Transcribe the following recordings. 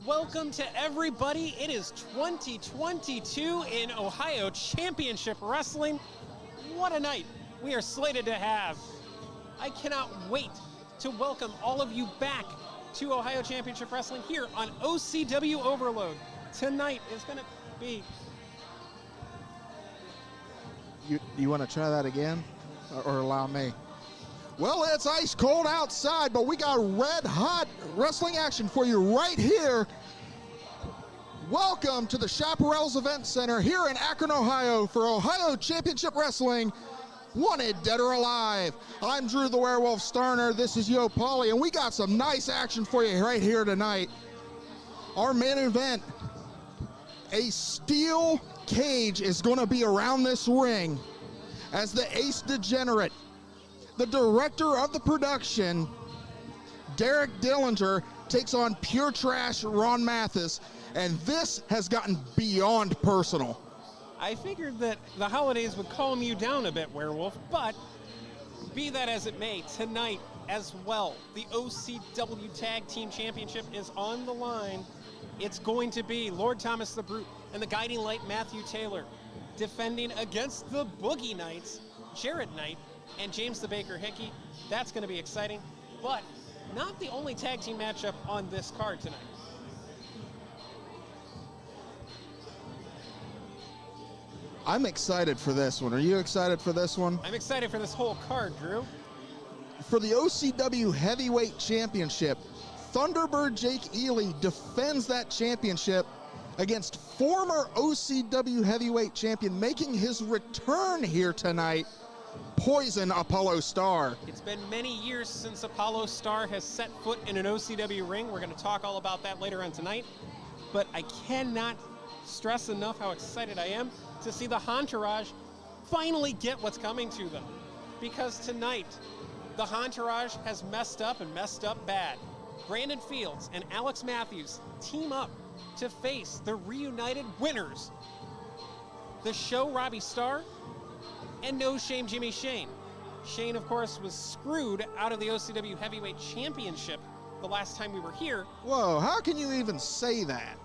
Welcome to everybody. It is 2022 in Ohio Championship Wrestling. What a night we are slated to have. I cannot wait to welcome all of you back to Ohio Championship Wrestling here on OCW Overload. Tonight is going to be... You want to try that again? Or allow me? Well, it's ice cold outside, but we got red hot wrestling action for you right here. Welcome to the Chapparell's Event Center here in Akron, Ohio for Ohio Championship Wrestling, Wanted Dead or Alive. I'm Drew the Werewolf Starner. This is Appollo, and we got some nice action for you right here tonight. Our main event, a steel cage is going to be around this ring as the Ace Degenerate, the director of the production, Derek Dillinger, takes on pure trash Ron Mathis, and this has gotten beyond personal. I figured that the holidays would calm you down a bit, Werewolf, but be that as it may, tonight as well, the OCW Tag Team Championship is on the line. It's going to be Lord Thomas the Brute and the Guiding Light Matthew Taylor defending against the Boogie Knights, Jared Knight and James the Baker Hickey. That's going to be exciting, but not the only tag team matchup on this card tonight. I'm excited for this one. Are you excited for this one? I'm excited for this whole card, Drew. For the OCW Heavyweight Championship, Thunderbird Jake Ely defends that championship against former OCW Heavyweight Champion, making his return here tonight, Poison Appollo Starr. It's been many years since Appollo Starr has set foot in an OCW ring. We're going to talk all about that later on tonight. But I cannot stress enough how excited I am to see the Entourage finally get what's coming to them. Because tonight, the Entourage has messed up and messed up bad. Brandon Fields and Alex Matthews team up to face the reunited winners, the Show Robbie Starr and No Shame Jimmy Shane. Shane, of course, was screwed out of the OCW Heavyweight Championship the last time we were here. Whoa, how can you even say that?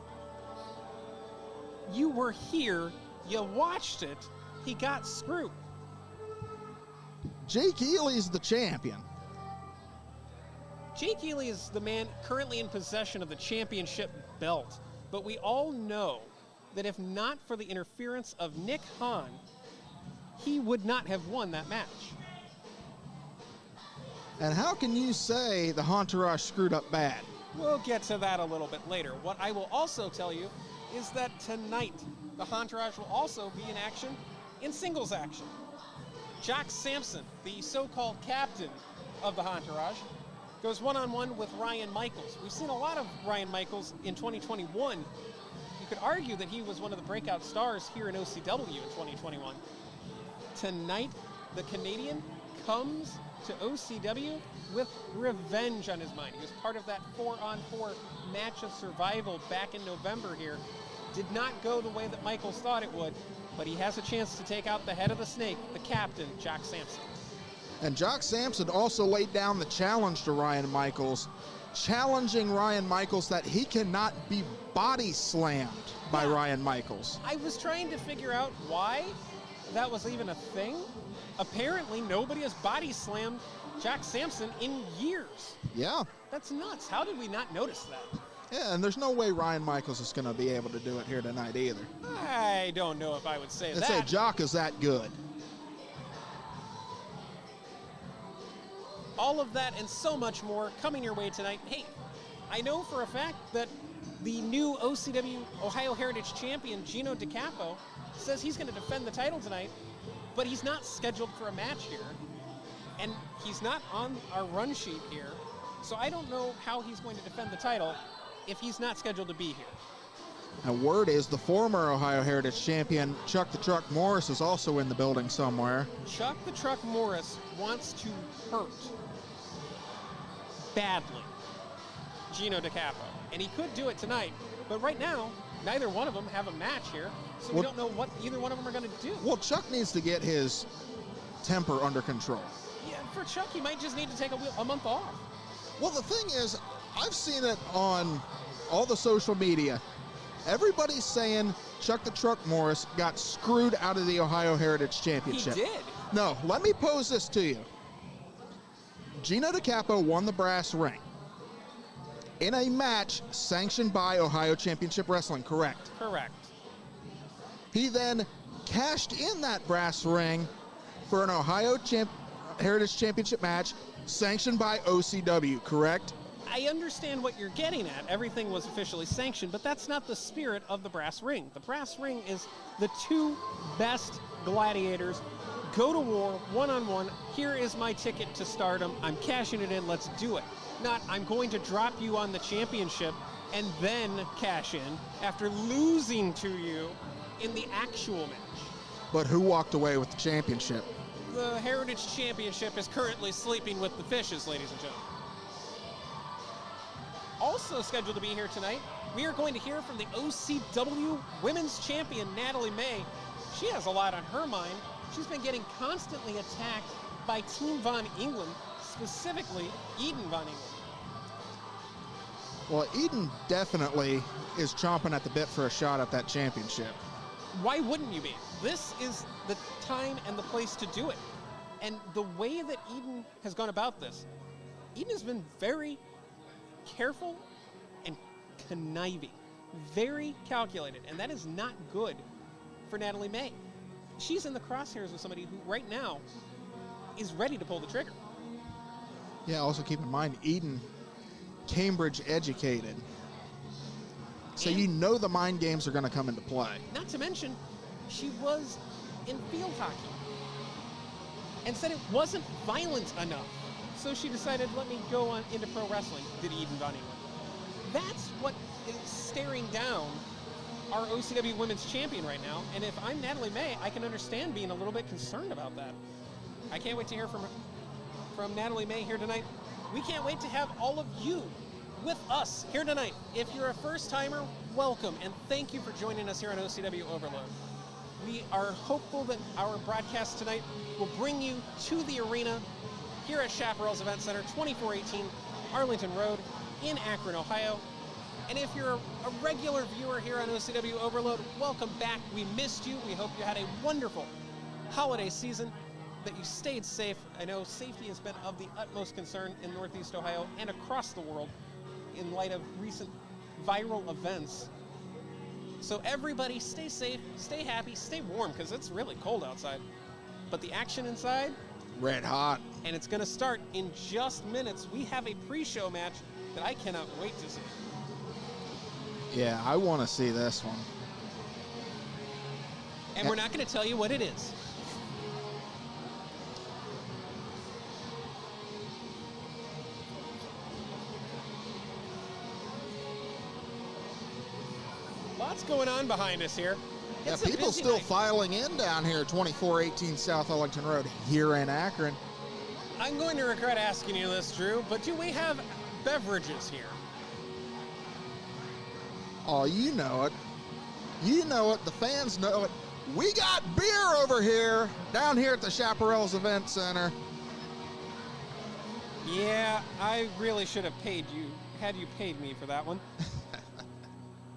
You were here, you watched it, he got screwed. Jake Ely's the champion. Jake Ely is the man currently in possession of the championship belt, but we all know that if not for the interference of Nick Hahn, he would not have won that match. And how can you say the Entourage screwed up bad? We'll get to that a little bit later. What I will also tell you is that tonight, the Entourage will also be in action in singles action. Jock Samson, the so-called captain of the Entourage, goes one-on-one with Ryan Michaels. We've seen a lot of Ryan Michaels in 2021. You could argue that he was one of the breakout stars here in OCW in 2021. Tonight, the Canadian comes to OCW with revenge on his mind. He was part of that 4-on-4 match of survival back in November here. Did not go the way that Michaels thought it would, but he has a chance to take out the head of the snake, the captain, Jock Samson. And Jock Samson also laid down the challenge to Ryan Michaels, challenging Ryan Michaels that he cannot be body slammed by Ryan Michaels. I was trying to figure out why that was even a thing. Apparently, nobody has body slammed Jock Samson in years. Yeah. That's nuts. How did we not notice that? Yeah, and there's no way Ryan Michaels is going to be able to do it here tonight either. I don't know if I would say that. Let's say Jock is that good. All of that and so much more coming your way tonight. Hey, I know for a fact that the new OCW Ohio Heritage Champion, Gino DeCapo, says he's going to defend the title tonight, but he's not scheduled for a match here, and he's not on our run sheet here, so I don't know how he's going to defend the title if he's not scheduled to be here. And word is the former Ohio Heritage Champion, Chuck the Truck Morris, is also in the building somewhere. Chuck the Truck Morris wants to hurt badly Gino DeCapo, and he could do it tonight, but right now, neither one of them have a match here, so we don't know what either one of them are going to do. Well, Chuck needs to get his temper under control. Yeah, for Chuck, he might just need to take a month off. Well, the thing is, I've seen it on all the social media, everybody's saying Chuck the Truck Morris got screwed out of the Ohio Heritage Championship. He did. No, let me pose this to you. Gino DeCapo won the brass ring in a match sanctioned by Ohio Championship Wrestling, correct? Correct. He then cashed in that brass ring for an Ohio Heritage Championship match sanctioned by OCW, correct? I understand what you're getting at. Everything was officially sanctioned, but that's not the spirit of the brass ring. The brass ring is the two best gladiators go to war one-on-one. Here is my ticket to stardom. I'm cashing it in. Let's do it. Not, I'm going to drop you on the championship and then cash in after losing to you in the actual match. But who walked away with the championship? The Heritage Championship is currently sleeping with the fishes, ladies and gentlemen. Also scheduled to be here tonight, we are going to hear from the OCW Women's Champion, Natalie May. She has a lot on her mind. She's been getting constantly attacked by Team Von England, specifically Eden Von England. Well, Eden definitely is chomping at the bit for a shot at that championship. Why wouldn't you be? This is the time and the place to do it. And the way that Eden has gone about this, Eden has been very careful and conniving, very calculated, and that is not good for Natalie May. She's in the crosshairs with somebody who right now is ready to pull the trigger. Yeah, also keep in mind, Eden, Cambridge educated. So And you know the mind games are going to come into play. not to mention, she was in field hockey and said it wasn't violent enough. So she decided, let me go on into pro wrestling, did Eden Von England. That's what is staring down our OCW Women's Champion right now. And if I'm Natalie May, I can understand being a little bit concerned about that. I can't wait to hear from Natalie May here tonight. We can't wait to have all of you with us here tonight. If you're a first-timer, welcome, and thank you for joining us here on OCW Overload. We are hopeful that our broadcast tonight will bring you to the arena here at Chapparell's Event Center, 2418 Arlington Road in Akron, Ohio. And if you're a regular viewer here on OCW Overload, welcome back. We missed you. We hope you had a wonderful holiday season, that you stayed safe. I know safety has been of the utmost concern in Northeast Ohio and across the world in light of recent viral events. So everybody stay safe, stay happy, stay warm, because it's really cold outside. But the action inside, Red hot. and it's going to start in just minutes. We have a pre-show match that I cannot wait to see. Yeah, I want to see this one. And we're not going to tell you what it is. Lots going on behind us here. Yeah, It's a people busy still night. filing in down here, 2418 South Arlington Road, here in Akron. I'm going to regret asking you this, Drew, but do we have beverages here? Oh, you know it. You know it. The fans know it. We got beer over here, down here at the Chapparell's Event Center. Yeah, I really should have paid you, had you paid me for that one.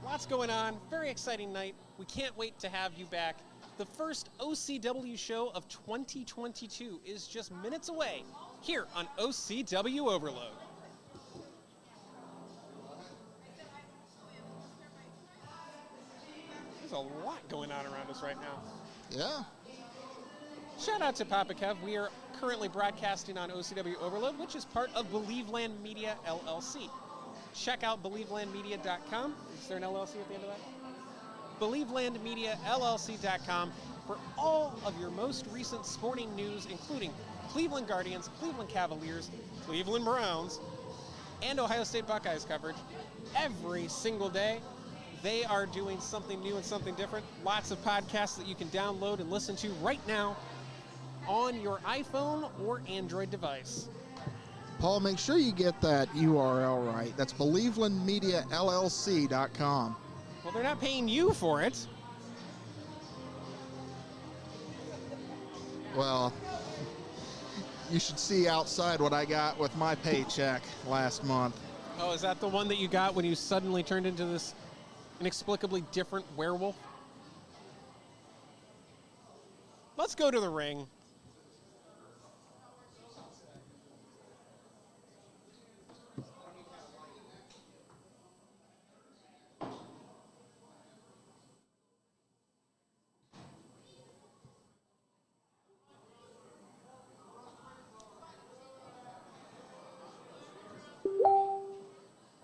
Lots going on. Very exciting night. We can't wait to have you back. The first OCW show of 2022 is just minutes away here on OCW Overload. There's a lot going on around us right now. Yeah. Shout out to Papa Kev. We are currently broadcasting on OCW Overload, which is part of Believeland Media LLC. Check out believelandmedia.com. Is there an LLC at the end of that? believelandmediallc.com for all of your most recent sporting news, including Cleveland Guardians, Cleveland Cavaliers, Cleveland Browns, and Ohio State Buckeyes coverage every single day. They are doing something new and something different. Lots of podcasts that you can download and listen to right now on your iPhone or Android device. Paul, make sure you get that URL right. That's believelandmediallc.com. Well, they're not paying you for it. Well, you should see outside what I got with my paycheck last month. Oh, is that the one that you got when you suddenly turned into this inexplicably different werewolf? Let's go to the ring.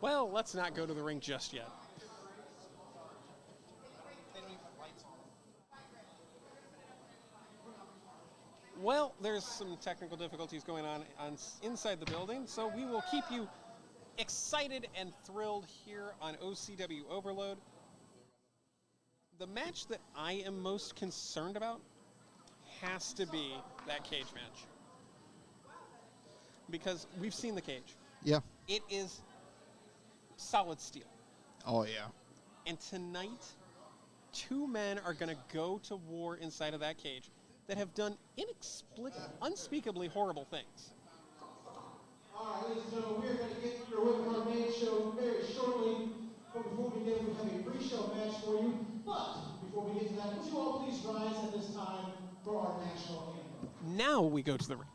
Well, let's not go to the ring just yet. Well, there's some technical difficulties going on inside the building, so we will keep you excited and thrilled here on OCW Overload. The match that I am most concerned about has to be that cage match. Because we've seen the cage. Yeah. It is solid steel. Oh, yeah. And tonight, two men are going to go to war inside of that cage that have done unspeakably horrible things. All right, ladies and gentlemen, we're going to get underway with our main show very shortly. But before we begin, we have a pre-show match for you. But before we get to that, would you all please rise at this time for our national anthem? Now we go to the ring.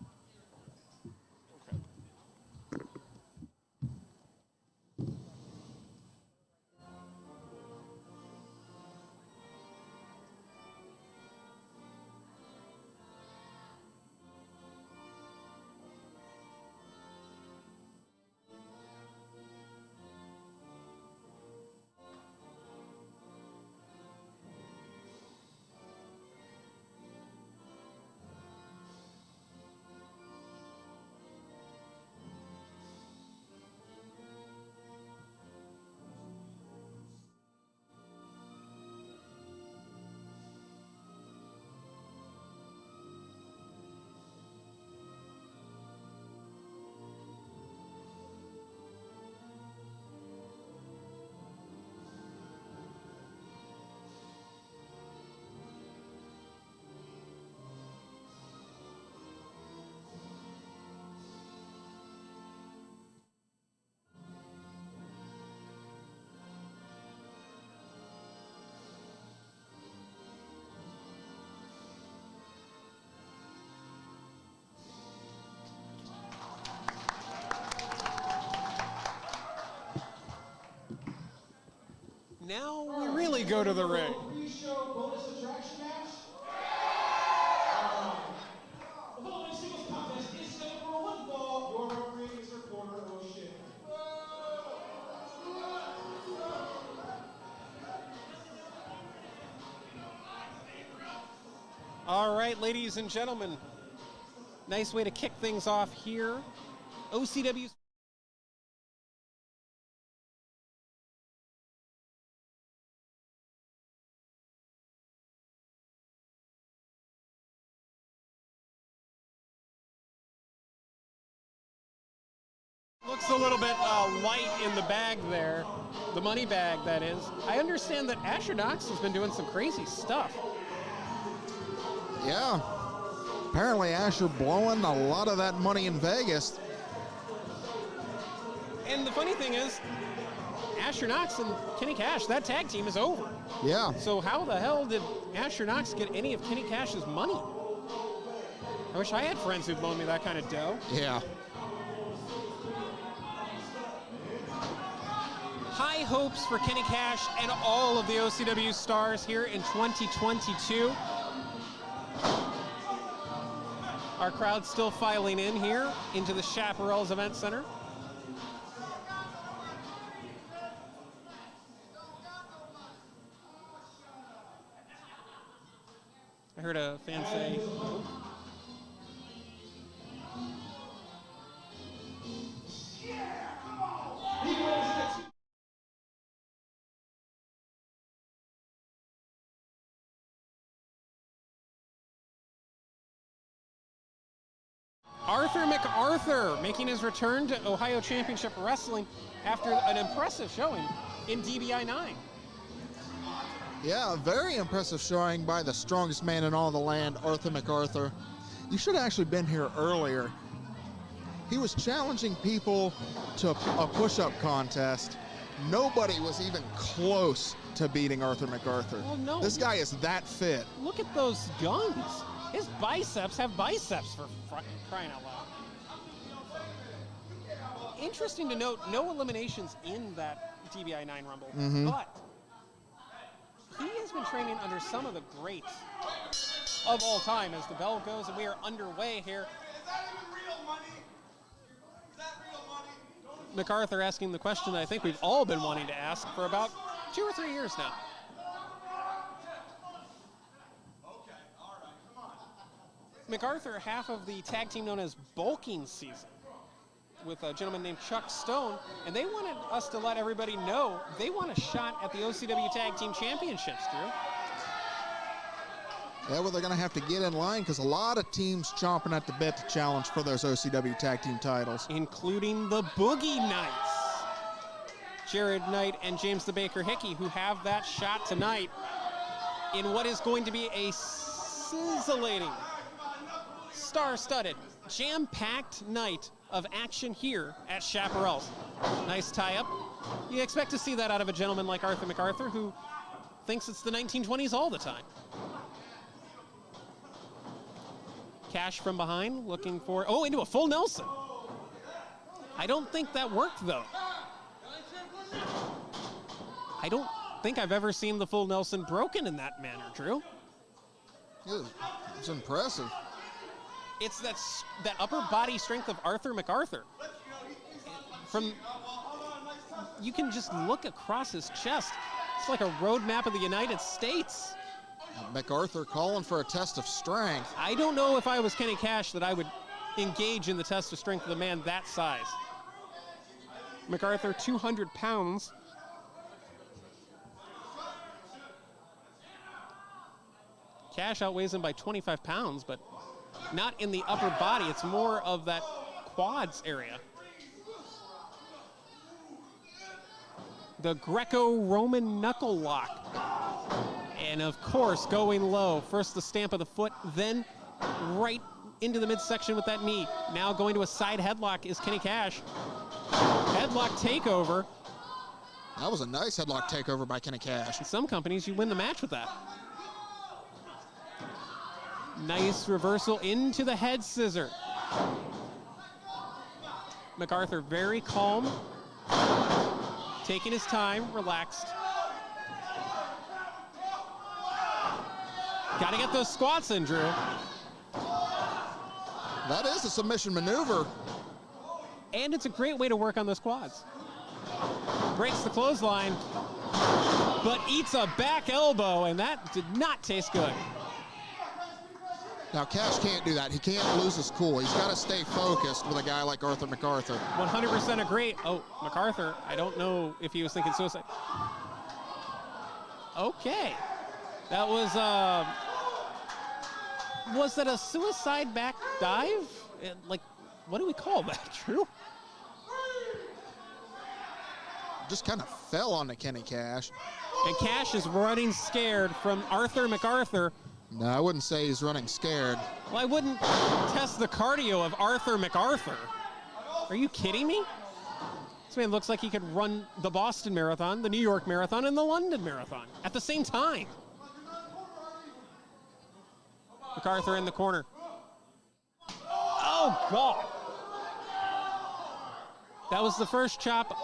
Now we really go to the ring. Pre-show bonus attraction match. The following singles contest is set for one fall. Your referee is reporter O'Shea. All right, ladies and gentlemen. Nice way to kick things off here. OCW. Looks a little bit light in the bag there, the money bag, that is. I understand that Asher Knox has been doing some crazy stuff. Yeah. Apparently Asher blowing a lot of that money in Vegas. And the funny thing is, Asher Knox and Kenny Kash, that tag team is over. Yeah. So how the hell did Asher Knox get any of Kenny Kash's money? I wish I had friends who'd loan me that kind of dough. Yeah. High hopes for Kenny Kash and all of the OCW stars here in 2022. Our crowd's still filing in here into the Chapparell's Event Center. I heard a fan say, McArthur making his return to Ohio Championship Wrestling after an impressive showing in DBI 9. Yeah, a very impressive showing by the strongest man in all the land, Arthur McArthur. You should have actually been here earlier. he was challenging people to a push-up contest. Nobody was even close to beating Arthur McArthur. Well, no. This guy is that fit. Look at those guns. His biceps have biceps, for crying out loud. Interesting to note, no eliminations in that DBI 9 Rumble, but he has been training under some of the greats of all time as the bell goes, and we are underway here. Is that even real money? Is that real money? McArthur asking the question that I think we've all been wanting to ask for about 2 or 3 years now. Okay, all right, come on. McArthur, half of the tag team known as Bulking Season, with a gentleman named Chuck Stone, and they wanted us to let everybody know they want a shot at the OCW Tag Team Championships, Drew. Yeah, well, they're going to have to get in line because a lot of teams chomping at the bit to challenge for those OCW tag team titles. Including the Boogie Knights. Jared Knight and James the Baker Hickey, who have that shot tonight in what is going to be a sizzling, star-studded, jam-packed night of action here at Chapparell's. Nice tie-up. You expect to see that out of a gentleman like Arthur McArthur, who thinks it's the 1920s all the time. Kash from behind, looking for, into a full Nelson. I don't think that worked, though. I don't think I've ever seen the full Nelson broken in that manner, Drew. It's impressive. It's that upper body strength of Arthur McArthur. You can just look across his chest. It's like a road map of the United States. McArthur calling for a test of strength. I don't know if I was Kenny Kash that I would engage in the test of strength of a man that size. McArthur, 200 pounds. Kash outweighs him by 25 pounds, but not in the upper body. It's more of that quads area. The Greco-Roman knuckle lock. And of course, going low. First the stamp of the foot, then right into the midsection with that knee. Now going to a side headlock is Kenny Kash. Headlock takeover. That was a nice headlock takeover by Kenny Kash. In some companies, you win the match with that. Nice reversal into the head scissor. McArthur very calm, taking his time, relaxed. Got to get those squats in, Drew. That is a submission maneuver. And it's a great way to work on those quads. Breaks the clothesline, but eats a back elbow, and that did not taste good. Now, Kash can't do that. He can't lose his cool. He's got to stay focused with a guy like Arthur McArthur. 100% agree. Oh, McArthur, I don't know if he was thinking suicide. Okay. That was that a suicide back dive? Like, what do we call that, Drew? Just kind of fell onto Kenny Kash. And Kash is running scared from Arthur McArthur. No, I wouldn't say he's running scared. Well, I wouldn't test the cardio of Arthur McArthur. Are you kidding me? This man looks like he could run the Boston Marathon, the New York Marathon, and the London Marathon at the same time. McArthur in the corner. Oh, God. That was the first chop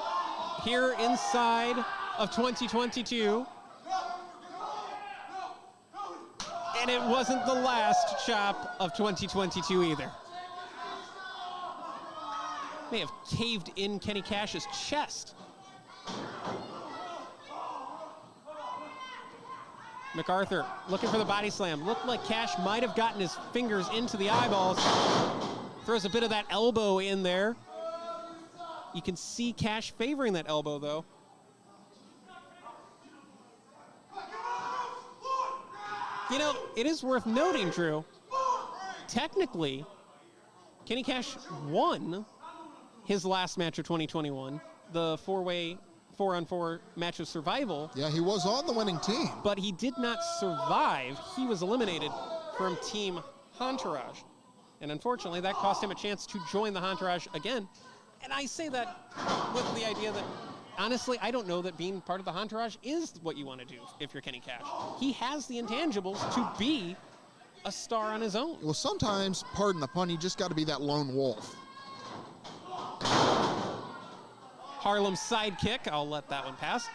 here inside of 2022. And it wasn't the last chop of 2022 either. May have caved in Kenny Kash's chest. McArthur looking for the body slam. Looked like Kash might have gotten his fingers into the eyeballs. Throws a bit of that elbow in there. You can see Kash favoring that elbow, though. You know, it is worth noting, Drew, technically, Kenny Kash won his last match of 2021, the four-way, 4-on-4 match of survival. Yeah, he was on the winning team. But he did not survive. He was eliminated from Team Entourage. And unfortunately, that cost him a chance to join the Entourage again. And I say that with the idea that, honestly, I don't know that being part of the Entourage is what you want to do if you're Kenny Kash. He has the intangibles to be a star on his own. Well, sometimes, pardon the pun, you just got to be that lone wolf. Harlem's sidekick, I'll let that one pass.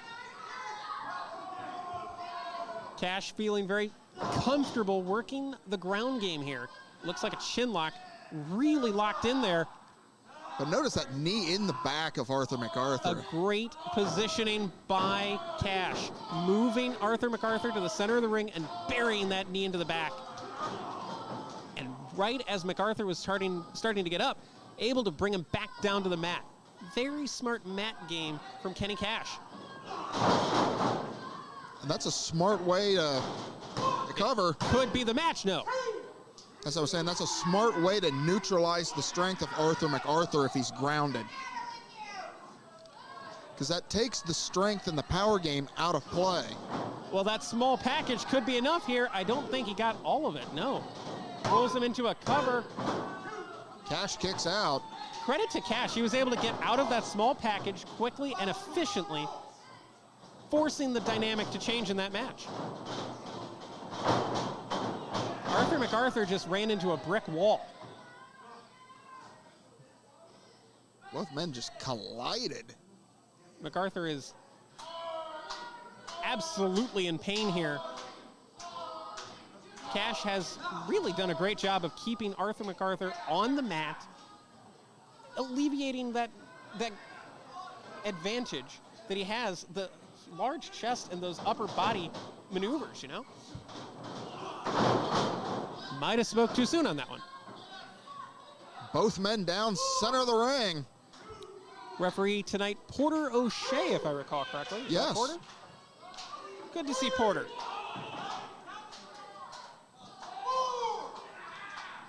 Kash feeling very comfortable working the ground game here. Looks like a chin lock, really locked in there. But notice that knee in the back of Arthur McArthur. A great positioning by Kash, moving Arthur McArthur to the center of the ring and burying that knee into the back. And right as McArthur was starting to get up, able to bring him back down to the mat. Very smart mat game from Kenny Kash. And that's a smart way to cover. Could be the match, no. As I was saying, that's a smart way to neutralize the strength of Arthur McArthur if he's grounded. Because that takes the strength and the power game out of play. Well, that small package could be enough here. I don't think he got all of it, no. Throws him into a cover. Kash kicks out. Credit to Kash, he was able to get out of that small package quickly and efficiently, forcing the dynamic to change in that match. Arthur McArthur just ran into a brick wall. Both men just collided. McArthur is absolutely in pain here. Kash has really done a great job of keeping Arthur McArthur on the mat, alleviating that advantage that he has, the large chest and those upper body maneuvers, you know? Might have spoke too soon on that one. Both men down center of the ring. Referee tonight, Porter O'Shea, if I recall correctly. Is yes. that Porter? Good to see Porter.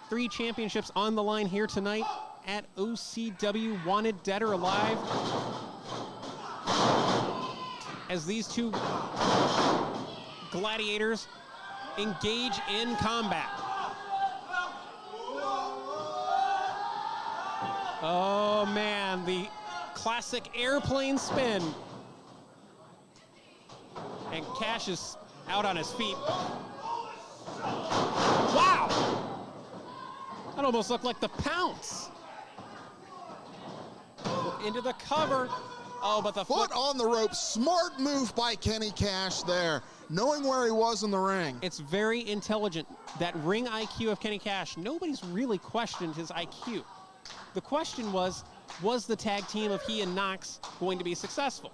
3 championships on the line here tonight at OCW, Wanted Dead or Alive. As these two gladiators engage in combat. Oh man, the classic airplane spin. And Kash is out on his feet. Wow! That almost looked like the pounce. Into the cover. Oh, but the foot on the rope. Smart move by Kenny Kash there, knowing where he was in the ring. It's very intelligent. That ring IQ of Kenny Kash, nobody's really questioned his IQ. The question was the tag team of he and Knox going to be successful?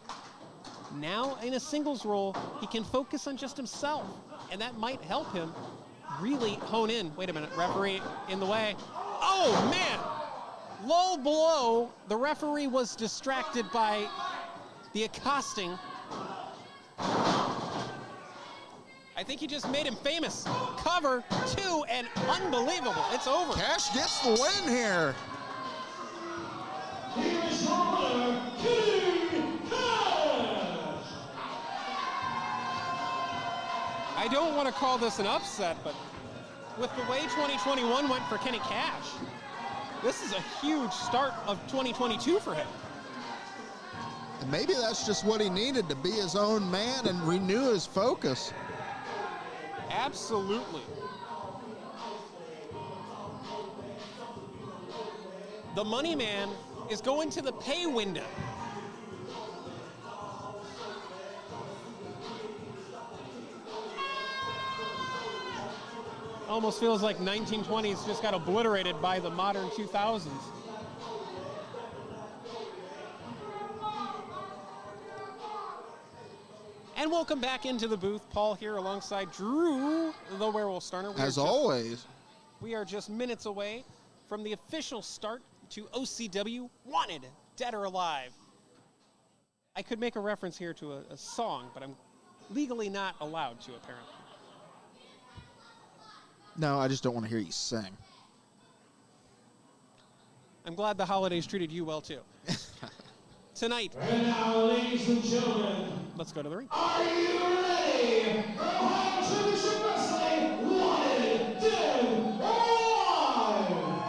Now, in a singles role, he can focus on just himself, and that might help him really hone in. Wait a minute, referee in the way. Oh, man! Low blow. The referee was distracted by the accosting. I think he just made him famous. Cover 2 and unbelievable. It's over. Kash gets the win here. Here is your winner, Kenny Kash. I don't want to call this an upset, but with the way 2021 went for Kenny Kash, this is a huge start of 2022 for him. And maybe that's just what he needed, to be his own man and renew his focus. Absolutely. The money man is going to the pay window. Almost feels like 1920s just got obliterated by the modern 2000s. And welcome back into the booth. Paul here alongside Drew, the Werewolf Starner. As always. We are just minutes away from the official start to OCW, Wanted, Dead or Alive. I could make a reference here to a song, but I'm legally not allowed to, apparently. No, I just don't want to hear you sing. I'm glad the holidays treated you well, too. Tonight. And now, ladies and gentlemen, let's go to the ring. Are you ready for Ohio Championship Wrestling Wanted Dead or Alive?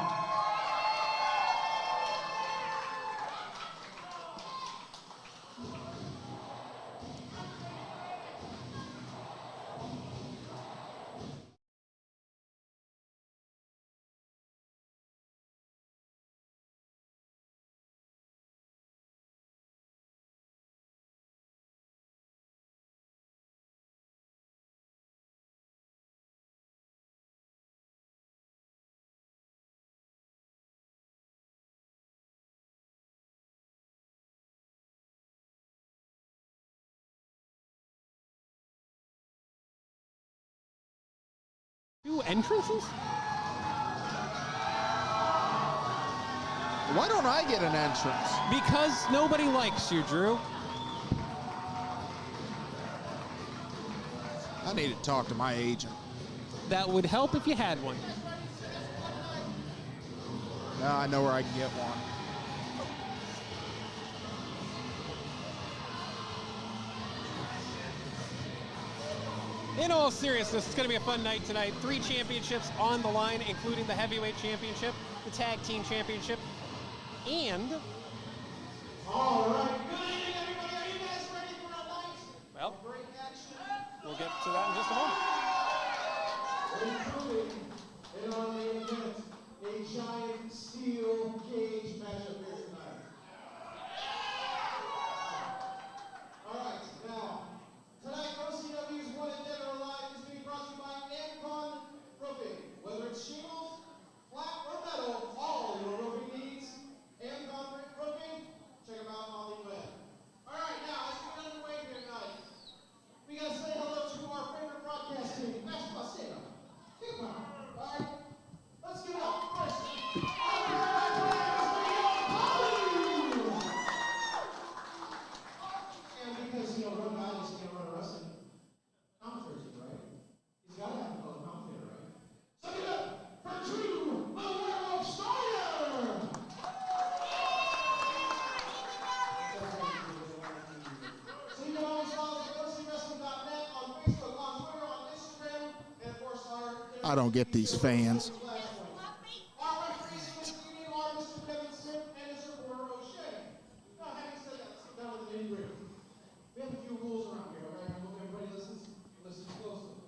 2 entrances? Why don't I get an entrance? Because nobody likes you, Drew. I need to talk to my agent. That would help if you had one. Now I know where I can get one. In all seriousness, it's going to be a fun night tonight. 3 championships on the line, including the heavyweight championship, the tag team championship, and... All right, good evening, everybody. Are you guys ready for a night? Well, Great action. we'll get to that in just a moment. Including in our main event, a giant steel cage matchup here tonight. All right, now, tonight OCW's Wanted Dead or Alive is being brought to you by Akron Roofing. Whether it's shingles, flat, or metal, all your roofing needs. Akron Roofing, check them out on the web. All right, now, let's get underway here tonight. We gotta say hello to our favorite broadcast team, Nash Paseo. Come on, all right? Let's get up first. And because, you know, one guy is going to run a wrestling commentary, right? He's got to have a fellow commentator, right? So get up for Drew, the Werewolf Starner! So you can always follow us at OCWrestling.net on Facebook, on Twitter, on Instagram, and of course our... I don't get these fans. Our referees for this evening are Mr. Kevin Smith and Mr. Porter O'Shea. Now, having said that, let's get down to the nitty-gritty. We have a few rules around here, all right? I hope everybody listens closely.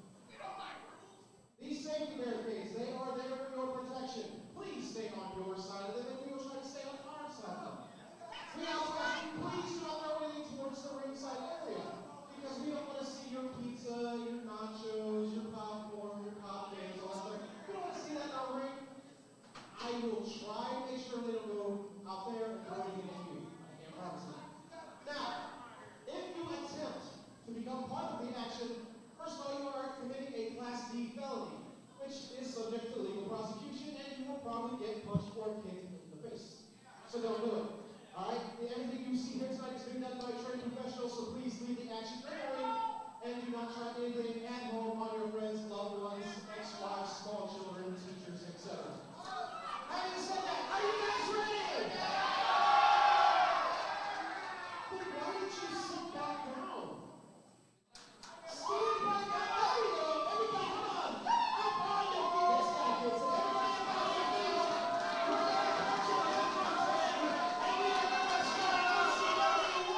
These safety barricades, they are there for your protection. Please stay on your side of them, and we will try to stay on our side of them. We also ask you, please do not throw anything towards the ringside area, because we don't want to see your pizza, your nachos, your popcorn, your cocktails, all that stuff. We don't want to see that in our ring. I will try to make sure they don't go out there and throw anything at you. I can't promise that. Now, if you attempt to become part of the action, first of all, you are committing a Class D felony, which is subject to legal prosecution, and you will probably get punched or kicked in the face. So don't do it. All right? Everything you see here tonight is being done by trained professionals, so please leave the action early, and do not try anything at home on your friends, loved ones, ex-wives, small children, teachers, etc. Having said that, are you guys ready? Then why did you sit back down? Stand back up. There you go. Everybody, come on. Up on your feet. This guy gets it. Everybody up on your feet. We're going to catch you on the front. And we are going to start OCW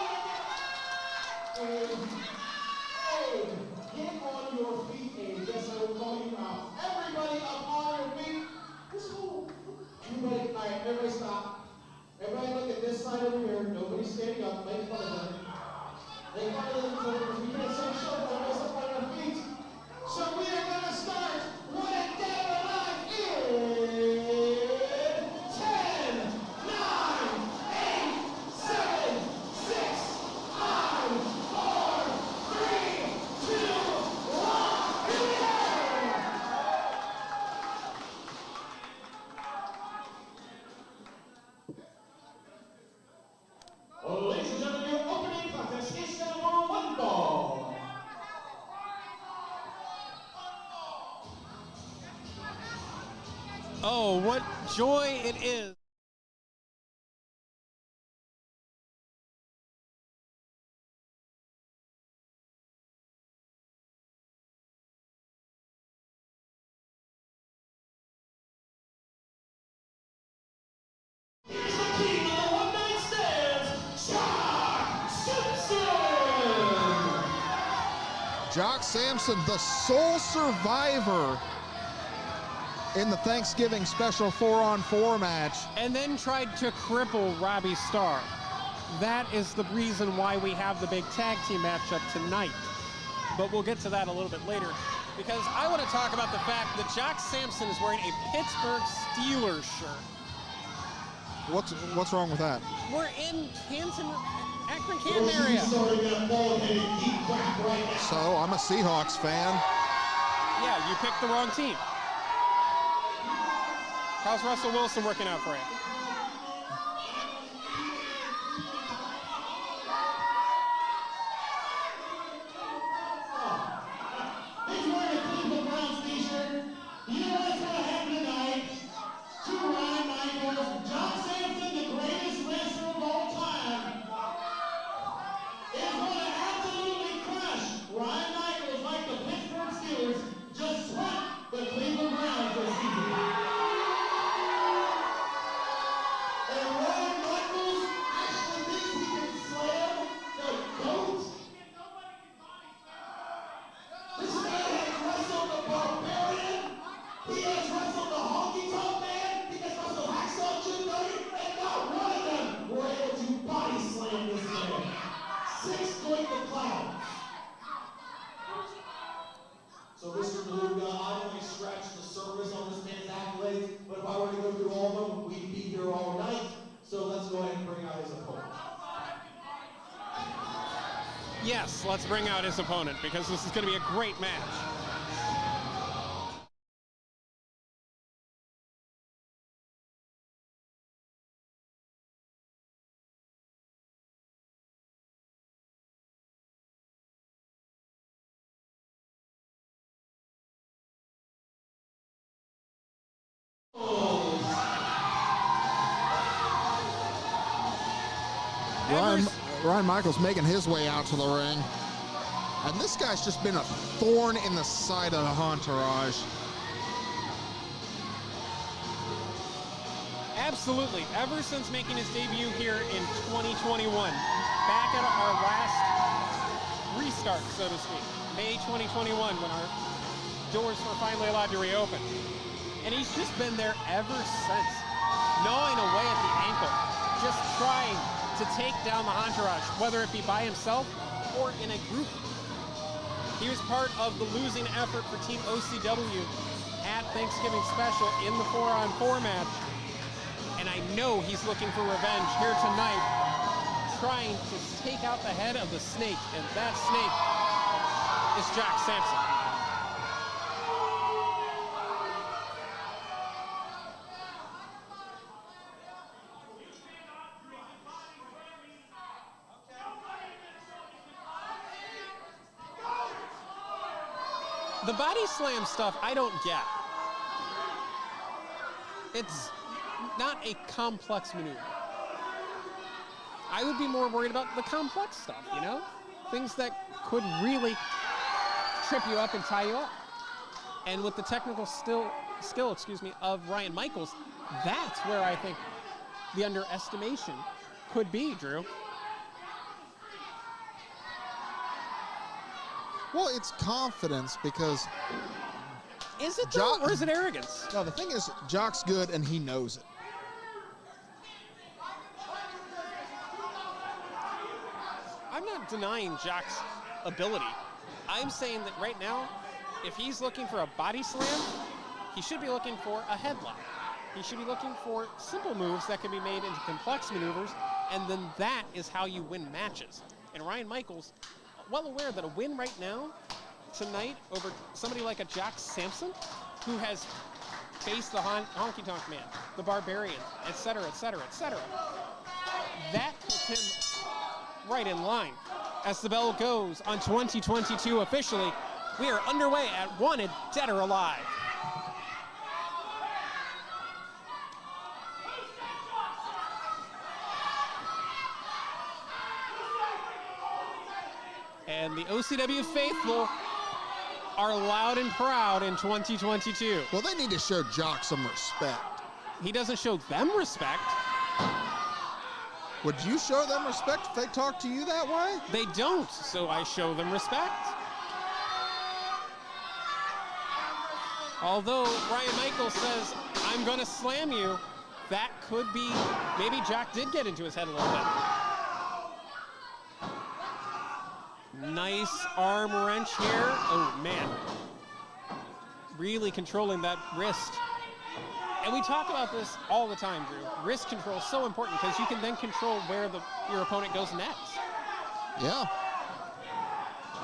Abe. Get on your feet, Abe. Yes, I will call you out. Everybody up on your feet. This whole... Everybody, all right, everybody stop. Everybody look at this side over here. Nobody's standing up. Make fun of them. Make fun of them because we can't say short. Everybody's up on their feet. So we are going to start Wanted Dead or Alive in 10, 9, 8, 7, 6, 5, 4, 3, 2, 1. Here we go! Ladies and gentlemen, your opening contest is now for one ball. Oh, what joy it is. Here's the king of the one-night stands, Jock Samson. Jock Samson, the sole survivor in the Thanksgiving special 4-on-4 match. And then tried to cripple Robbie Starr. That is the reason why we have the big tag team matchup tonight. But we'll get to that a little bit later, because I want to talk about the fact that Jock Samson is wearing a Pittsburgh Steelers shirt. What's wrong with that? We're in Akron, Canton area. So I'm a Seahawks fan. Yeah, you picked the wrong team. How's Russell Wilson working out for you? He's wearing a Cleveland Browns t-shirt. You know what's going to happen tonight? To Ron Mathis, Jock Samson, the greatest wrestler of all time, is going to absolutely crush Ron Mathis like the Pittsburgh Steelers just swept the Cleveland Browns this season. And Ron Mathis actually thinks he can slam the GOAT. This man has wrestled the Barbarian. He has wrestled the Honky Tonk Man. He has wrestled Hacksaw Jim Duggan. And not one of them were able to body slam this man. 6 foot the clown. So, Mr. Beluga, I only scratched the surface on this man's accolades, but if I were to go through all of them, we'd be here all night. So let's go ahead and bring out his opponent. Yes, let's bring out his opponent because this is going to be a great match. Ron Michaels making his way out to the ring. And this guy's just been a thorn in the side of the entourage. Absolutely. Ever since making his debut here in 2021, back at our last restart, so to speak, May 2021, when our doors were finally allowed to reopen. And he's just been there ever since, gnawing away at the ankle, just trying to take down the entourage, whether it be by himself or in a group. He was part of the losing effort for Team OCW at Thanksgiving Special in the 4-on-4 match. And I know he's looking for revenge here tonight, trying to take out the head of the snake, and that snake is Jock Samson. The body slam stuff I don't get. It's not a complex maneuver. I would be more worried about the complex stuff, you know? Things that could really trip you up and tie you up. And with the technical skill, of Ryan Michaels, that's where I think the underestimation could be, Drew. Well, it's confidence because... Is it though, or is it arrogance? No, the thing is, Jock's good and he knows it. I'm not denying Jock's ability. I'm saying that right now, if he's looking for a body slam, he should be looking for a headlock. He should be looking for simple moves that can be made into complex maneuvers, and then that is how you win matches. And Ryan Michaels, well aware that a win right now, tonight, over somebody like a Jock Samson, who has faced the Honky Tonk Man, the Barbarian, etc., etc., etc., that puts him right in line. As the bell goes on 2022 officially, we are underway at Wanted, Dead or Alive. And the OCW faithful are loud and proud in 2022. Well, they need to show Jock some respect. He doesn't show them respect. Would you show them respect if they talk to you that way? They don't, so I show them respect. Although Ryan Michaels says, I'm gonna slam you, that could be, maybe Jock did get into his head a little bit. Nice arm wrench here. Oh, man. Really controlling that wrist. And we talk about this all the time, Drew. Wrist control is so important because you can then control where your opponent goes next. Yeah.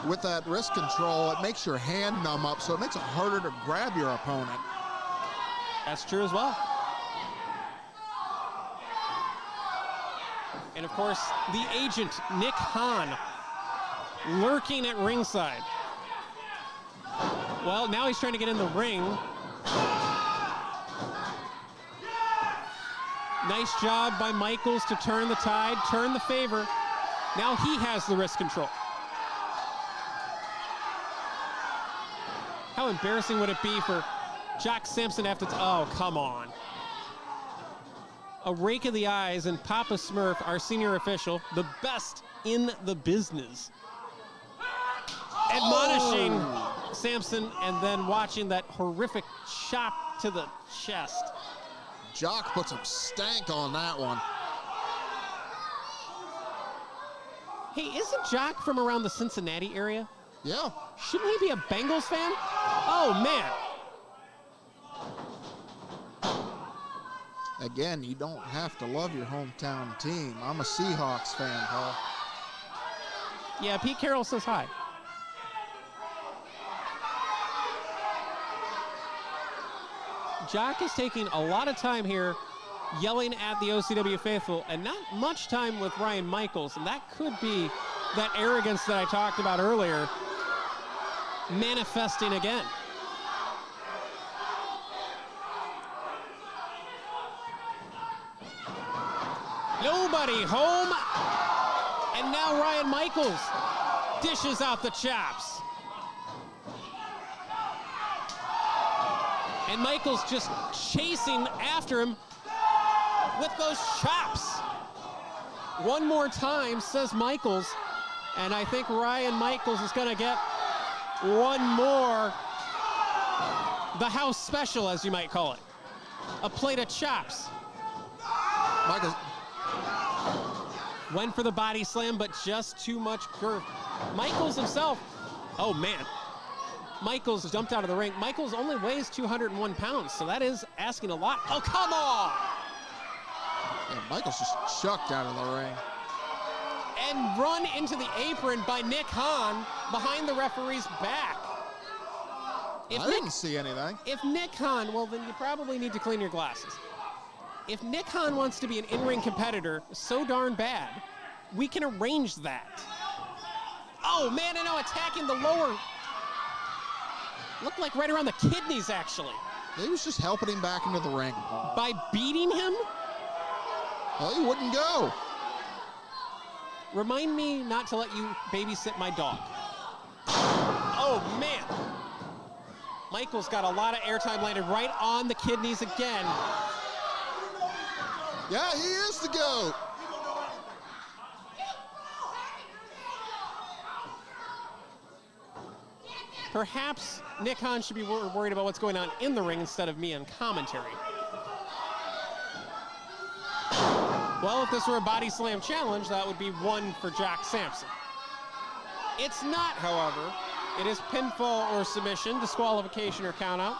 With that wrist control, it makes your hand numb up, so it makes it harder to grab your opponent. That's true as well. And of course, the agent, Nick Hahn, lurking at ringside. Well, now he's trying to get in the ring. Nice job by Michaels to turn the tide, turn the favor. Now he has the wrist control. How embarrassing would it be for Jock Samson after, oh, come on. A rake of the eyes, and Papa Smurf, our senior official, the best in the business, admonishing Samson, and then watching that horrific chop to the chest. Jock put some stank on that one. Hey, isn't Jock from around the Cincinnati area? Yeah. Shouldn't he be a Bengals fan? Oh, man. Again, you don't have to love your hometown team. I'm a Seahawks fan, Paul. Yeah, Pete Carroll says hi. Jock is taking a lot of time here yelling at the OCW faithful and not much time with Ryan Michaels, and that could be that arrogance that I talked about earlier manifesting again. Nobody home, and now Ryan Michaels dishes out the chops. And Michaels just chasing after him with those chops. One more time, says Michaels, and I think Ryan Michaels is gonna get one more, the house special, as you might call it. A plate of chops. Michaels. Went for the body slam, but just too much girth. Michaels himself, oh man. Michaels jumped out of the ring. Michaels only weighs 201 pounds, so that is asking a lot. Oh, come on! Yeah, Michaels just chucked out of the ring. And run into the apron by Nick Hahn behind the referee's back. I didn't see anything. If Nick Hahn, well, then you probably need to clean your glasses. If Nick Hahn wants to be an in-ring competitor so darn bad, we can arrange that. Oh, man, and now attacking the lower. Looked like right around the kidneys, actually. He was just helping him back into the ring. By beating him? Well, he wouldn't go. Remind me not to let you babysit my dog. Oh, man. Michael's got a lot of airtime landed right on the kidneys again. Yeah, he is the GOAT. Perhaps Nick Hahn should be worried about what's going on in the ring instead of me on commentary. Well, if this were a body slam challenge, that would be one for Jock Samson. It's not, however. It is pinfall or submission, disqualification or countout.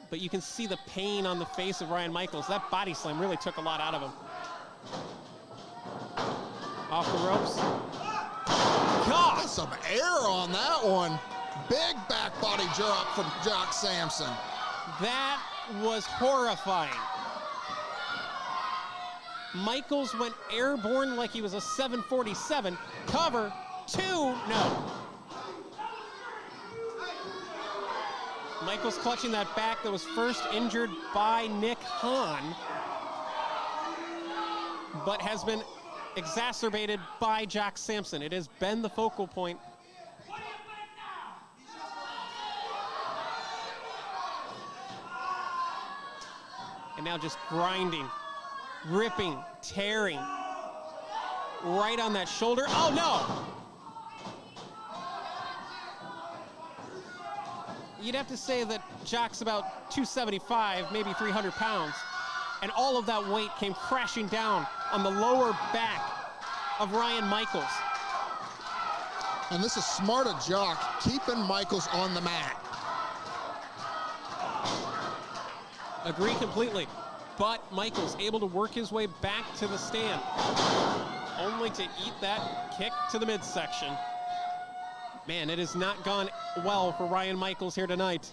But you can see the pain on the face of Ryan Michaels. That body slam really took a lot out of him. Off the ropes. God! That's some air on that one. Big back body drop from Jock Samson. That was horrifying. Michaels went airborne like he was a 747. Cover, 2, no. Michaels clutching that back that was first injured by Nick Hahn, but has been exacerbated by Jock Samson. It has been the focal point. And now just grinding, ripping, tearing, right on that shoulder. Oh no! You'd have to say that Jock's about 275, maybe 300 pounds, and all of that weight came crashing down on the lower back of Ryan Michaels. And this is smart of Jock, keeping Michaels on the mat. Agree completely, but Michaels able to work his way back to the stand, only to eat that kick to the midsection. Man, it has not gone well for Ryan Michaels here tonight.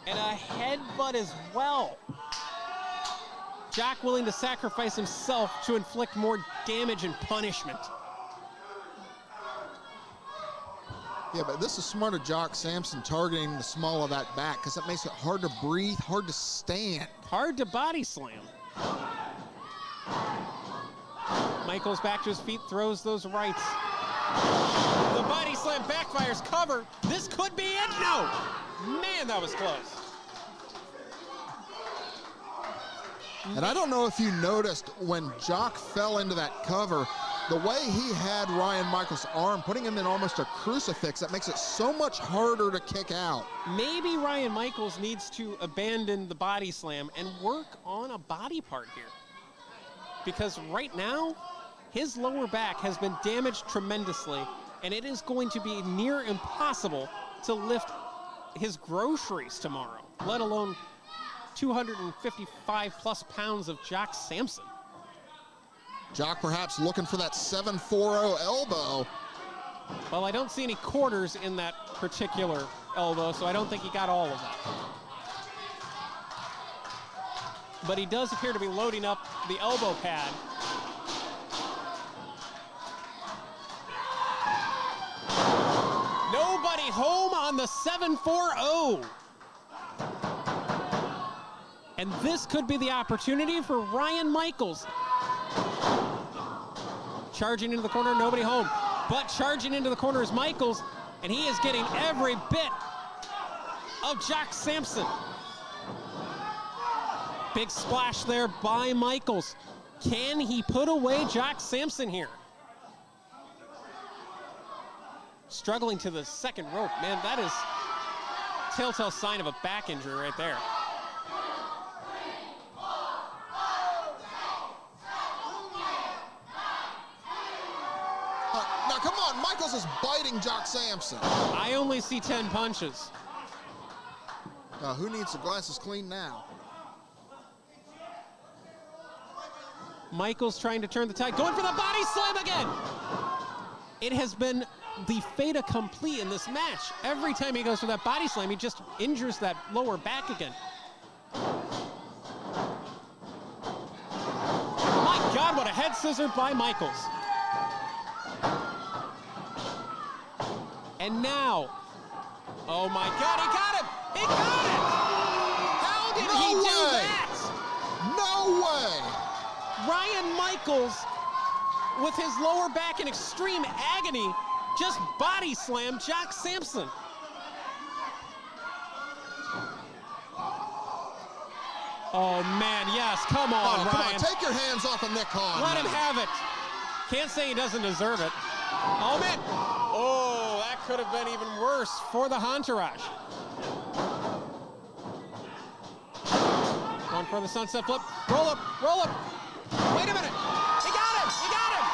And a headbutt as well. Jock willing to sacrifice himself to inflict more damage and punishment. Yeah, but this is smart of Jock Samson targeting the small of that back because it makes it hard to breathe, hard to stand. Hard to body slam. Michaels back to his feet, throws those rights. The body slam backfires, cover. This could be it. No. Man, that was close. And I don't know if you noticed when Jock fell into that cover, the way he had Ryan Michaels' arm, putting him in almost a crucifix, that makes it so much harder to kick out. Maybe Ryan Michaels needs to abandon the body slam and work on a body part here. Because right now, his lower back has been damaged tremendously, and it is going to be near impossible to lift his groceries tomorrow, let alone 255 plus pounds of Jock Samson. Jock perhaps looking for that 740 elbow. Well, I don't see any quarters in that particular elbow, so I don't think he got all of that. But he does appear to be loading up the elbow pad. Nobody home on the 740. And this could be the opportunity for Ryan Michaels. Charging into the corner, nobody home. But charging into the corner is Michaels, and he is getting every bit of Jock Samson. Big splash there by Michaels. Can he put away Jock Samson here? Struggling to the second rope. Man, that is telltale sign of a back injury right there. Now, come on, Michaels is biting Jock Samson. I only see 10 punches. Who needs the glasses clean now? Michaels trying to turn the tide, going for the body slam again. It has been the fait accompli in this match. Every time he goes for that body slam, he just injures that lower back again. My God, what a head scissor by Michaels. And now, oh my God, he got him! He got it! How did he do that? No way! Ryan Michaels, with his lower back in extreme agony, just body slammed Jock Samson. Oh man, yes, come on, Come Ryan. on, take your hands off of Nick Hahn. Let him have it. Can't say he doesn't deserve it. Oh man, oh, that could have been even worse for the entourage. Going for the sunset flip, roll up, roll up. Wait a minute, he got him, he got him.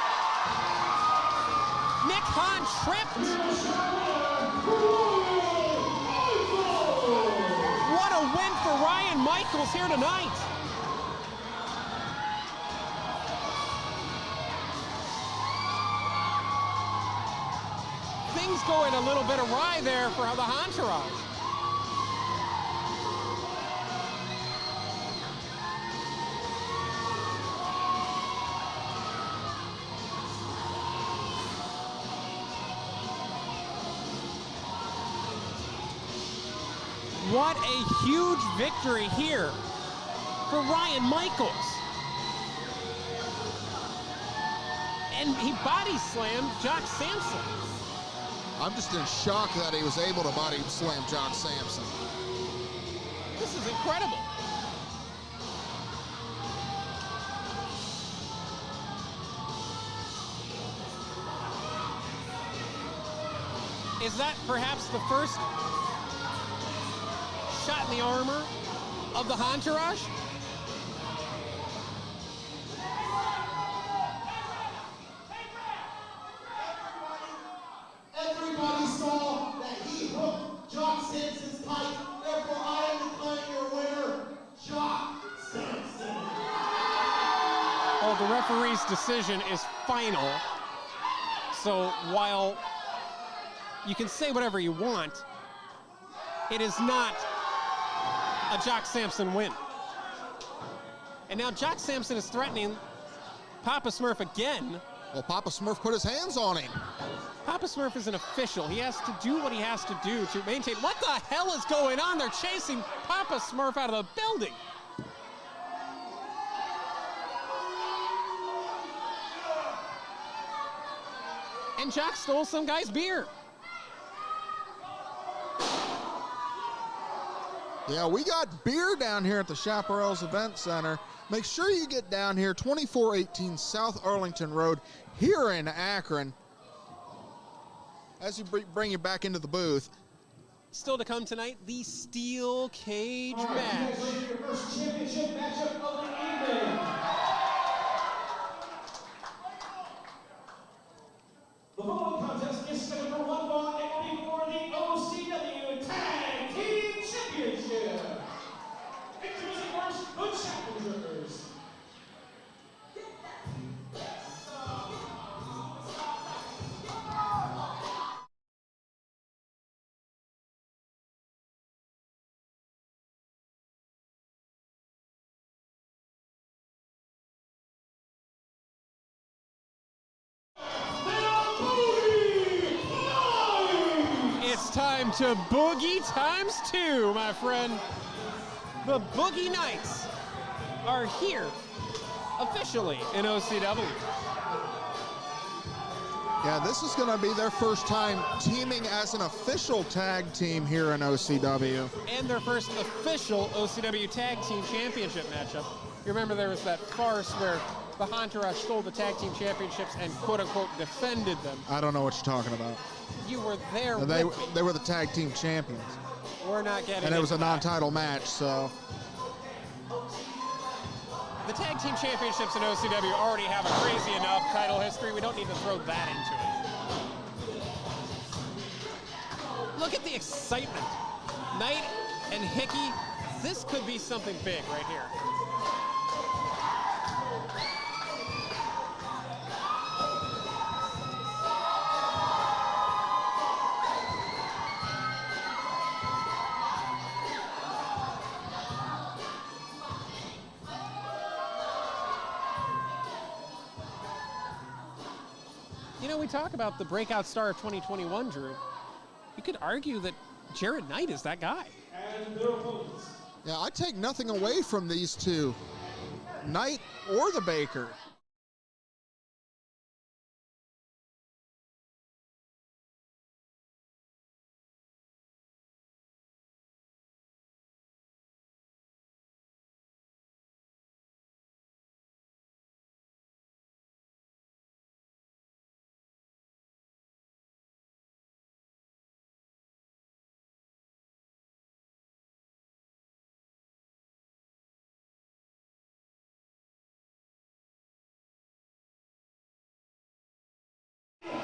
Nick Hahn tripped. What a win for Ryan Michaels here tonight. Things going a little bit awry there for the entourage. What a huge victory here for Ryan Michaels. And he body slammed Jock Samson. I'm just in shock that he was able to body slam Jock Samson. This is incredible. Is that perhaps the first shot in the armor of the entourage? Everybody saw that he hooked Jock Samson's pipe. Therefore, I am declaring your winner, Jock Samson. Oh, the referee's decision is final. So while you can say whatever you want, it is not a Jock Samson win. And now Jock Samson is threatening Papa Smurf again. Well, Papa Smurf put his hands on him. Papa Smurf is an official. He has to do what he has to do to maintain. What the hell is going on? They're chasing Papa Smurf out of the building. And Jock stole some guy's beer. Yeah, we got beer down here at the Chapparell's Event Center. Make sure you get down here, 2418 South Arlington Road, here in Akron. As you bring you back into the booth. Still to come tonight, the steel cage All right, match. you guys ready for your first championship matchup of the evening? The following contest is scheduled for one fall and will be for the OCW Tag Team Championship. Introducing first, the challengers. It's time to Boogie times 2, my friend. The Boogie Knights are here officially in OCW. Yeah, this is going to be their first time teaming as an official tag team here in OCW. And their first official OCW Tag Team Championship matchup. You remember there was that farce where the Entourage stole the Tag Team Championships and quote-unquote defended them. I don't know what you're talking about. You were there They, with me. they were the tag team champions. We're not getting And it was a into that. non-title match, so. The Tag Team Championships in OCW already have a crazy enough title history. We don't need to throw that into it. Look at the excitement. Knight and Hickey, this could be something big right here. You know, we talk about the breakout star of 2021, Drew. You could argue that Jared Knight is that guy. And their opponents. Yeah, I take nothing away from these two, Knight or the Baker.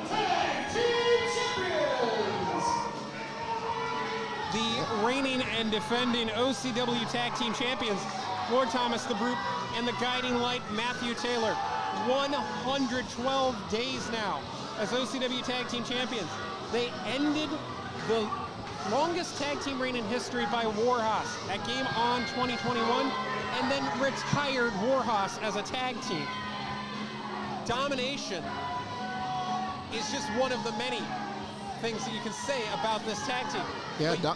Tag Team Champions! The reigning and defending OCW Tag Team Champions, Lord Thomas the Brute and the Guiding Light Matthew Taylor. 112 days now as OCW Tag Team Champions. They ended the longest tag team reign in history by Warhorse at Game On 2021 and then retired Warhorse as a tag team. Domination is just one of the many things that you can say about this tag team. Yeah,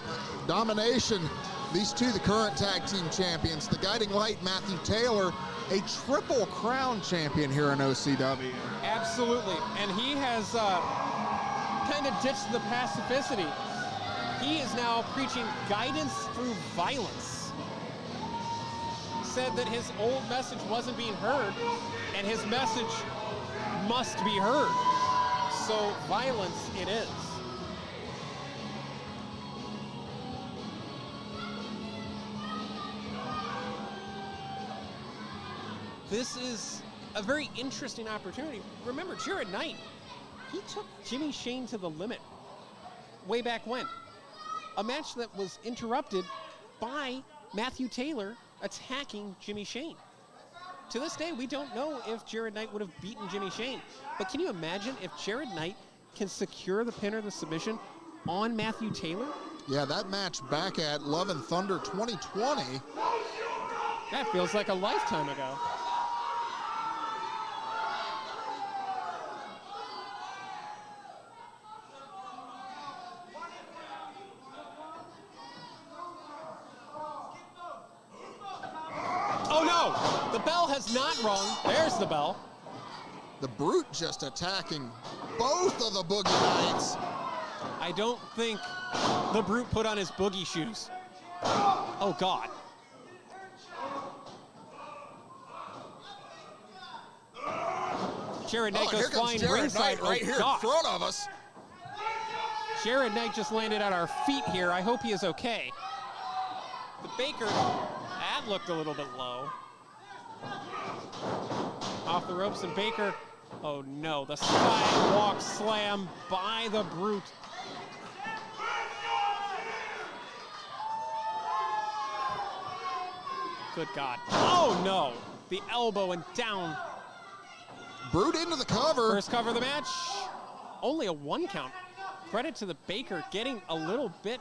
domination. These two, the current tag team champions, the Guiding Light, Matthew Taylor, a triple crown champion here in OCW. Absolutely, and he has kind of ditched the pacificity. He is now preaching guidance through violence. He said that his old message wasn't being heard, and his message must be heard. So violence it is. This is a very interesting opportunity. Remember, Jared Knight, he took Jimmy Shane to the limit way back when. A match that was interrupted by Matthew Taylor attacking Jimmy Shane. To this day, we don't know if Jared Knight would have beaten Jimmy Shane. But can you imagine if Jared Knight can secure the pin or the submission on Matthew Taylor? Yeah, that match back at Love and Thunder 2020. That feels like a lifetime ago. Oh no! The bell has not rung. There's the bell. The Brute just attacking both of the Boogie Knights. I don't think the Brute put on his boogie shoes. Oh God. Jared Knight goes flying ringside. Right here in front of us. Jared Knight just landed at our feet here. I hope he is okay. The Baker, that looked a little bit low. Off the ropes, and Baker, oh no, the sidewalk slam by the Brute. Good God. Oh no, the elbow and down. Brute into the cover. First cover of the match. Only a 1 count. Credit to the Baker getting a little bit,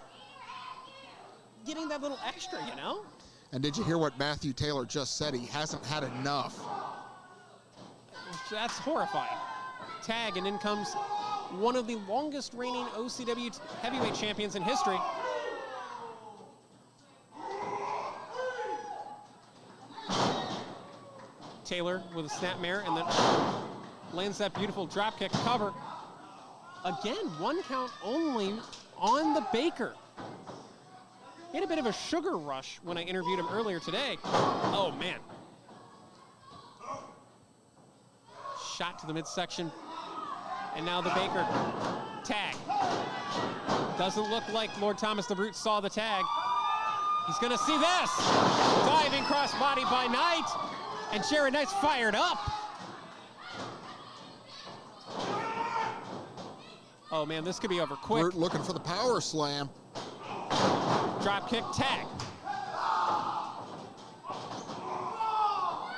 getting that little extra, you know? And did you hear what Matthew Taylor just said? He hasn't had enough. That's horrifying. Tag, and in comes one of the longest reigning OCW heavyweight champions in history. Taylor with a snapmare, and then lands that beautiful dropkick cover. Again, 1 count only on the Baker. He had a bit of a sugar rush when I interviewed him earlier today. Oh, man. Shot to the midsection. And now the Baker tag. Doesn't look like Lord Thomas the Brute saw the tag. He's going to see this. Diving crossbody by Knight. And Jared Knight's fired up. Oh, man, this could be over quick. Brute looking for the power slam. Drop kick tag.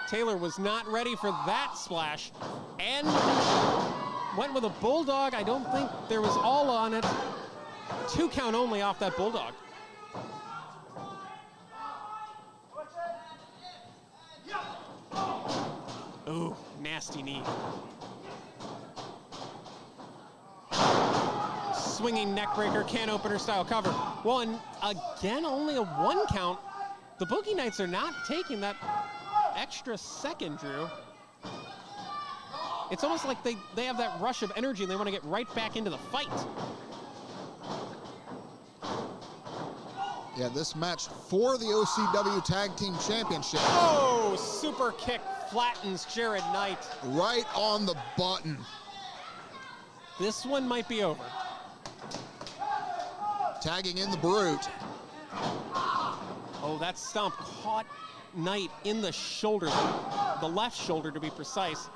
Taylor was not ready for that splash and went with a bulldog. I don't think there was all on it. 2 count only off that bulldog. Ooh, nasty knee. Swinging neckbreaker, can opener style cover. One, again, only a 1 count. The Boogie Knights are not taking that extra second, Drew. It's almost like they have that rush of energy and they want to get right back into the fight. Yeah, this match for the OCW Tag Team Championship. Oh, super kick flattens Jared Knight. Right on the button. This one might be over. Tagging in the Brute. Oh, that stomp caught Knight in the shoulder, the left shoulder to be precise.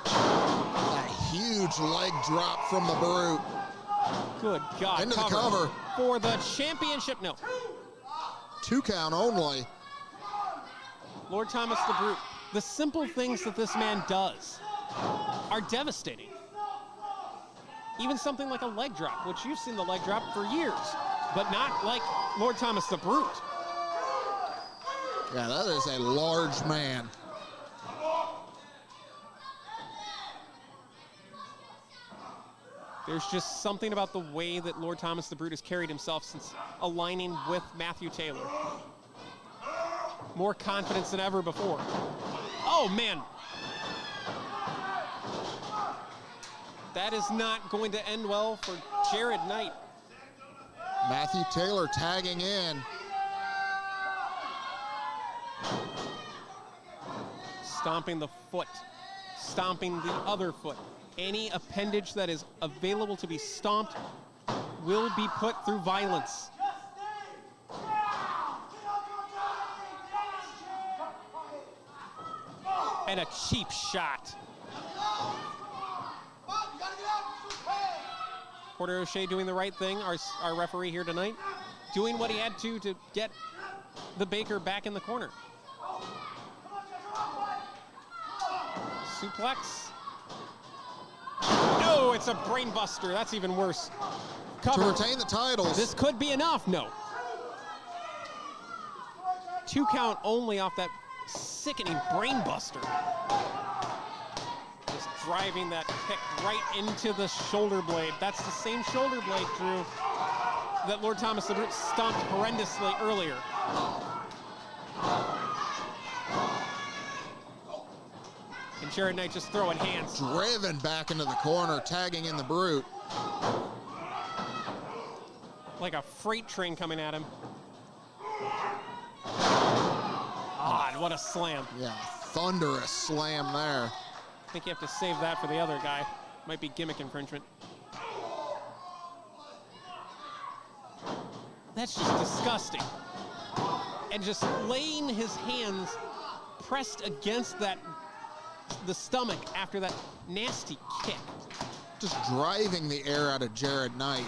A huge leg drop from the Brute. Good God. Into the cover. For the championship, no. 2 count only. Lord Thomas the Brute, the simple things that this man does are devastating. Even something like a leg drop, which you've seen the leg drop for years, but not like Lord Thomas the Brute. Yeah, that is a large man. There's just something about the way that Lord Thomas the Brute has carried himself since aligning with Matthew Taylor. More confidence than ever before. Oh, man. That is not going to end well for Jared Knight. Matthew Taylor tagging in. Stomping the foot. Stomping the other foot. Any appendage that is available to be stomped will be put through violence. And a cheap shot. Porter O'Shea doing the right thing, our referee here tonight, doing what he had to get the Baker back in the corner. Suplex. No! Oh, it's a brainbuster. That's even worse. Cover. To retain the titles. This could be enough. No. 2 count only off that sickening brainbuster. Just driving that kick right into the shoulder blade. That's the same shoulder blade, Drew, that Lord Thomas the Brute stomped horrendously earlier. And Jared Knight just throwing hands. Driven back into the corner, tagging in the Brute. Like a freight train coming at him. God, what a slam. Yeah, thunderous slam there. I think you have to save that for the other guy. Might be gimmick infringement. That's just disgusting. And just laying his hands pressed against the stomach after that nasty kick. Just driving the air out of Jared Knight.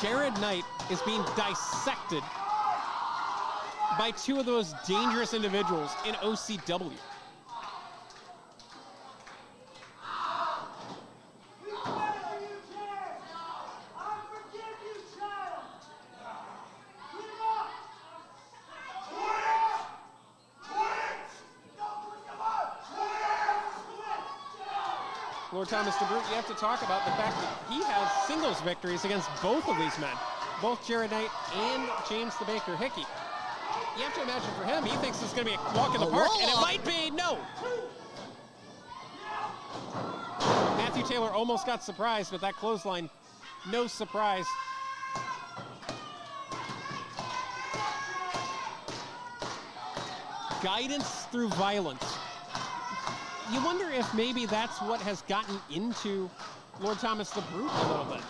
Jared Knight is being dissected by 2 of the most dangerous individuals in OCW. Lord Thomas the Brute, you have to talk about the fact that he has singles victories against both of these men, both Jared Knight and James the Baker Hickey. You have to imagine for him, he thinks it's going to be a walk in the park, and it might be. No. Matthew Taylor almost got surprised, but that clothesline, no surprise. Guidance through violence. You wonder if maybe that's what has gotten into Lord Thomas the Brute a little bit.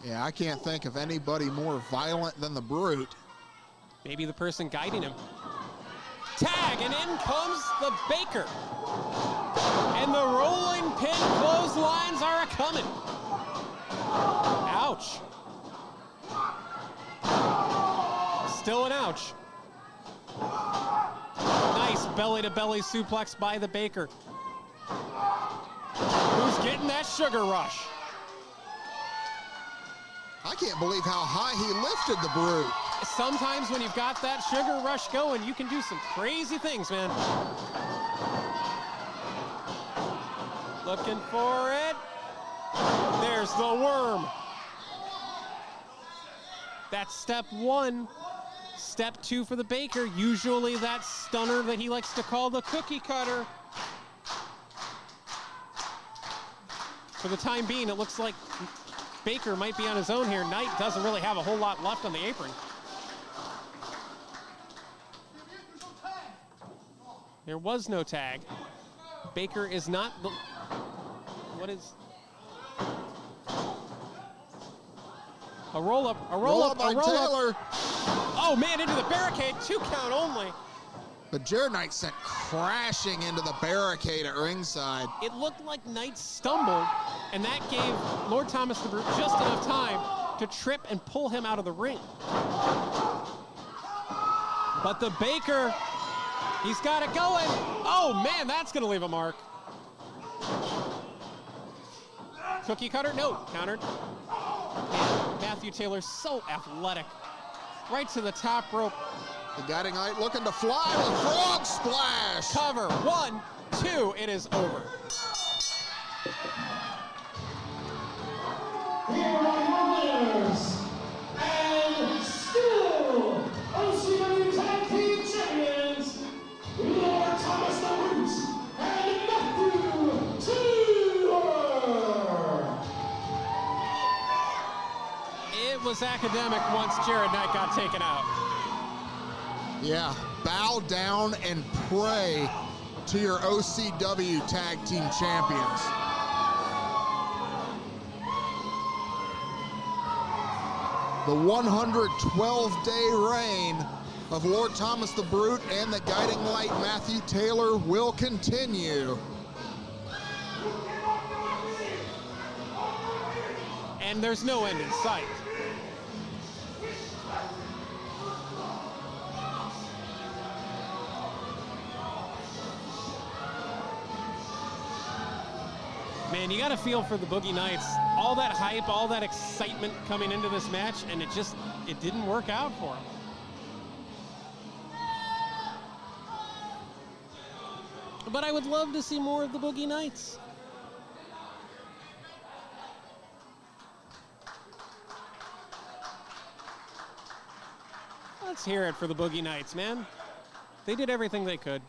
Yeah, I can't think of anybody more violent than the Brute. Maybe the person guiding him. Tag, and in comes the Baker. And the rolling pin clotheslines are a-coming. Ouch. Still an ouch. Nice belly-to-belly suplex by the Baker. Who's getting that sugar rush? I can't believe how high he lifted the Brute. Sometimes when you've got that sugar rush going, you can do some crazy things, man. Looking for it. There's the worm. That's step 1. Step 2 for the Baker. Usually that stunner that he likes to call the cookie cutter. For the time being, it looks like Baker might be on his own here. Knight doesn't really have a whole lot left on the apron. There was no tag. Baker is not the... What is... A roll-up, a roll-up, a roll-up. Taylor. Oh, man, into the barricade. 2 count only. But Jared Knight sent crashing into the barricade at ringside. It looked like Knight stumbled, and that gave Lord Thomas the Brute just enough time to trip and pull him out of the ring. But the Baker, he's got it going. Oh, man, that's going to leave a mark. Cookie cutter? No, countered. Man, Matthew Taylor, so athletic. Right to the top rope. The Guiding Light looking to fly with frog splash. Cover, 1, 2, it is over. Here are your winners, and still OCW Tag Team Champions, Lord Thomas the Brute and Matthew Taylor. It was academic once Jared Knight got taken out. Yeah, bow down and pray to your OCW Tag Team Champions. The 112-day reign of Lord Thomas the Brute and the Guiding Light Matthew Taylor will continue. And there's no end in sight. And you got to feel for the Boogie Knights. All that hype, all that excitement coming into this match, and it didn't work out for them. But I would love to see more of the Boogie Knights. Let's hear it for the Boogie Knights, man. They did everything they could.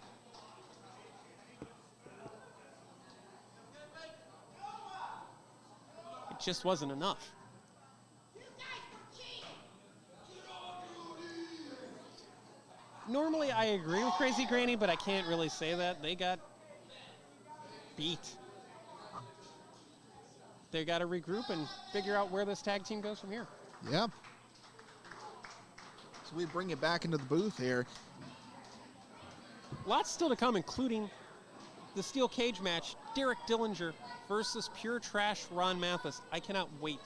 It just wasn't enough. Normally, I agree with Crazy Granny, but I can't really say that. They got beat. They got to regroup and figure out where this tag team goes from here. Yeah. So we bring it back into the booth here. Lots still to come, including the steel cage match, Derek Dillinger versus Pure Trash Ron Mathis. I cannot wait.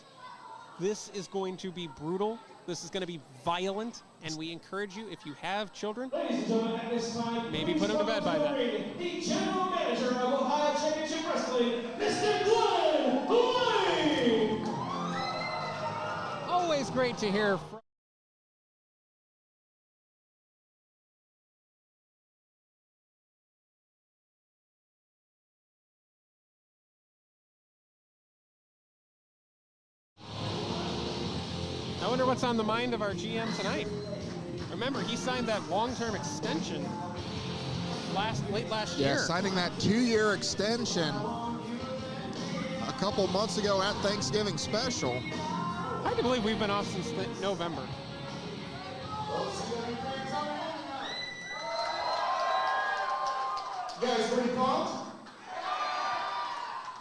This is going to be brutal. This is going to be violent, and we encourage you, if you have children, Ladies and gentlemen, at this time, maybe put them to bed by then. The General Manager of Ohio Championship Wrestling, Mr. Glenn Lloyd! Always great to hear from. I wonder what's on the mind of our GM tonight. Remember, he signed that long-term extension late last year. Yeah, signing that 2-year extension a couple months ago at Thanksgiving special. Hard to believe we've been off since November. You guys pretty pumped?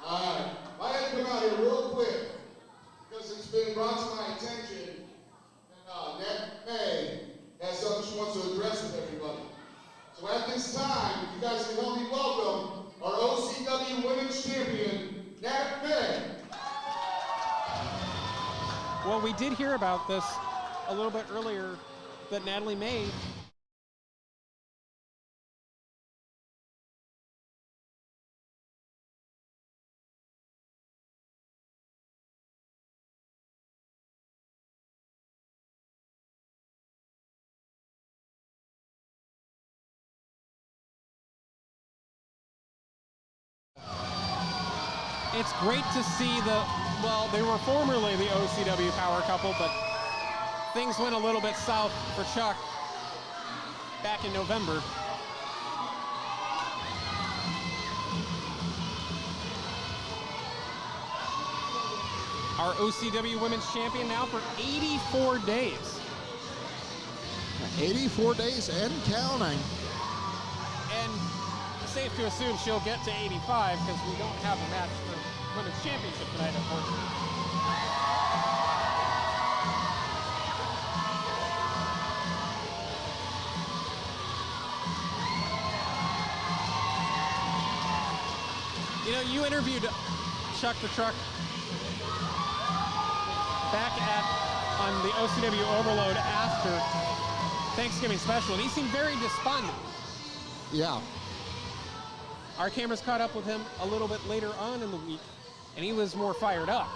Alright, I had to come out here real quick because it's been brought to my attention that Nat May has something she wants to address with everybody. So at this time, if you guys can help me welcome our OCW Women's Champion, Nat May. Well, we did hear about this a little bit earlier, that Natalie May it's great to see they were formerly the OCW power couple, but things went a little bit south for Chuck back in November. Our OCW Women's Champion now for 84 days. 84 days and counting. And safe to assume she'll get to 85 because we don't have a match for Women's Championship tonight, unfortunately. You know, you interviewed Chuck the Truck back on the OCW Overload after Thanksgiving special, and he seemed very despondent. Yeah. Our cameras caught up with him a little bit later on in the week, and he was more fired up.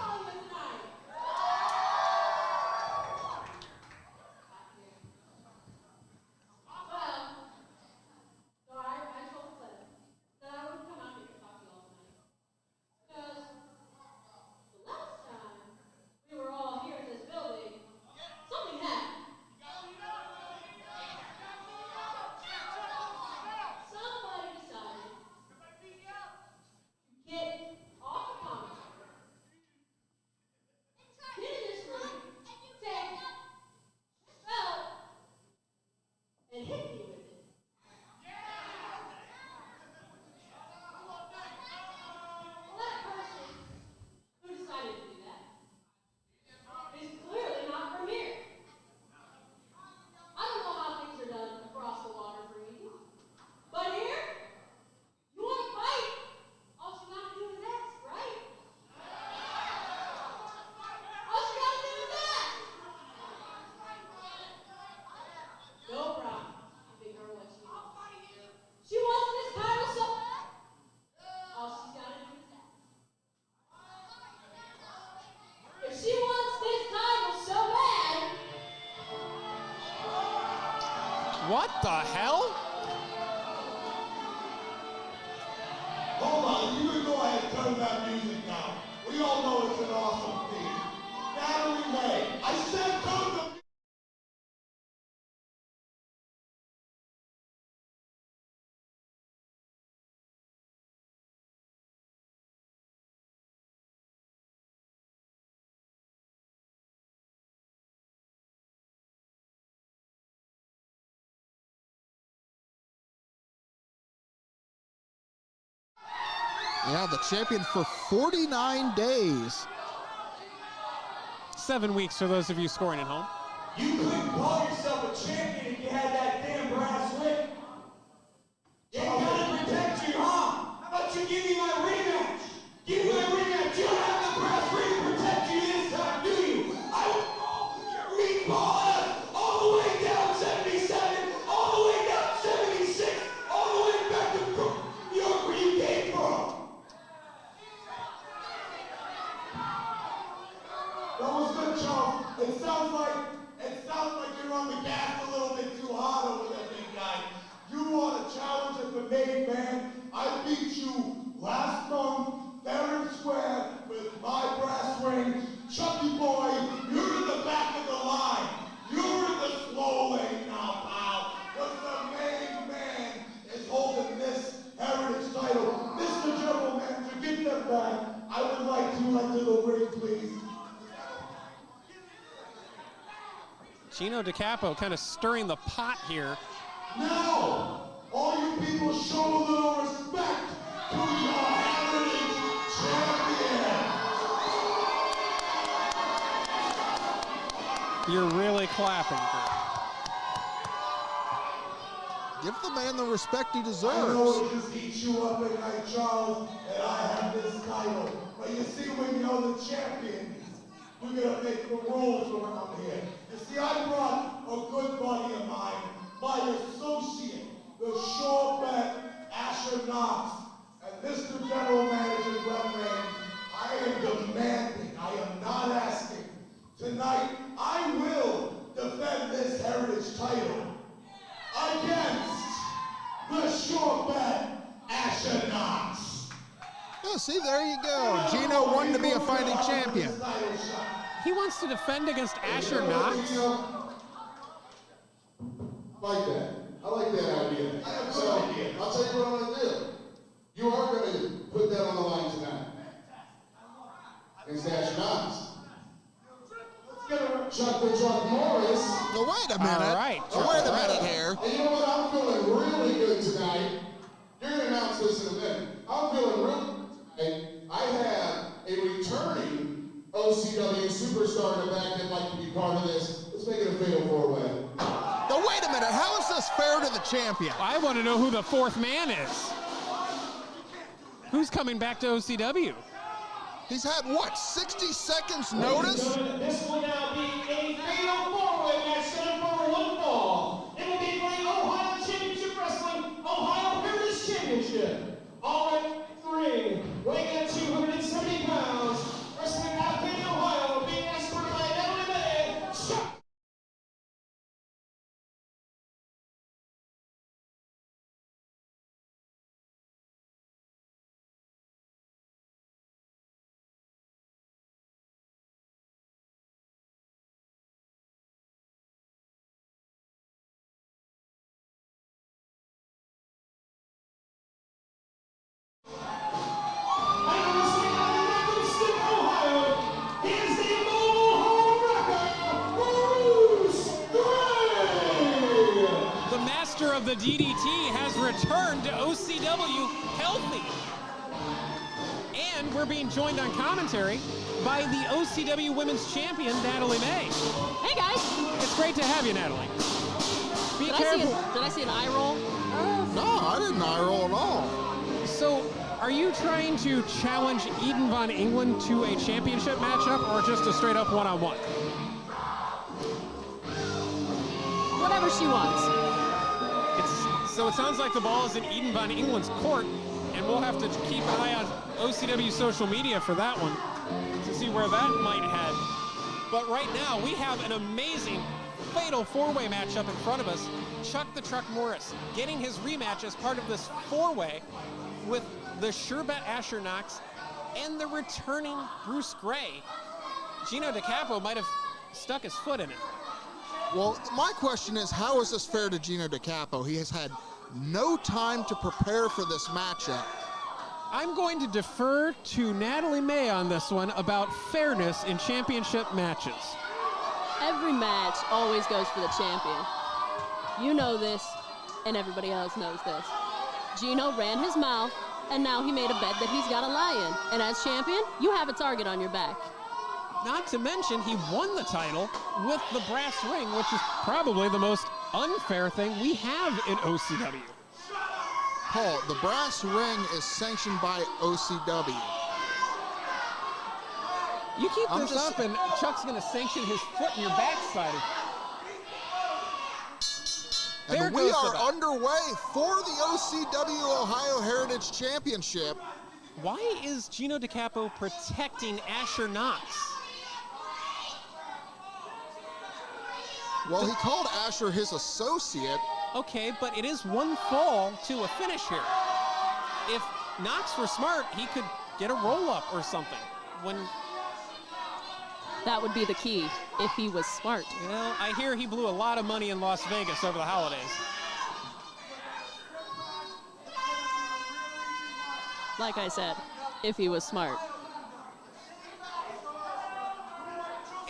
What the hell? Hold on, you can go ahead and turn that music down. We all know it's an awesome theme. Natalie May, I said turn the Yeah, the champion for 49 days. 7 weeks for those of you scoring at home. You couldn't call yourself a champion if you had that damn brass whip. You gotta protect you, huh? How about you give me my rematch? Give me my rematch. You don't have the brass ring to protect you this time, do you? I will roll your meatball ass all the way down 77, all the way down 76, all the way back to New York where you came from. That was good, Charles. It sounds like you're on the gas a little bit too hard over there, big guy. You want a challenge at the main man? I beat you last month, fair and square, with my brass ring. Chucky boy, you're in the back of the line. You're in the slow lane now, pal. But the main man is holding this heritage title. Mr. General Manager, get them back. I would like to enter the ring, please. Gino DeCapo kind of stirring the pot here. Now, all you people show a little respect to your heritage champion. You're really clapping for it. Give the man the respect he I know deserves. it just eats you up at night, Charles, and I have this title. But you see, when you're the champion, we're gonna make the rules around here. You see, I brought a good buddy of mine, my associate, the sure bet, Asher Knox. And Mr. General Manager Redman, I am demanding, I am not asking. Tonight, I will defend this heritage title against the sure bet, Asher Knox. Oh, see, there you go. Gino wanted to be a fighting champion. He wants to defend against Asher Knox. Like that. I like that idea. So, I'll tell you what I'm going to do. You are going to put that on the line tonight. Against Asher Knox. Chuck the Truck Morris. Now, wait a minute. All right. Wait a minute here. And you know what? I'm feeling really good tonight. You're going to announce this in a minute. I'm feeling really good tonight. I have a returning OCW superstar in the back that'd like to be part of this. Let's make it a fatal four-way. Now, wait a minute. How is this fair to the champion? I want to know who the fourth man is. Who's coming back to OCW? He's had, what, 60 seconds notice? This will now be a fatal four-way match set for one fall. It will be for the Ohio Championship Wrestling Ohio Heritage Championship. All at the ring, weighing at 270 pounds, wrestling out of Ohio, being escorted by Natalie May, Jock. Of the DDT has returned to OCW healthy. And we're being joined on commentary by the OCW Women's Champion, Natalie May. Hey guys! It's great to have you, Natalie. Be careful. Did I see an eye roll? No, I didn't eye roll at all. So, are you trying to challenge Eden Von England to a championship matchup or just a straight up one-on-one? Whatever she wants. So it sounds like the ball is in Eden Von England's court, and we'll have to keep an eye on OCW social media for that one to see where that might head. But right now, we have an amazing fatal four-way matchup in front of us. Chuck the Truck Morris getting his rematch as part of this four-way with the sure bet Asher Knox and the returning Bruce Gray. Gino DeCapo might have stuck his foot in it. Well, my question is, how is this fair to Gino DeCapo? He has had no time to prepare for this matchup. I'm going to defer to Natalie May on this one about fairness in championship matches. Every match always goes for the champion. You know this, and everybody else knows this. Gino ran his mouth, and now he made a bet that he's got a lie in. And as champion, you have a target on your back. Not to mention, he won the title with the brass ring, which is probably the most unfair thing we have in OCW. Paul, the brass ring is sanctioned by OCW. You keep this up, and Chuck's going to sanction his foot in your backside. And we are underway for the OCW Ohio Heritage Championship. Why is Gino DeCapo protecting Asher Knox? Well, he called Asher his associate. Okay, but it is one fall to a finish here. If Knox were smart, he could get a roll-up or something. That would be the key, if he was smart. Well, I hear he blew a lot of money in Las Vegas over the holidays. Like I said, if he was smart.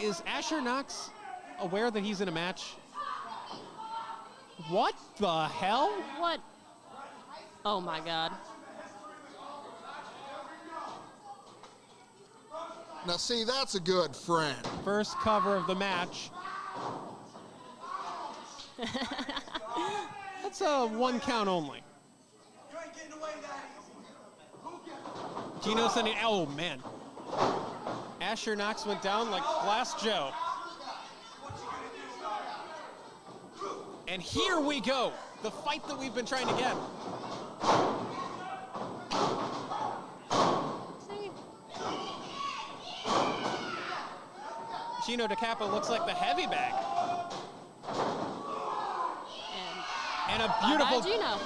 Is Asher Knox aware that he's in a match? What the hell? What? Oh my God. Now see, that's a good friend. First cover of the match. That's a one count only. Gino sending, oh man. Asher Knox went down like Glass Joe. And here we go, the fight that we've been trying to get. Gino DeCapo looks like the heavy bag. And a beautiful Gino.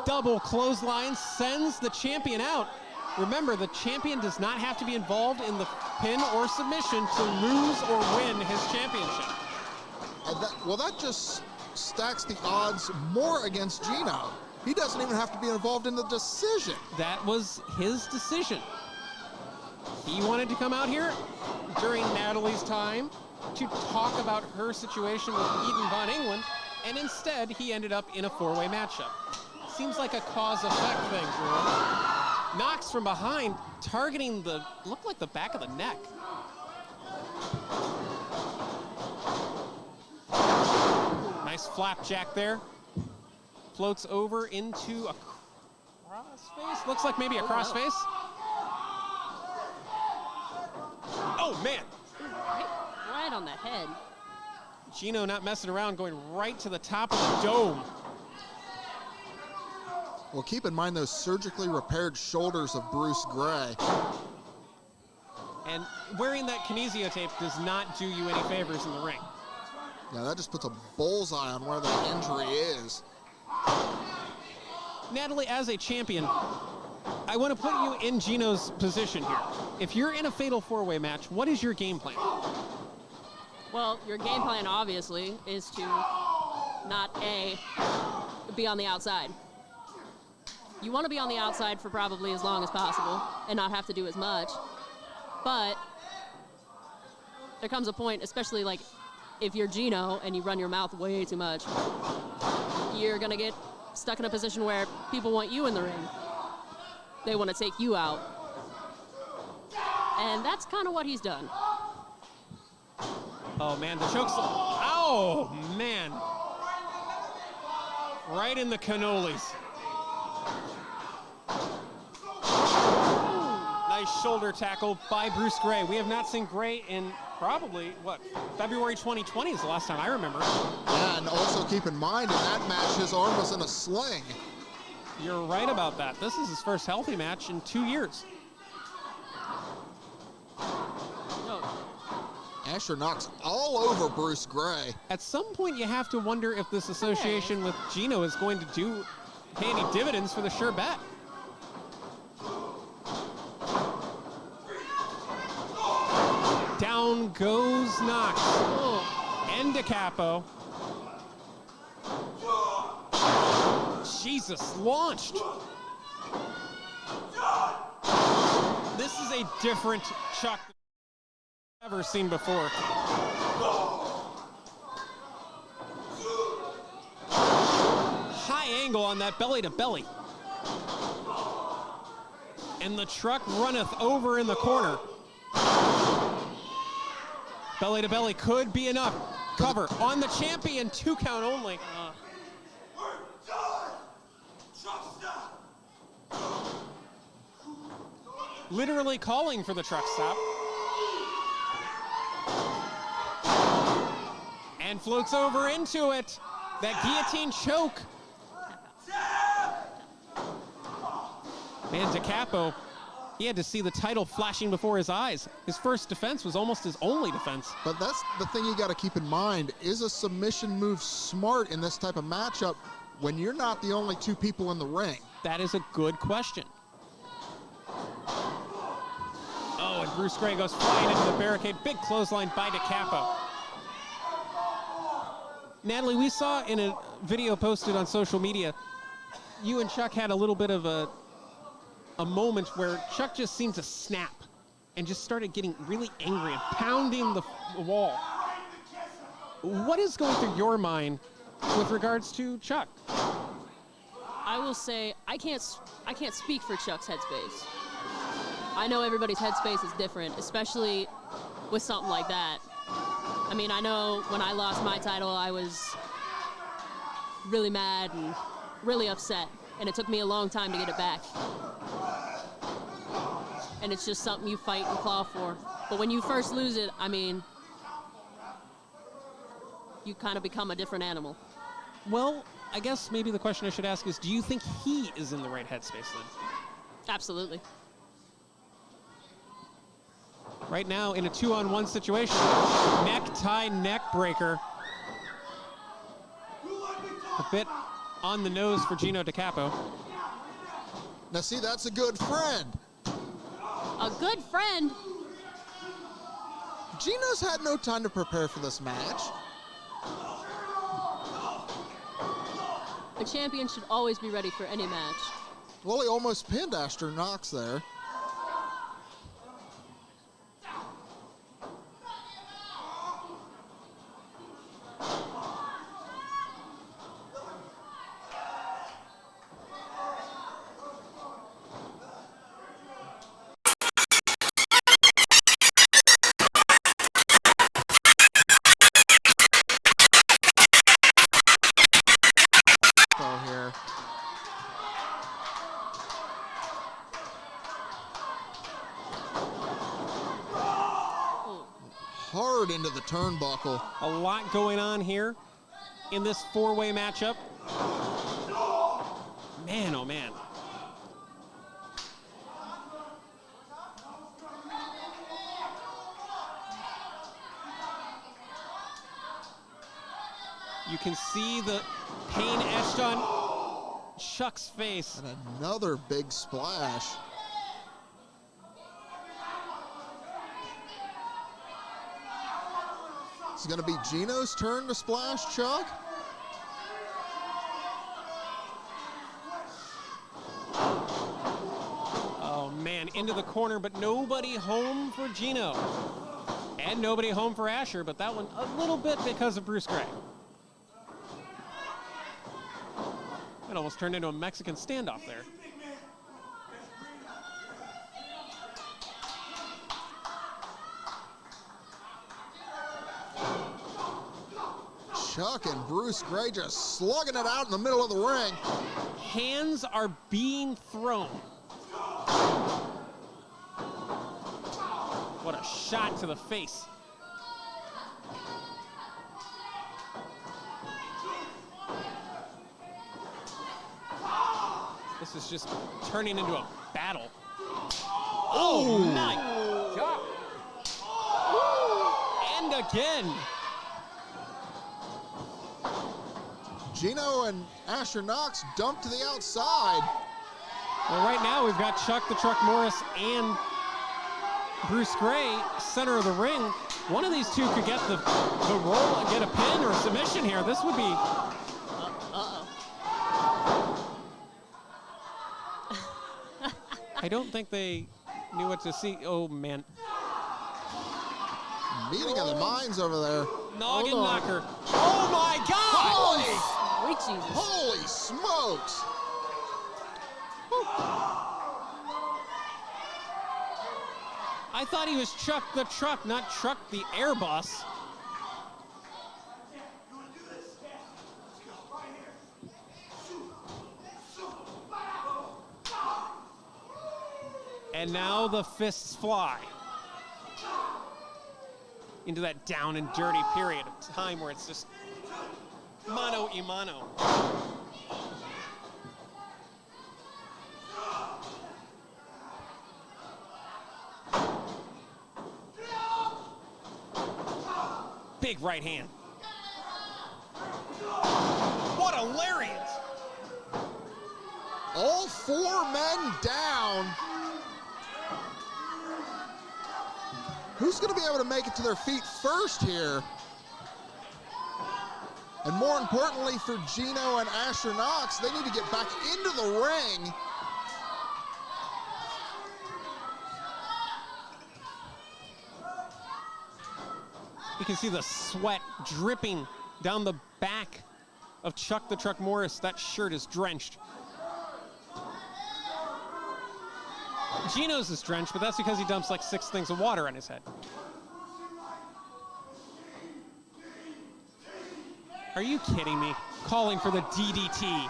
double clothesline sends the champion out. Remember, the champion does not have to be involved in the pin or submission to lose or win his championship. Well, that just stacks the odds more against Gino. He doesn't even have to be involved in the decision. That was his decision. He wanted to come out here during Natalie's time to talk about her situation with Eden Von England, and instead he ended up in a four-way matchup. Seems like a cause-effect thing, Drew. Knox from behind, targeting looked like the back of the neck. Nice flapjack there. Floats over into a crossface. Looks like maybe a crossface. Oh, man. Right on the head. Gino not messing around, going right to the top of the dome. Well, keep in mind those surgically repaired shoulders of Bruce Gray. And wearing that kinesio tape does not do you any favors in the ring. Yeah, that just puts a bullseye on where that injury is. Natalie, as a champion, I want to put you in Gino's position here. If you're in a fatal four-way match, what is your game plan? Well, your game plan, obviously, is to not, be on the outside. You want to be on the outside for probably as long as possible and not have to do as much. But there comes a point, especially like if you're Gino and you run your mouth way too much, you're going to get stuck in a position where people want you in the ring. They want to take you out. And that's kind of what he's done. Oh, man, the choke's... Oh, man. Right in the cannolis. Nice shoulder tackle by Bruce Gray. We have not seen Gray in probably, February 2020 is the last time I remember. Yeah, and also keep in mind, in that match, his arm was in a sling. You're right about that. This is his first healthy match in 2 years. Asher Knox all over Bruce Gray. At some point, you have to wonder if this association with Gino is going to pay any dividends for the sure bet. Down goes Knox. And DeCapo. Jesus, launched. This is a different Chuck I've ever seen before. High angle on that belly to belly. And the truck runneth over in the corner. Belly to belly could be enough. Cover on the champion, 2 count only. Literally calling for the truck stop. And floats over into it. That guillotine choke. Man, DeCapo, he had to see the title flashing before his eyes. His first defense was almost his only defense. But that's the thing you got to keep in mind. Is a submission move smart in this type of matchup when you're not the only 2 people in the ring? That is a good question. Oh, and Bruce Gray goes flying into the barricade. Big clothesline by DeCapo. Natalie, we saw in a video posted on social media, you and Chuck had a little bit of a moment where Chuck just seemed to snap and just started getting really angry and pounding the wall. What is going through your mind with regards to Chuck? I will say I can't speak for Chuck's headspace. I know everybody's headspace is different, especially with something like that. I mean, I know when I lost my title, I was really mad and really upset, and it took me a long time to get it back. And it's just something you fight and claw for. But when you first lose it, I mean, you kind of become a different animal. Well, I guess maybe the question I should ask is, do you think he is in the right headspace then? Absolutely. Right now, in a 2-on-1 situation, necktie neck breaker. A bit on the nose for Gino DeCapo. Now see, that's a good friend. A good friend? Gino's had no time to prepare for this match. A champion should always be ready for any match. Well, he almost pinned Asher Knox there. Here. Hard into the turnbuckle. A lot going on here in this 4-way matchup. Man, oh man. You can see the pain etched on Chuck's face. And another big splash. It's going to be Gino's turn to splash Chuck. Oh man, into the corner, but nobody home for Gino. And nobody home for Asher, but that one a little bit because of Bruce Gray. It almost turned into a Mexican standoff there. Chuck and Bruce Gray just slugging it out in the middle of the ring. Hands are being thrown. What a shot to the face. This is just turning into a battle. Oh my God. And and again. Gino and Asher Knox dumped to the outside. Well, right now we've got Chuck the Truck Morris and Bruce Gray, center of the ring. One of these two could get the roll and get a pin or a submission here. This would be... I don't think they knew what to see. Oh, man. Meeting of the minds over there. Noggin knocker. Oh, my God! Sweet Jesus. Holy smokes! I thought he was Chuck the Truck, not Truck the Airbus. And now the fists fly into that down and dirty period of time where it's just mano a mano. Big right hand. What a lariat! All 4 men down. Who's going to be able to make it to their feet first here? And more importantly for Gino and Asher Knox, they need to get back into the ring. You can see the sweat dripping down the back of Chuck the Truck Morris. That shirt is drenched. Gino's is drenched, but that's because he dumps like 6 things of water on his head. Are you kidding me? Calling for the DDT.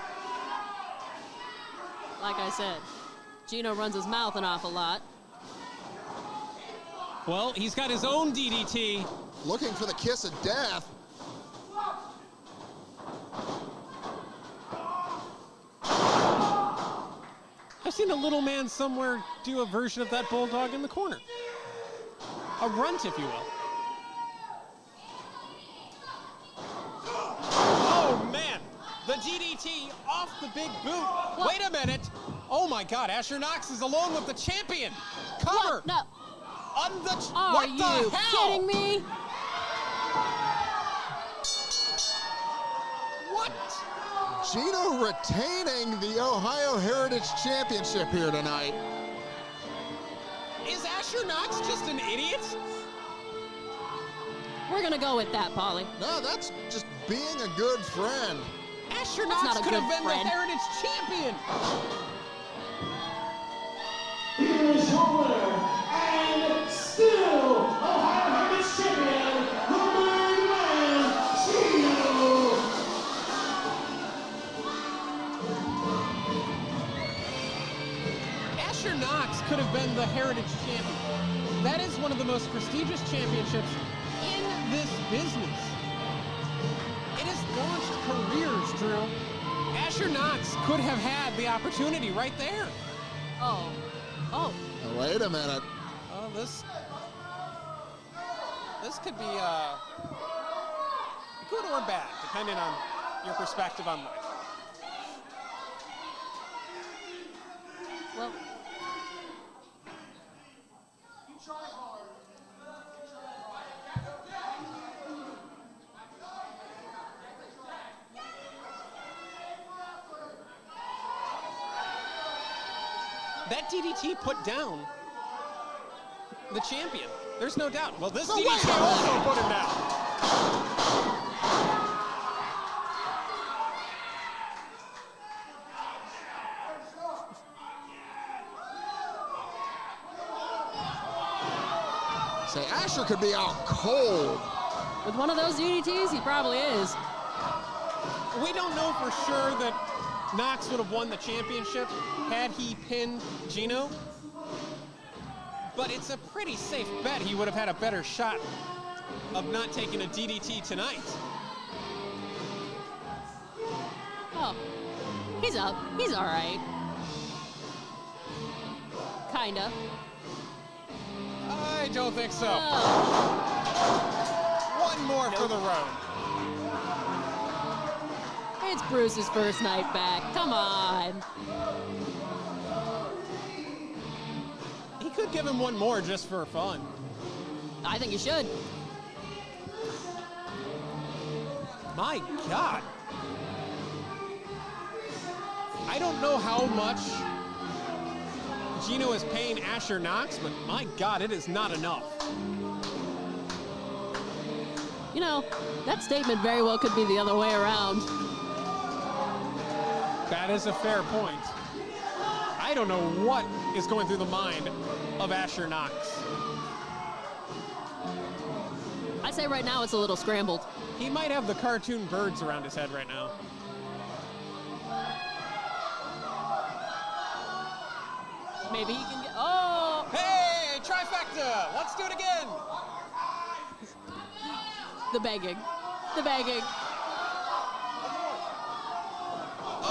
Like I said, Gino runs his mouth an awful lot. Well, he's got his own DDT. Looking for the kiss of death. I've seen a little man somewhere do a version of that bulldog in the corner. A runt, if you will. Oh, man. The DDT off the big boot. What? Wait a minute. Oh, my God. Asher Knox is alone with the champion. Cover. What? No. On the Are what you the hell? kidding me? What? Gino retaining the Ohio Heritage Championship here tonight. Is Asher Knox just an idiot? We're gonna go with that, Polly. No, that's just being a good friend. Asher That's Knox not a could have good been friend. the Heritage champion. Here's your winner, and still Ohio Heritage Champion, the big man, Gino. Asher Knox could have been the Heritage champion. That is one of the most prestigious championships in this business. It has launched careers, Drew. Asher Knox could have had the opportunity right there. Oh. Oh. Now, wait a minute. Oh, this could be good or bad, depending on your perspective on life. Well. That DDT put down the champion. There's no doubt. Well, this No, DDT wait a also minute. put him down. Say, Asher could be out cold. With one of those DDTs, he probably is. We don't know for sure that Knox would have won the championship had he pinned Gino. But it's a pretty safe bet he would have had a better shot of not taking a DDT tonight. Oh. He's up. He's all right. Kinda. I don't think so. Oh. for the road. It's Bruce's first night back. Come on. He could give him one more just for fun. I think you should. My God. I don't know how much Gino is paying Asher Knox, but my God, it is not enough. You know, that statement very well could be the other way around. That is a fair point. I don't know what is going through the mind of Asher Knox. I'd say right now it's a little scrambled. He might have the cartoon birds around his head right now. Maybe he can get, oh! Hey, trifecta! Let's do it again! The begging. The begging.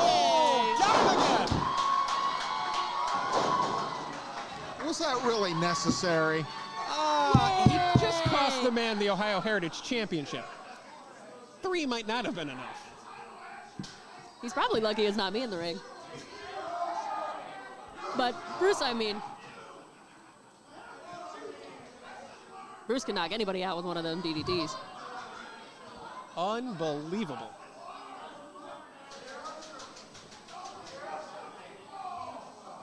Oh, got him again! Was that really necessary? He just cost the man the Ohio Heritage Championship. 3 might not have been enough. He's probably lucky it's not me in the ring. But Bruce, I mean, Bruce can knock anybody out with one of them DDTs. Unbelievable.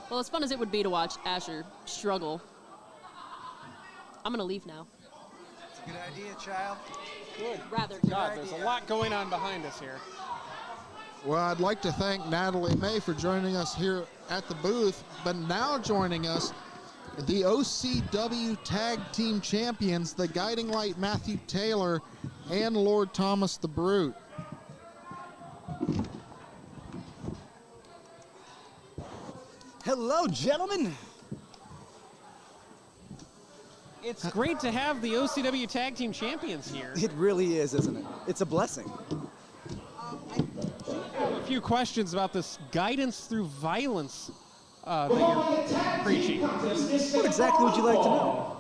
Well, as fun as it would be to watch Asher struggle, I'm going to leave now. It's a good idea, child. Good. Rather. God, there's a lot going on behind us here. Well, I'd like to thank Natalie May for joining us here at the booth, but now joining us, the OCW Tag Team Champions, the Guiding Light Matthew Taylor and Lord Thomas the Brute. Hello, gentlemen. It's great to have the OCW Tag Team Champions here. It really is, isn't it? It's a blessing. A few questions about this guidance through violence that you're preaching. What exactly would you like to know?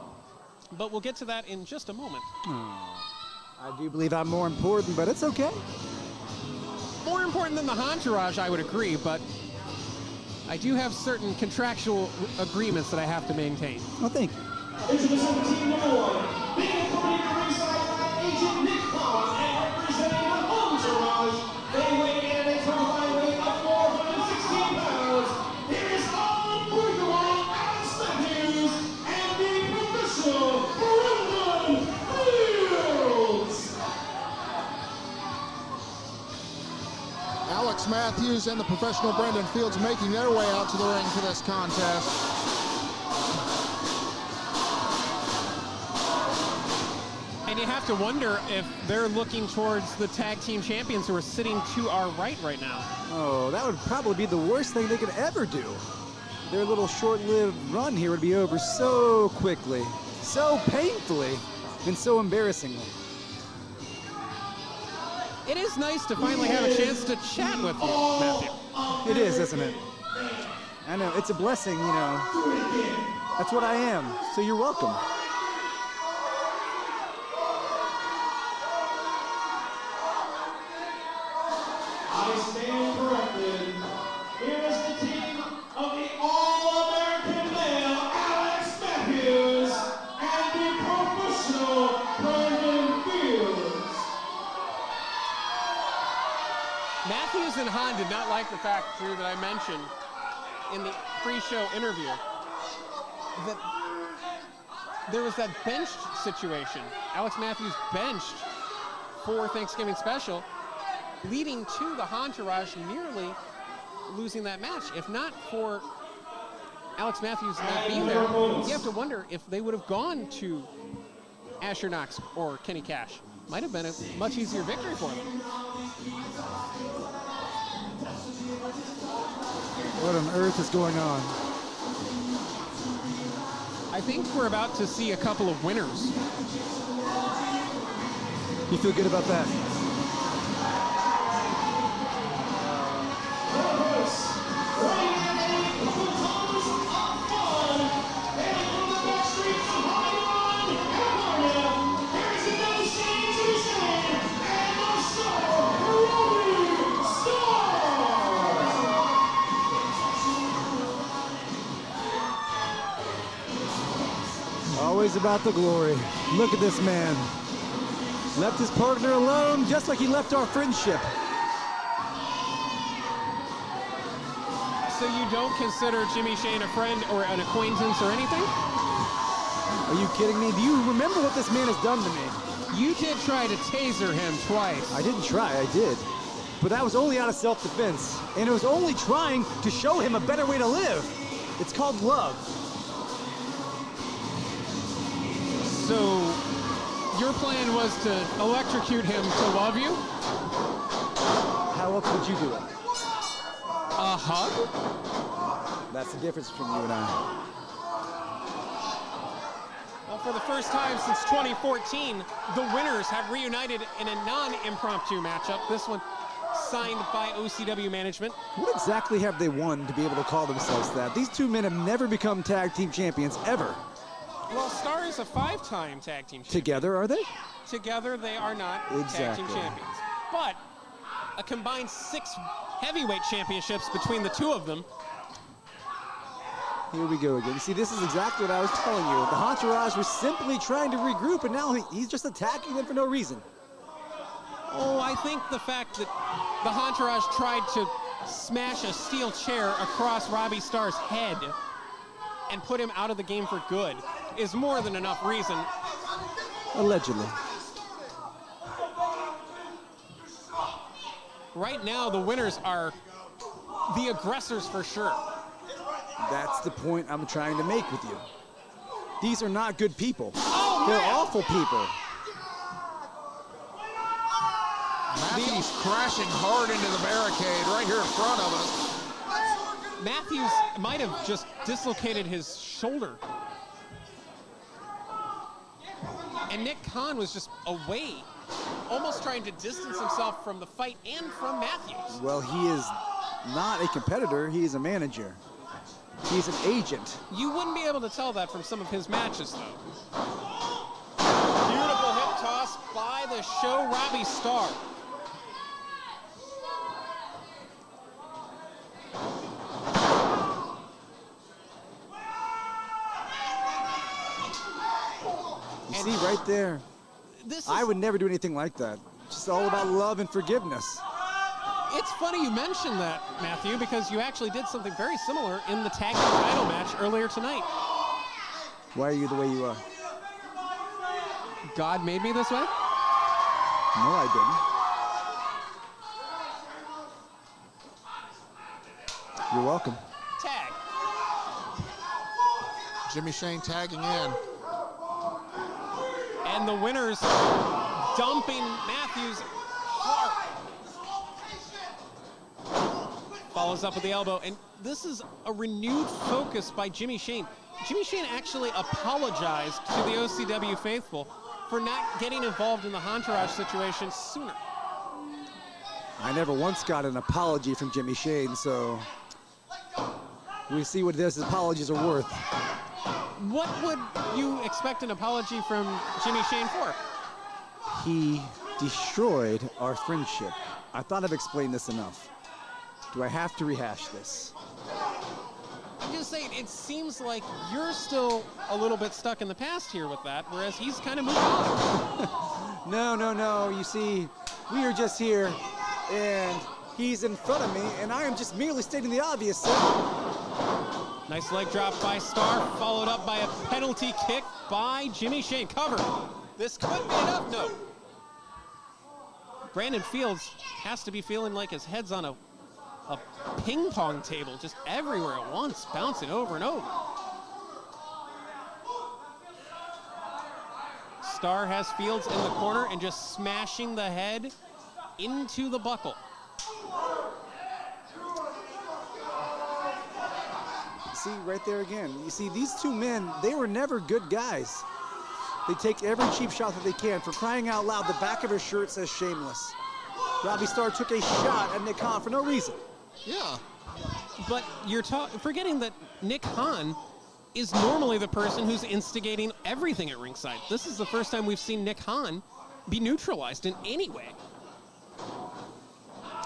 But we'll get to that in just a moment. I do believe I'm more important, but it's okay. More important than the entourage, I would agree, but I do have certain contractual agreements that I have to maintain. Well, thank you. Introducing team number 1, being accompanied at ringside by Agent Nick Khan and representing the entourage. They weigh in at a combined weight of 416 pounds. Here is unbreakable Alex Matthews and the professional Brendan Fields. Alex Matthews and the professional Brendan Fields making their way out to the ring for this contest. And you have to wonder if they're looking towards the tag team champions who are sitting to our right now. Oh, that would probably be the worst thing they could ever do. Their little short-lived run here would be over so quickly, so painfully, and so embarrassingly. It is nice to finally have a chance to chat with you, Matthew. It is, isn't it? I know, it's a blessing, you know. That's what I am, so you're welcome. I stand corrected. Here is the team of the All-American male, Alex Matthews, and the professional Brendan Fields. Matthews and Hahn did not like the fact, Drew, that I mentioned in the pre-show interview that there was that benched situation. Alex Matthews benched for Thanksgiving special, leading to the entourage nearly losing that match. If not for Alex Matthews not being there, you have to wonder if they would have gone to Asher Knox or Kenny Kash. Might have been a much easier victory for them. What on earth is going on? I think we're about to see a couple of winners. You feel good about that? Hailing from the back streets of Hollywood, California, there is a no shame to be saying cares about the glory? Look at this man. Left his partner alone, just like he left our friendship. So you don't consider Jimmy Shane a friend or an acquaintance or anything? Are you kidding me? Do you remember what this man has done to me? You did try to taser him twice. I didn't try, I did. But that was only out of self-defense. And it was only trying to show him a better way to live. It's called love. So your plan was to electrocute him to love you? How else would you do it? A hug? That's the difference between you and I. Well, for the first time since 2014, the winners have reunited in a non-impromptu matchup. This one signed by OCW management. What exactly have they won to be able to call themselves that? These two men have never become tag team champions, ever. Well, Starr is a 5-time tag team champion. Together, are they? Together, they are not tag team champions. But a combined 6 heavyweight championships between the two of them. Here we go again. See, this is exactly what I was telling you. The Entourage was simply trying to regroup, and now he's just attacking them for no reason. Oh, I think the fact that the Entourage tried to smash a steel chair across Robbie Starr's head and put him out of the game for good is more than enough reason. Allegedly. Right now, the winners are the aggressors for sure. That's the point I'm trying to make with you. These are not good people. Oh, They're man. awful people. Matthews crashing hard into the barricade right here in front of us. Matthews might have just dislocated his shoulder. And Nick Khan was just away, almost trying to distance himself from the fight and from Matthews. Well, he is not a competitor. He is a manager. He's an agent. You wouldn't be able to tell that from some of his matches, though. Beautiful hip toss by the show Robbie Starr. You see right there, This is, I would never do anything like that. Just all about love and forgiveness. It's funny you mentioned that, Matthew, because you actually did something very similar in the tag team title match earlier tonight. Why are you the way you are? God made me this way? No, I didn't. You're welcome. Tag. Jimmy Shane tagging in. And the winners dumping Matthews hard. Follows up with the elbow, and this is a renewed focus by Jimmy Shane. Jimmy Shane actually apologized to the OCW faithful for not getting involved in the Entourage situation sooner. I never once got an apology from Jimmy Shane, so we see what his apologies are worth. What would you expect an apology from Jimmy Shane for? He destroyed our friendship. I thought I've explained this enough. Do I have to rehash this? I'm just saying, it seems like you're still a little bit stuck in the past here with that, whereas he's kind of moved on. No. You see, we are just here, and he's in front of me, and I am just merely stating the obvious, sir. Nice leg drop by Starr, followed up by a penalty kick by Jimmy Shane. Cover. This could be enough. No. Brandon Fields has to be feeling like his head's on a ping pong table, just everywhere at once, bouncing over and over. Starr has Fields in the corner and just smashing the head into the buckle. See, right there again. You see, these two men, they were never good guys. They take every cheap shot that they can. For crying out loud, the back of his shirt says shameless. Robbie Starr took a shot at Nick Khan for no reason. Yeah. But you're forgetting that Nick Khan is normally the person who's instigating everything at ringside. This is the first time we've seen Nick Khan be neutralized in any way.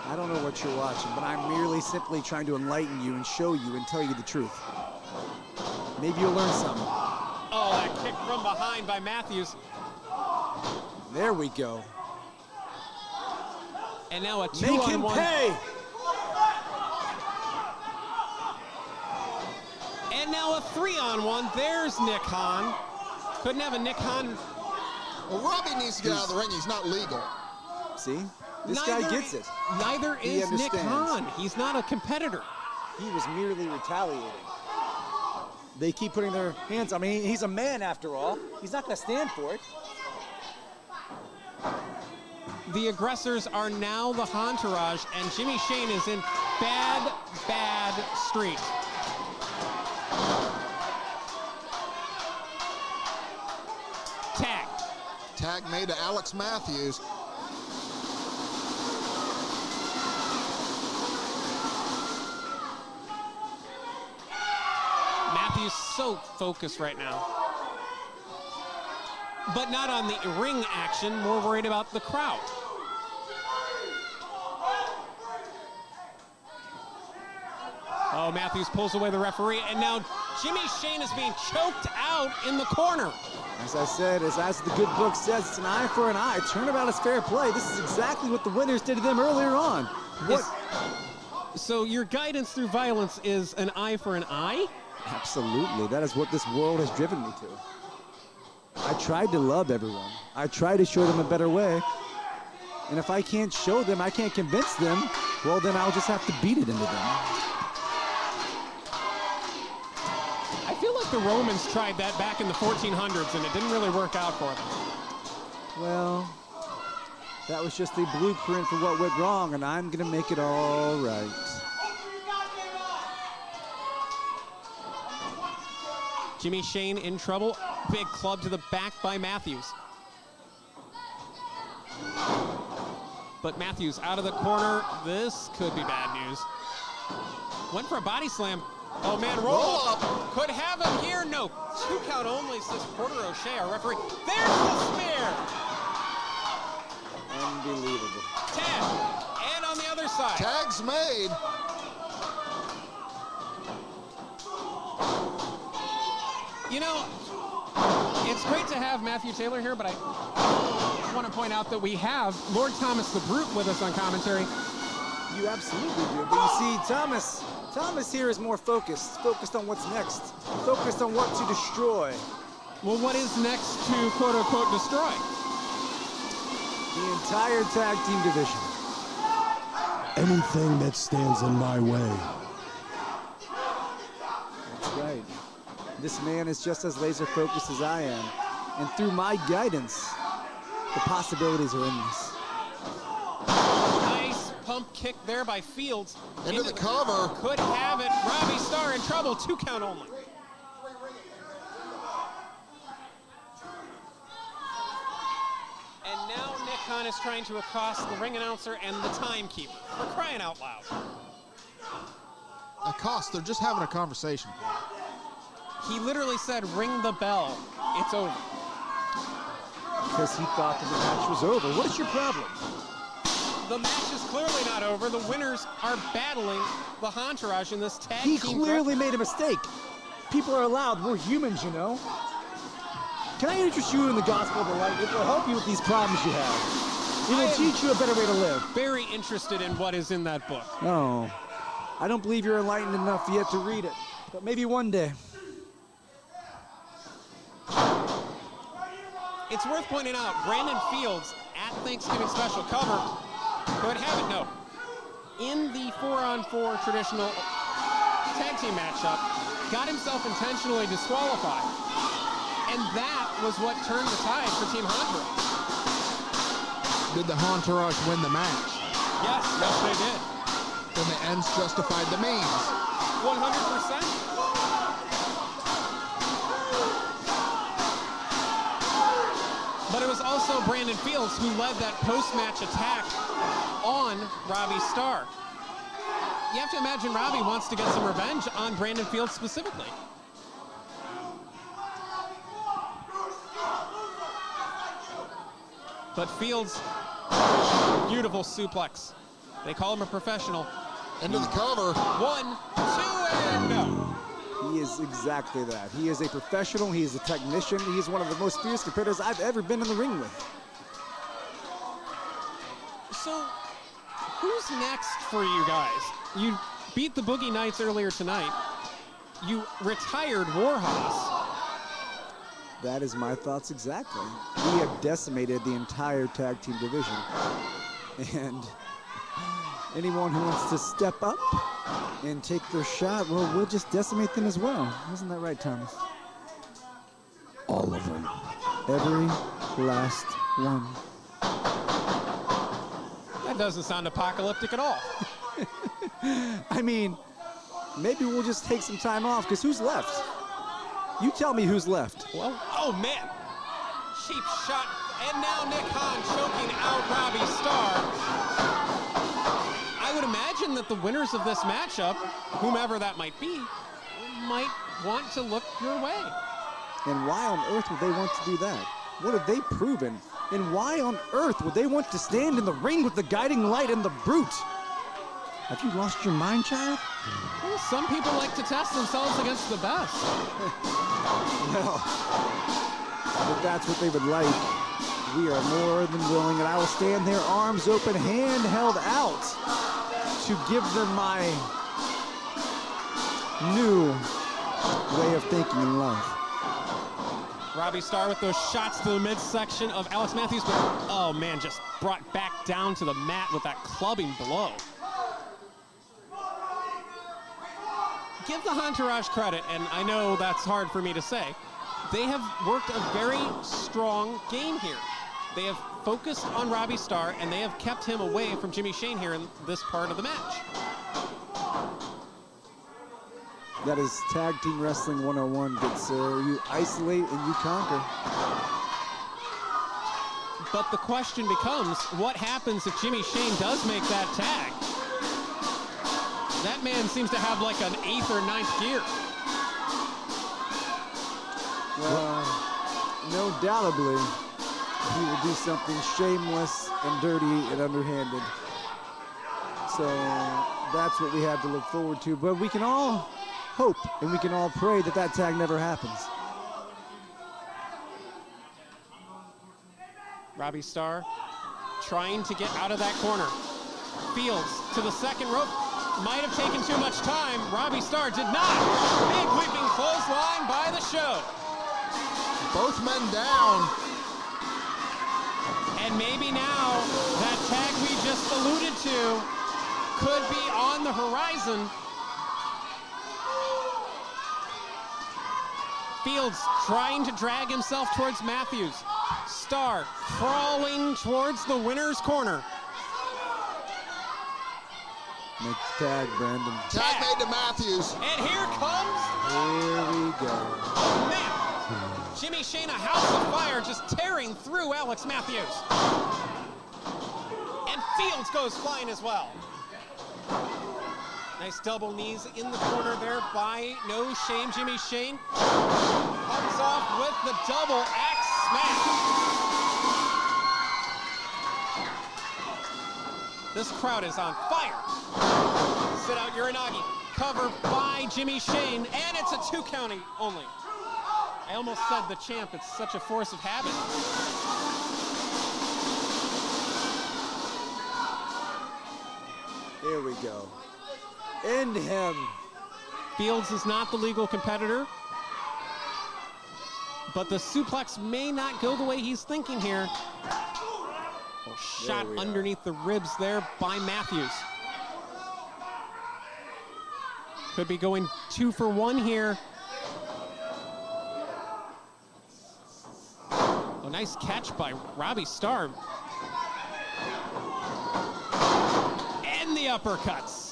I don't know what you're watching, but I'm merely simply trying to enlighten you and show you and tell you the truth. Maybe you'll learn something. Oh, that kick from behind by Mathis. There we go. And now a Make two-on-one. him pay. And now a 3-on-1. There's Nick Hahn. Couldn't have a Nick Hahn. Well, Robbie needs to get out of the ring. He's not legal. See? This guy gets it. Neither He is Nick understands. Hahn. He's not a competitor. He was merely retaliating. They keep putting their hands on me. He's a man after all. He's not going to stand for it. The aggressors are now the Entourage, and Jimmy Shane is in bad, bad street. Tag. Tag made to Alex Matthews. Matthews so focused right now. But not on the ring action, more worried about the crowd. Oh, Matthews pulls away the referee, and now Jimmy Shane is being choked out in the corner. As I said, as the good book says, it's an eye for an eye. Turnabout is fair play. This is exactly what the winners did to them earlier on. So your guidance through violence is an eye for an eye? Absolutely. That is what this world has driven me to. I tried to love everyone. I tried to show them a better way. And if I can't show them, I can't convince them, well, then I'll just have to beat it into them. I feel like the Romans tried that back in the 1400s, and it didn't really work out for them. Well, that was just a blueprint for what went wrong, and I'm going to make it all right. Jimmy Shane in trouble. Big club to the back by Matthews. But Matthews out of the corner. This could be bad news. Went for a body slam. Oh man, roll up. Could have him here. No. 2 count only, says Porter O'Shea, our referee. There's the spear. Unbelievable. Tag. And on the other side. Tag's made. You know, it's great to have Matthew Taylor here, but I want to point out that we have Lord Thomas the Brute with us on commentary. You absolutely do. But you see, Thomas here is more focused on what's next, focused on what to destroy. Well, what is next to quote-unquote destroy? The entire tag team division. Anything that stands in my way. That's right. This man is just as laser focused as I am. And through my guidance, the possibilities are endless. Nice pump kick there by Fields. Into the cover. Could have it. Robbie Starr in trouble. 2 count only. And now Nick Hahn is trying to accost the ring announcer and the timekeeper. For crying out loud. Accost, they're just having a conversation. He literally said, ring the bell. It's over. Because he thought that the match was over. What is your problem? The match is clearly not over. The winners are battling the Entourage in this tag He team. clearly made a mistake. People are allowed. We're humans, you know. Can I interest you in the gospel of the light? It will help you with these problems you have. It will teach you a better way to live. Very interested in what is in that book. No. I don't believe you're enlightened enough yet to read it. But maybe one day. It's worth pointing out, Brandon Fields at Thanksgiving special cover could have it. No. In the 4-on-4 traditional tag team matchup, got himself intentionally disqualified. And that was what turned the tide for Team Entourage. Did the Entourage win the match? Yes, they did. Then the ends justified the means. 100%. But it was also Brandon Fields who led that post-match attack on Robbie Starr. You have to imagine Robbie wants to get some revenge on Brandon Fields specifically. But Fields, beautiful suplex. They call him a professional. Into the cover. 1, 2, and no. He is exactly that. He is a professional. He is a technician. He is one of the most fierce competitors I've ever been in the ring with. So, who's next for you guys? You beat the Boogie Knights earlier tonight. You retired Warhorse. That is my thoughts exactly. We have decimated the entire tag team division. And anyone who wants to step up and take their shot, well, we'll just decimate them as well. Isn't that right, Thomas? All of them. Every last one. That doesn't sound apocalyptic at all. I mean, maybe we'll just take some time off, because who's left? You tell me who's left. Well, oh man. Cheap shot. And now Nick Hahn choking out Robbie Starr. I would imagine that the winners of this matchup, whomever that might be, might want to look your way. And why on earth would they want to do that? What have they proven? And why on earth would they want to stand in the ring with the guiding light and the brute? Have you lost your mind, child? Well, some people like to test themselves against the best. Well, if that's what they would like, we are more than willing, and I will stand there, arms open, hand held out, to give them my new way of thinking in life. Robbie Starr with those shots to the midsection of Alex Mathis, but oh man, just brought back down to the mat with that clubbing blow. Give the Entourage credit, and I know that's hard for me to say. They have worked a very strong game here. They have focused on Robbie Starr, and they have kept him away from Jimmy Shane here in this part of the match. That is Tag Team Wrestling 101, good sir. You isolate and you conquer. But the question becomes, what happens if Jimmy Shane does make that tag? That man seems to have like an 8th or 9th gear. Well, no doubtably, he will do something shameless and dirty and underhanded. So that's what we have to look forward to. But we can all hope and we can all pray that that tag never happens. Robbie Starr trying to get out of that corner. Fields to the second rope. Might have taken too much time. Robbie Starr did not. Big whipping clothesline by the show. Both men down. And maybe now that tag we just alluded to could be on the horizon. Fields trying to drag himself towards Matthews. Starr crawling towards the winner's corner. Make the tag, Brandon. Tag made to Matthews. And here comes... Here we go. Oh, man. Jimmy Shane, a house of fire, just tearing through Alex Matthews. And Fields goes flying as well. Nice double knees in the corner there by No Shame. Jimmy Shane comes off with the double axe smash. This crowd is on fire. Sit out Uranagi. Cover by Jimmy Shane, and it's a 2 counting only. I almost said the champ, it's such a force of habit. Here we go. End him. Fields is not the legal competitor, but the suplex may not go the way he's thinking here. Oh, shot underneath the ribs there by Matthews. Could be going 2 for 1 here. A nice catch by Robbie Starr. And the uppercuts.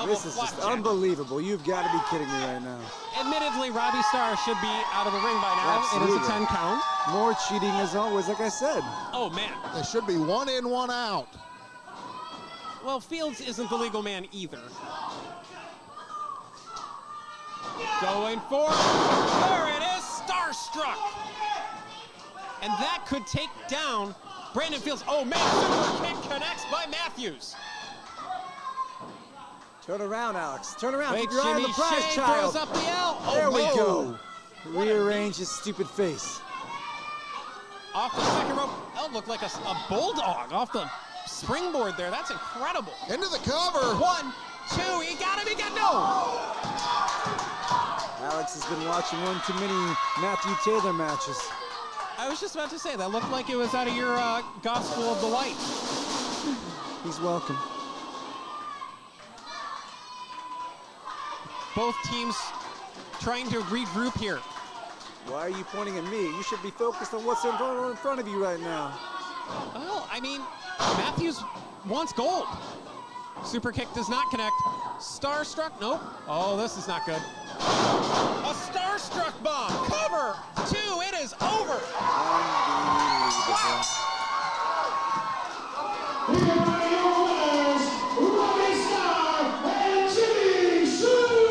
This is just unbelievable. You've got to be kidding me right now. Admittedly, Robbie Starr should be out of the ring by now. Absolutely. It is a 10 count. More cheating as always, like I said. Oh, man. It should be 1 in, 1 out. Well, Fields isn't the legal man either. Going for it. There it is. Starstruck. And that could take down Brandon Fields. Oh, man. Super kick connects by Matthews. Turn around, Alex. Turn around. Wait, Keep your eye on Jimmy the prize, Shane child. throws up the L. Oh, There we whoa. go. Rearrange his stupid face. Off the second rope. That looked like a bulldog off the springboard there. That's incredible. Into the cover. 1, 2, he got him, no! Alex has been watching one too many Matthew Taylor matches. I was just about to say, that looked like it was out of your Gospel of the Light. He's welcome. Both teams trying to regroup here. Why are you pointing at me? You should be focused on what's in front of you right now. Well, I mean, Matthews wants gold. Super kick does not connect. Starstruck, nope. Oh, this is not good. A Starstruck bomb. Cover. 2, it is over. Unbelievable. Here are your winners, Robbie Starr and Jimmy Shane.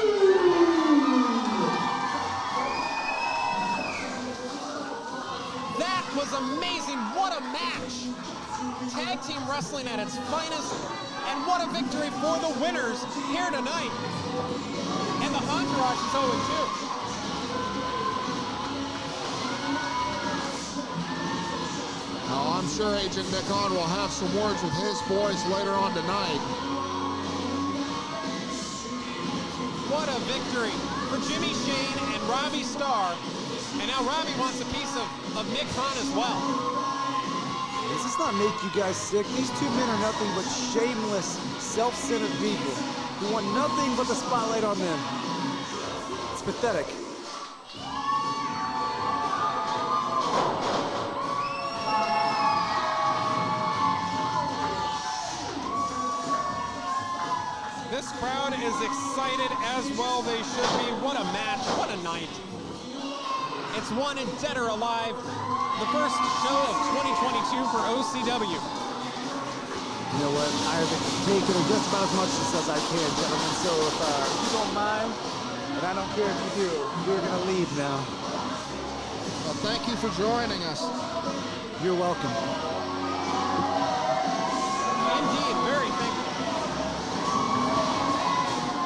That was amazing. What a match. Tag team wrestling at its finest. And what a victory for the winners here tonight. And the Entourage is 0-2. Now, I'm sure Agent Nick On will have some words with his boys later on tonight. What a victory for Jimmy Shane and Robbie Starr. And now Robbie wants a piece of Nick Khan as well. Does this not make you guys sick? These two men are nothing but shameless, self-centered people who want nothing but the spotlight on them. It's pathetic. This crowd is excited as well. They should be. What a match. What a night. It's Wanted Dead or Alive, the first show of 2022 for OCW. You know what? I've taken it just about as much as I can, gentlemen. So if you don't mind, and I don't care if you do, we're going to leave now. Well, thank you for joining us. You're welcome. Indeed, very thankful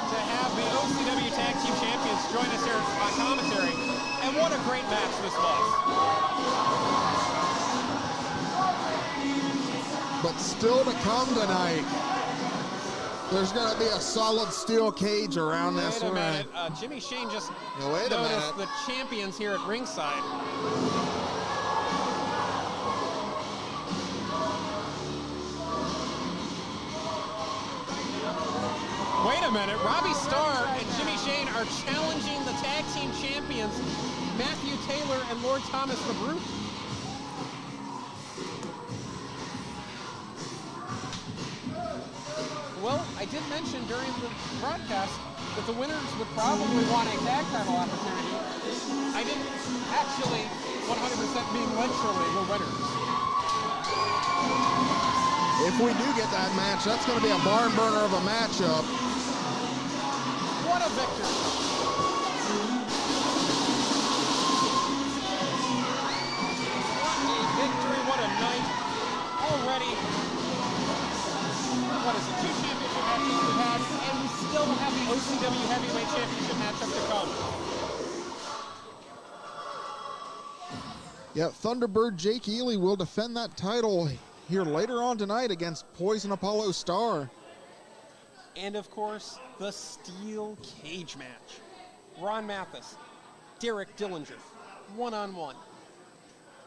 to have the OCW Tag Team Champions join us here on commentary. And what a great match this was. But still to come tonight, there's going to be a solid steel cage around this Wait a ring. minute. Jimmy Shane just Wait a noticed minute. the champions here at ringside. Wait a minute. Robbie Starr and Jimmy Shane are challenging the tag team champions, Matthew Taylor and Lord Thomas the Brute. Well, I did mention during the broadcast that the winners would probably want a tag title opportunity. I didn't actually 100% mean literally the winners. If we do get that match, that's going to be a barn burner of a matchup. What a victory. What a victory, what a night. Already, what is it, 2 championship matches we've had, and we still have the OCW Heavyweight Championship matchup to come. Yeah, Thunderbird Jake Ely will defend that title here later on tonight against Poison Apollo Starr. And of course, the steel cage match. Ron Mathis, Derek Dillinger, one-on-one.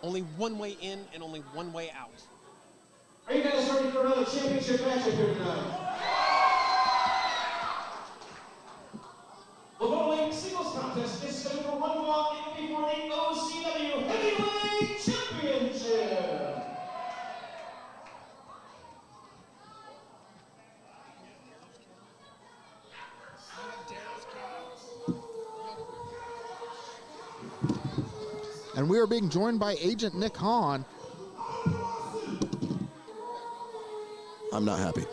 Only one way in and only one way out. Are you guys ready for another championship matchup here tonight? The following singles contest is scheduled for one fall in before the OCW Heavyweight Championship. And we are being joined by Agent Nick Hahn. I'm not happy.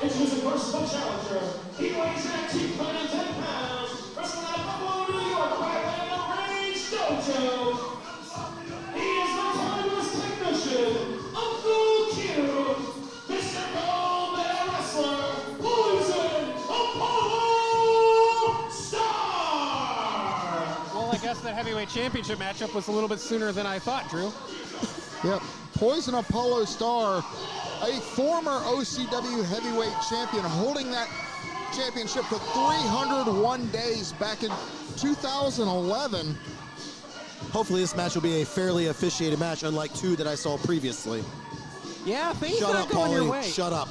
Introducing first the challenger. He weighs in at 210 pounds. Wrestling out of Buffalo, New York, by way of the Rage Dojo. heavyweight championship matchup was a little bit sooner than I thought, Drew. Yep. Poison Apollo Starr, a former OCW heavyweight champion, holding that championship for 301 days back in 2011. Hopefully this match will be a fairly officiated match, unlike 2 that I saw previously. Yeah, things Shut are up, going your Paulie. way. Shut up.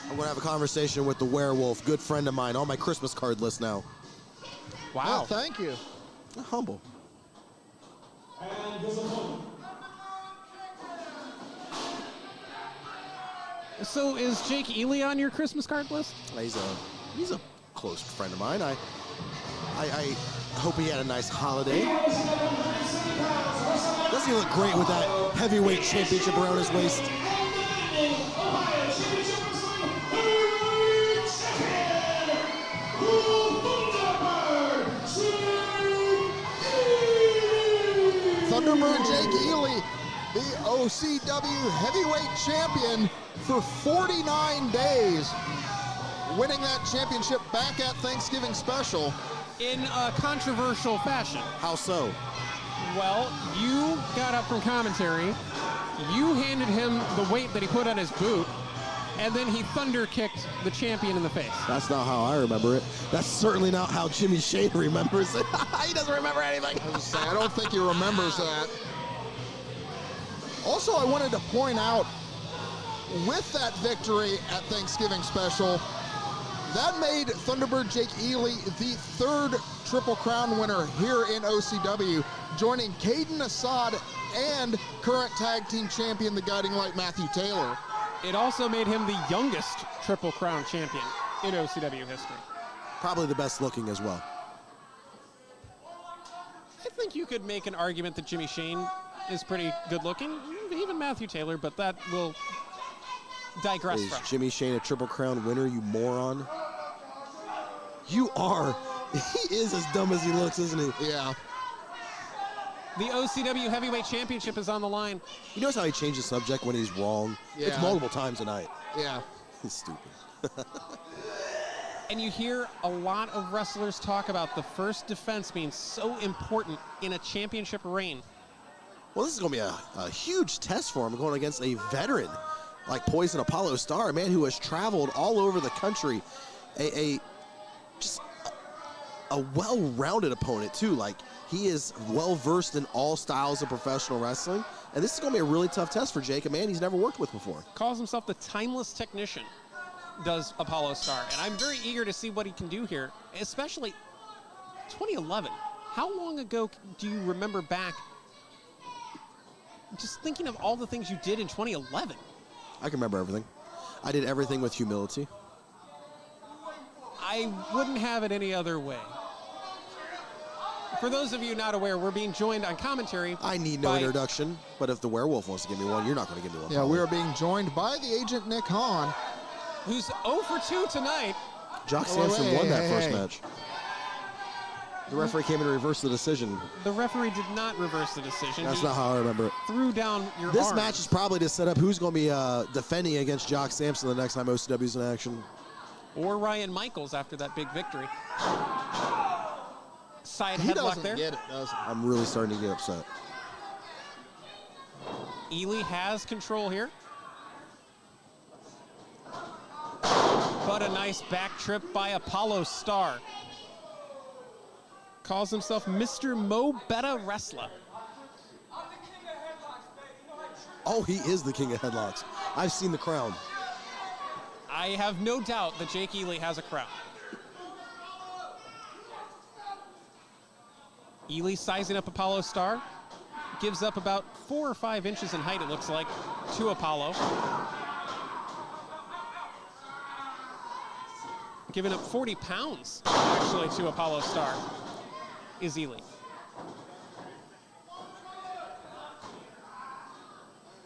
I'm going to have a conversation with the Werewolf, good friend of mine, on my Christmas card list now. Wow. Yeah, thank you. Humble. And his opponent. So is Jake Ely on your Christmas card list? He's a close friend of mine. I hope he had a nice holiday. Doesn't he look great with that heavyweight championship around his waist? Thunderbird Jake Ely, the OCW heavyweight champion for 49 days, winning that championship back at Thanksgiving Special. In a controversial fashion. How so? Well, you got up from commentary, you handed him the weight that he put on his boot, and then he thunder kicked the champion in the face. That's not how I remember it. That's certainly not how Jimmy Shane remembers it. He doesn't remember anything. I don't think he remembers that. Also, I wanted to point out, with that victory at Thanksgiving Special, that made Thunderbird Jake Ely the 3rd Triple Crown winner here in OCW, joining Caden Assad and current tag team champion, the Guiding Light Matthew Taylor. It also made him the youngest Triple Crown champion in OCW history. Probably the best looking as well. I think you could make an argument that Jimmy Shane is pretty good looking, even Matthew Taylor, but that will digress Is from. Jimmy Shane a Triple Crown winner, you moron? You are. He is as dumb as he looks, isn't he? Yeah. The OCW Heavyweight Championship is on the line. You notice how he changed the subject when he's wrong? Yeah. It's multiple times tonight. Yeah. He's stupid. And you hear a lot of wrestlers talk about the first defense being so important in a championship reign. Well, this is going to be a huge test for him, going against a veteran like Poison Apollo Starr, a man who has traveled all over the country, just a well-rounded opponent too. Like, he is well-versed in all styles of professional wrestling, and this is going to be a really tough test for Jake, a man he's never worked with before. Calls himself the timeless technician, does Apollo Starr, and I'm very eager to see what he can do here, especially 2011. How long ago do you remember back, just thinking of all the things you did in 2011? I can remember everything. I did everything with humility. I wouldn't have it any other way. For those of you not aware, we're being joined on commentary. I need no introduction, but if the Werewolf wants to give me one, you're not going to give me one. Yeah, we are being joined by the agent Nick Hahn, who's 0 for 2 tonight. Jock Samson won that first hey. match. The referee came in to reverse the decision. The referee did not reverse the decision. That's He not how I remember it. threw down your This arm. match is probably to set up who's going to be defending against Jock Samson the next time OCW's in action. Or Ryan Michaels after that big victory. Side he headlock doesn't there. get it, does he? I'm really starting to get upset. Ely has control here. But a nice back trip by Apollo Starr. Calls himself Mr. Mo Betta Wrestler. Oh, he is the king of headlocks. I've seen the crown. I have no doubt that Jake Ely has a crown. Ely sizing up Apollo Starr. Gives up about 4 or 5 inches in height, it looks like, to Apollo. Giving up 40 pounds, actually, to Apollo Starr is Ely.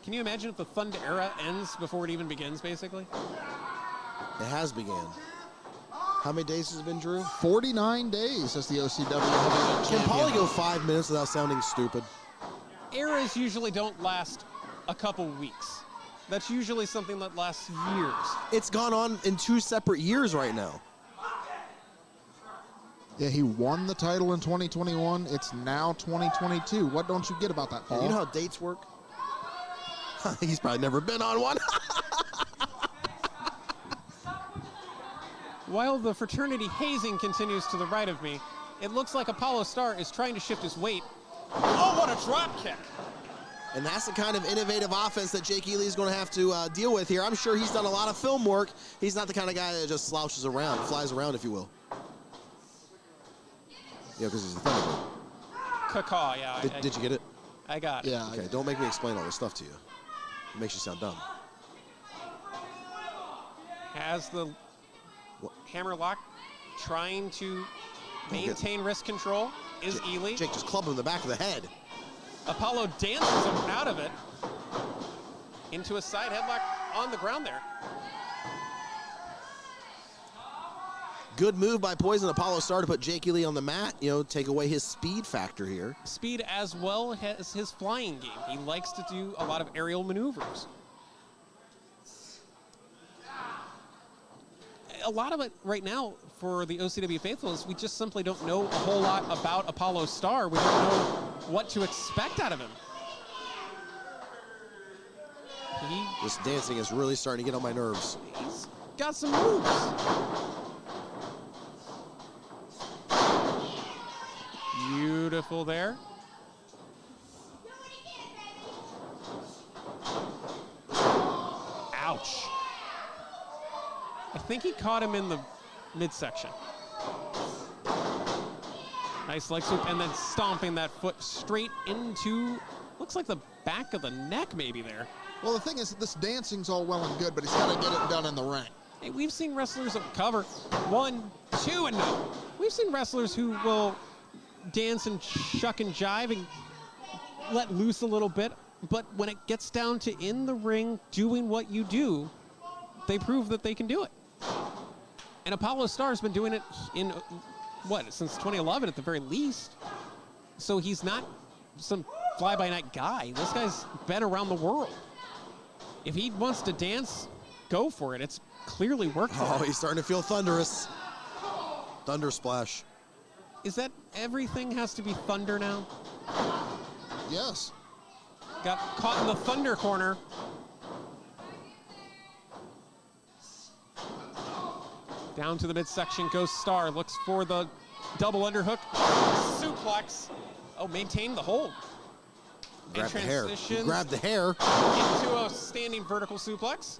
Can you imagine if the Thunder era ends before it even begins, basically? It has began. How many days has it been, Drew? 49 days as the OCW heavyweight Can champion. Paulie go 5 minutes without sounding stupid? Eras usually don't last a couple weeks. That's usually something that lasts years. It's gone on in 2 separate years right now. Yeah, he won the title in 2021. It's now 2022. What don't you get about that, Paul? You know how dates work? He's probably never been on one. While the fraternity hazing continues to the right of me, it looks like Apollo Starr is trying to shift his weight. Oh, what a drop kick! And that's the kind of innovative offense that Jake Ely is going to have to deal with here. I'm sure he's done a lot of film work. He's not the kind of guy that just slouches around, flies around, if you will. Yeah, because he's a Thunderbird. Caw, yeah. Did you get it? I got it. Yeah. Okay, don't make me explain all this stuff to you. It makes you sound dumb. Has the hammerlock trying to maintain wrist control is Ely. Jake just clubbed him in the back of the head. Apollo dances him out of it into a side headlock on the ground there. Good move by Poison Apollo Starr to put Jake Ely on the mat, take away his speed factor here. Speed as well as his flying game. He likes to do a lot of aerial maneuvers. A lot of it right now for the OCW faithful is we just simply don't know a whole lot about Apollo Starr. We don't know what to expect out of him. This dancing is really starting to get on my nerves. He's got some moves. Beautiful there. Ouch. I think he caught him in the midsection. Nice leg sweep and then stomping that foot straight into, looks like the back of the neck maybe there. Well, the thing is, this dancing's all well and good, but he's got to get it done in the ring. Hey, we've seen wrestlers cover 1, 2, and no. We've seen wrestlers who will dance and shuck and jive and let loose a little bit, but when it gets down to in the ring doing what you do, they prove that they can do it. And Apollo Starr's been doing it in, since 2011 at the very least. So he's not some fly-by-night guy. This guy's been around the world. If he wants to dance, go for it. It's clearly worked for him. Oh, he's starting to feel thunderous. Thunder splash. Is that everything has to be thunder now? Yes. Got caught in the thunder corner. Down to the midsection goes Starr. Looks for the double underhook. Suplex. Oh, maintained the hold. Grab the hair. Transitions Grab the hair. into a standing vertical suplex.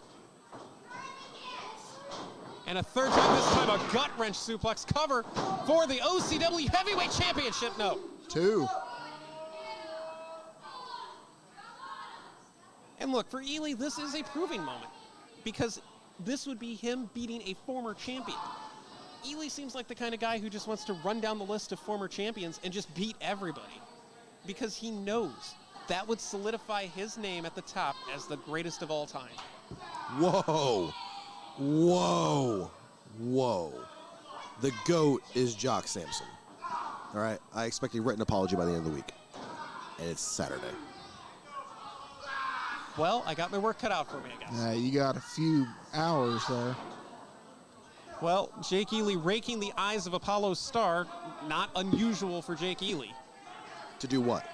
And a third time, this time a gut wrench suplex cover for the OCW Heavyweight Championship. No. 2. And look, for Ely, this is a proving moment because this would be him beating a former champion. Ely seems like the kind of guy who just wants to run down the list of former champions and just beat everybody because he knows that would solidify his name at the top as the greatest of all time. Whoa. Whoa. Whoa. The GOAT is Jock Samson. All right. I expect a written apology by the end of the week. And it's Saturday. Well, I got my work cut out for me, I guess. You got a few hours there. Well, Jake Ely raking the eyes of Apollo Starr, not unusual for Jake Ely. To do what?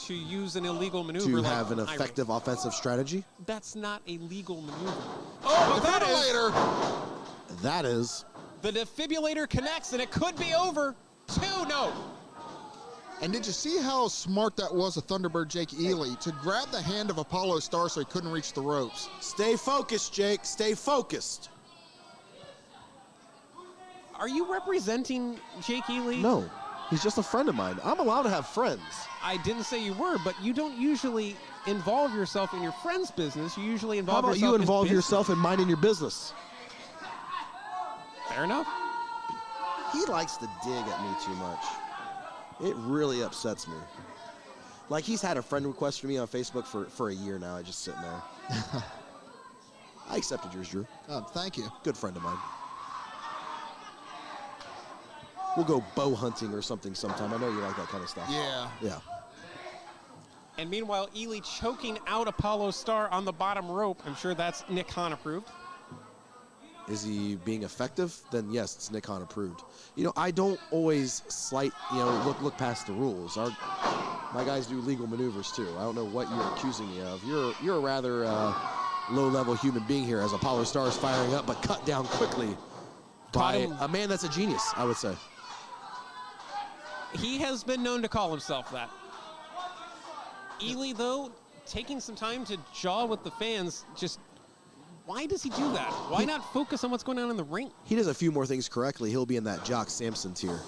To use an illegal maneuver. To like have an effective offensive strategy? That's not a legal maneuver. Oh, but That is. the defibrillator connects, and it could be over. 2-0. And did you see how smart that was of Thunderbird Jake Ely to grab the hand of Apollo Starr so he couldn't reach the ropes? Stay focused, Jake. Stay focused. Are you representing Jake Ely? No, he's just a friend of mine. I'm allowed to have friends. I didn't say you were, but you don't usually involve yourself in your friend's business. You usually How involve about yourself you involve in business. yourself in minding your business? Fair enough. He likes to dig at me too much. It really upsets me. Like, he's had a friend request for me on Facebook for a year now. I just sitting there. I accepted yours, Drew. Oh, thank you. Good friend of mine. We'll go bow hunting or something sometime. I know you like that kind of stuff. Yeah. Yeah. And meanwhile, Ely choking out Apollo Starr on the bottom rope. I'm sure that's Nick Hahn approved. Is he being effective? Then yes, it's Nick Khan approved. You know, I don't always look past the rules. My guys do legal maneuvers too. I don't know what you're accusing me of. You're a rather low-level human being here as Apollo Starr is firing up, but cut down quickly by a man that's a genius, I would say. He has been known to call himself that. Ely, though, taking some time to jaw with the fans, just why does he do that? Why not focus on what's going on in the ring? He does a few more things correctly. He'll be in that Jock Samson tier.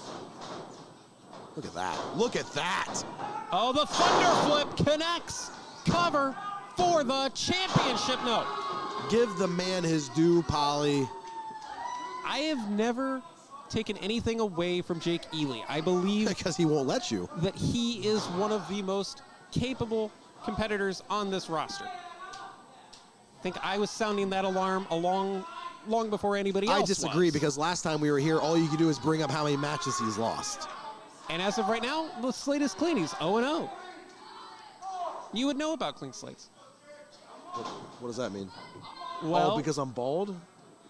Look at that. Look at that. Oh, the thunder flip connects. Cover for the championship. No. Give the man his due, Polly. I have never taken anything away from Jake Ely. I believe because he won't let you. That he is one of the most capable competitors on this roster. I think I was sounding that alarm long before anybody else I disagree was. Because last time we were here, all you could do is bring up how many matches he's lost. And as of right now, the slate is clean. He's 0-0. You would know about clean slates. What does that mean? Well, because I'm bald?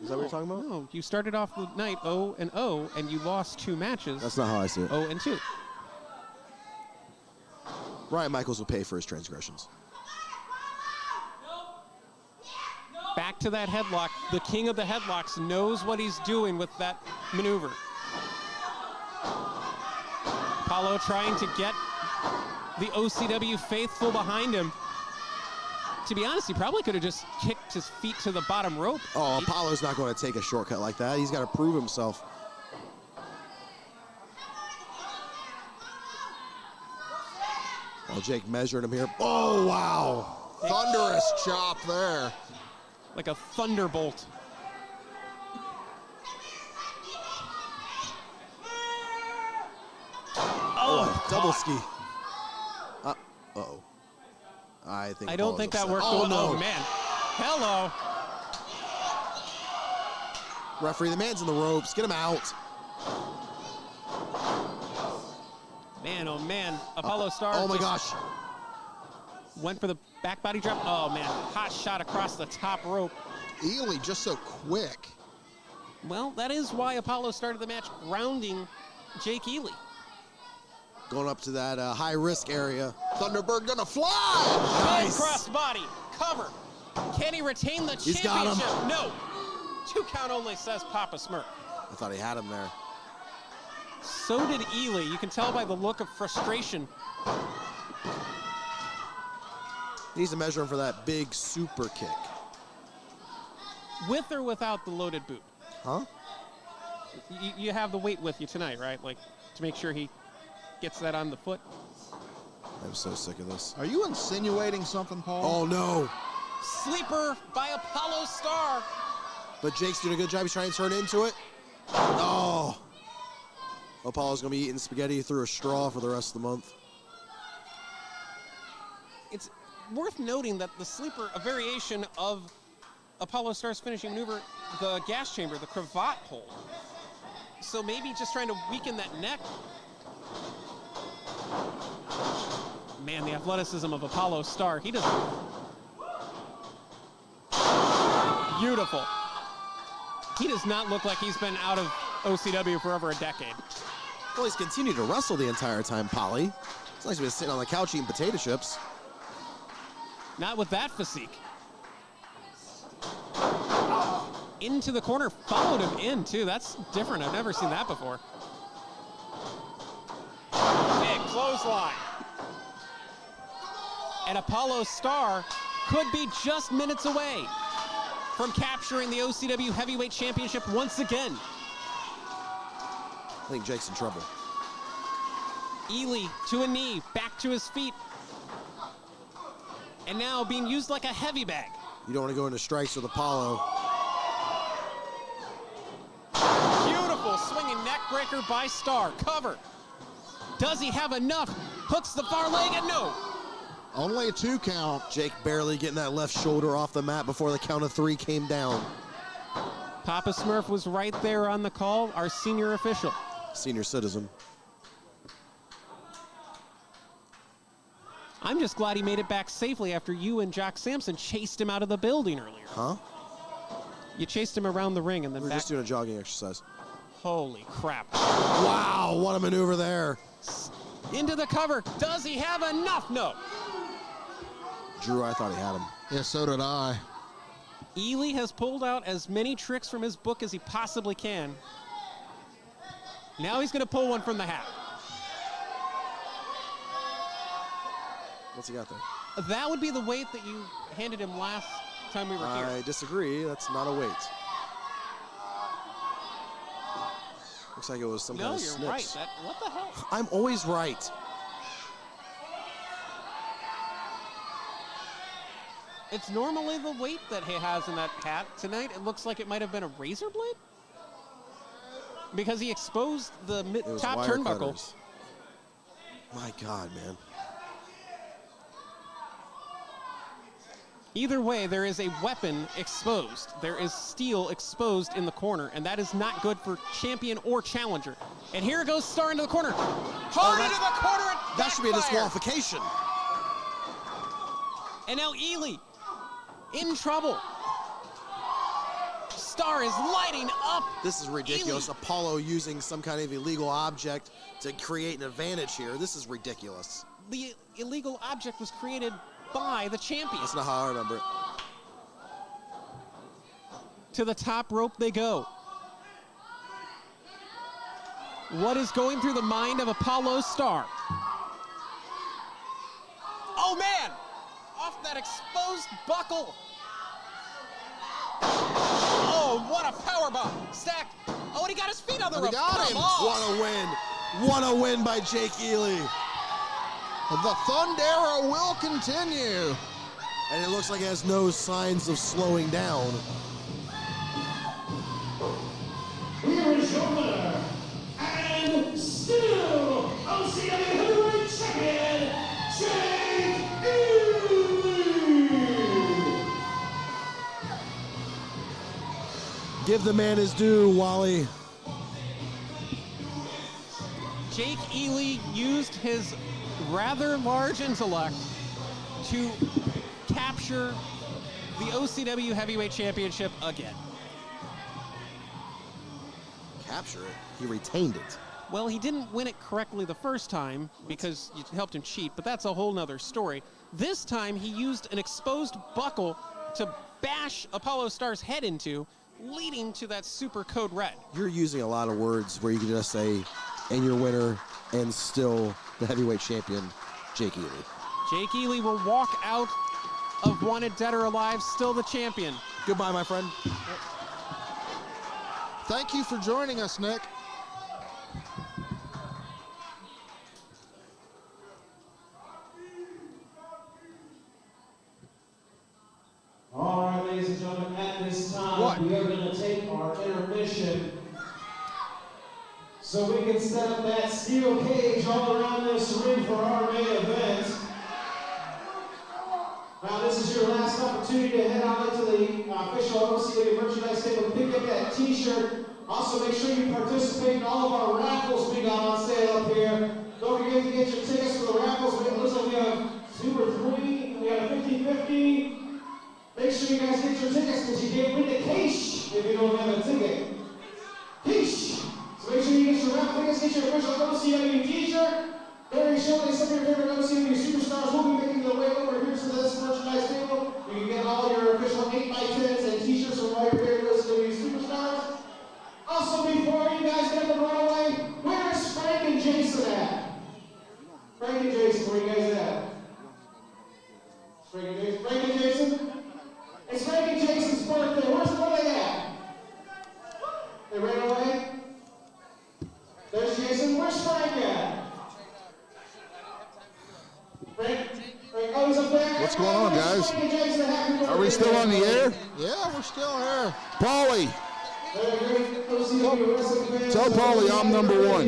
Is that what you're talking about? No, you started off the night 0-0, and you lost 2 matches. That's not how I see it. 0-2. Ryan Michaels will pay for his transgressions. Back to that headlock. The king of the headlocks knows what he's doing with that maneuver. Apollo trying to get the OCW faithful behind him. To be honest, he probably could have just kicked his feet to the bottom rope. Oh, Apollo's not going to take a shortcut like that. He's got to prove himself. Oh, Jake measured him here. Oh, wow. Thunderous chop there. Like a thunderbolt. Oh, double ski. Uh-oh. I don't think that worked. Oh, no. Oh, man. Hello. Referee, the man's in the ropes. Get him out. Man, oh, man. Apollo Starr. Oh, my gosh. Went for the back body drop. Oh, man. Hot shot across the top rope. Ely just so quick. Well, that is why Apollo started the match grounding Jake Ely. Going up to that high-risk area. Thunderbird gonna fly. Nice. Cross body. Cover. Can he retain the He's championship? got him. No. 2 count only, says Papa Smurf. I thought he had him there. So did Ely. You can tell by the look of frustration. He needs to measure him for that big super kick. With or without the loaded boot? Huh? You have the weight with you tonight, right? Like, to make sure he gets that on the foot. I'm so sick of this. Are you insinuating something, Paul? Oh, no. Sleeper by Apollo Starr. But Jake's doing a good job. He's trying to turn into it. Oh. Apollo's going to be eating spaghetti through a straw for the rest of the month. It's worth noting that the sleeper, a variation of Apollo Starr's finishing maneuver, the gas chamber, the cravat hold. So maybe just trying to weaken that neck. Man, the athleticism of Apollo Starr. He doesn't. Beautiful. He does not look like he's been out of OCW for over a decade. Well, he's continued to wrestle the entire time, Polly. It's like he's been sitting on the couch eating potato chips. Not with that physique. Into the corner, followed him in too. That's different. I've never seen that before. Big clothesline. And Apollo Starr could be just minutes away from capturing the OCW Heavyweight Championship once again. I think Jake's in trouble. Ely to a knee, back to his feet. And now being used like a heavy bag. You don't want to go into strikes with Apollo. Beautiful swinging neck breaker by Starr. Cover. Does he have enough? Hooks the far leg and no. Only a 2 count. Jake barely getting that left shoulder off the mat before the count of 3 came down. Papa Smurf was right there on the call, our senior official. Senior citizen. I'm just glad he made it back safely after you and Jock Samson chased him out of the building earlier. Huh? You chased him around the ring and then We're back. just doing a jogging exercise. Holy crap. Wow, what a maneuver there. Into the cover. Does he have enough? No. Drew, I thought he had him. Yeah, so did I. Ely has pulled out as many tricks from his book as he possibly can. Now he's going to pull one from the hat. What's he got there? That would be the weight that you handed him last time we were here. I disagree. That's not a weight. Looks like it was some kind No, of you're snips. right. What the hell? I'm always right. It's normally the weight that he has in that hat. Tonight, it looks like it might have been a razor blade. Because he exposed the It was top wire turnbuckle. cutters. My God, man. Either way, there is a weapon exposed. There is steel exposed in the corner, and that is not good for champion or challenger. And here goes Starr into the corner. Hard into the corner. That should be a backfire. disqualification. And now Ely in trouble. Starr is lighting up. This is ridiculous. Ely. Apollo using some kind of illegal object to create an advantage here. This is ridiculous. The illegal object was created by the champion. That's not how I remember it. To the top rope they go. What is going through the mind of Apollo Starr? Oh man! Off that exposed buckle. Oh, what a powerbomb. Stacked. Oh, and he got his feet on the And he rope. got Come him. on. What a win. What a win by Jake Ely. The Thundera will continue. And it looks like it has no signs of slowing down. Here is your winner, and still OCW Heavyweight Champion, Jake Ely. Give the man his due, Wally. Jake Ely used his rather large intellect to capture the OCW Heavyweight Championship again. Capture it. He retained it. Well, he didn't win it correctly the first time because you helped him cheat, but that's a whole nother story. This time he used an exposed buckle to bash Apollo Starr's head into, leading to that super code red. You're using a lot of words where you can just say, and your winner, and still the heavyweight champion, Jake Ely. Jake Ely will walk out of Wanted Dead or Alive, still the champion. Goodbye, my friend. Thank you for joining us, Nick. All right, ladies and gentlemen, at this time, What? we are going to take our intermission so we can set up that steel cage all around this ring for our main event. Now, this is your last opportunity to head on into the official OCW merchandise table, pick up that t-shirt. Also, make sure you participate in all of our raffles we got on sale up here. Don't forget to get your tickets for the raffles. It looks like we have 2 or 3. We have a 50-50. Make sure you guys get your tickets because you can't win the Kash if you don't have a ticket. Kash! So make sure you get your raffle tickets, get your official OCW t-shirt. Very shortly, some of your favorite OCW superstars will be making their way over here to this merchandise table. You can get all your official 8x10s and t-shirts from all your favorite OCW superstars. Also, before you guys get them right away, where is Frank and Jason at? Frank and Jason, where you guys at? Frank and Jason? Frank and Jason? It's Frank and Jason's birthday. Where they at? They ran away? There's Jason. Where's Frank at? Frank, oh, he's up there. What's going on, guys? Frank and Jason, happy birthday. Are we still on the air? Yeah, we're still here. Paulie, Tell Paulie I'm number 1.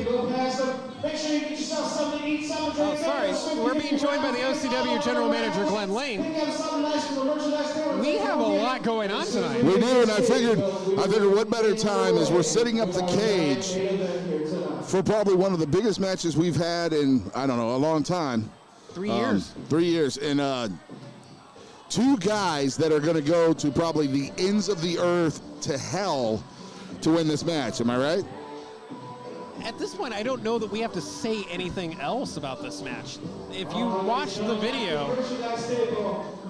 Make sure you get yourself something to eat, something to drink. Oh, sorry. We're being joined by the OCW General Manager, Glenn Lane. We have a lot going on tonight. We do, and I figured what better time as we're setting up the cage for probably one of the biggest matches we've had in, I don't know, a long time. 3 years. 3 years. And two guys that are going to go to probably the ends of the earth to hell to win this match. Am I right? At this point, I don't know that we have to say anything else about this match. If you watch the video,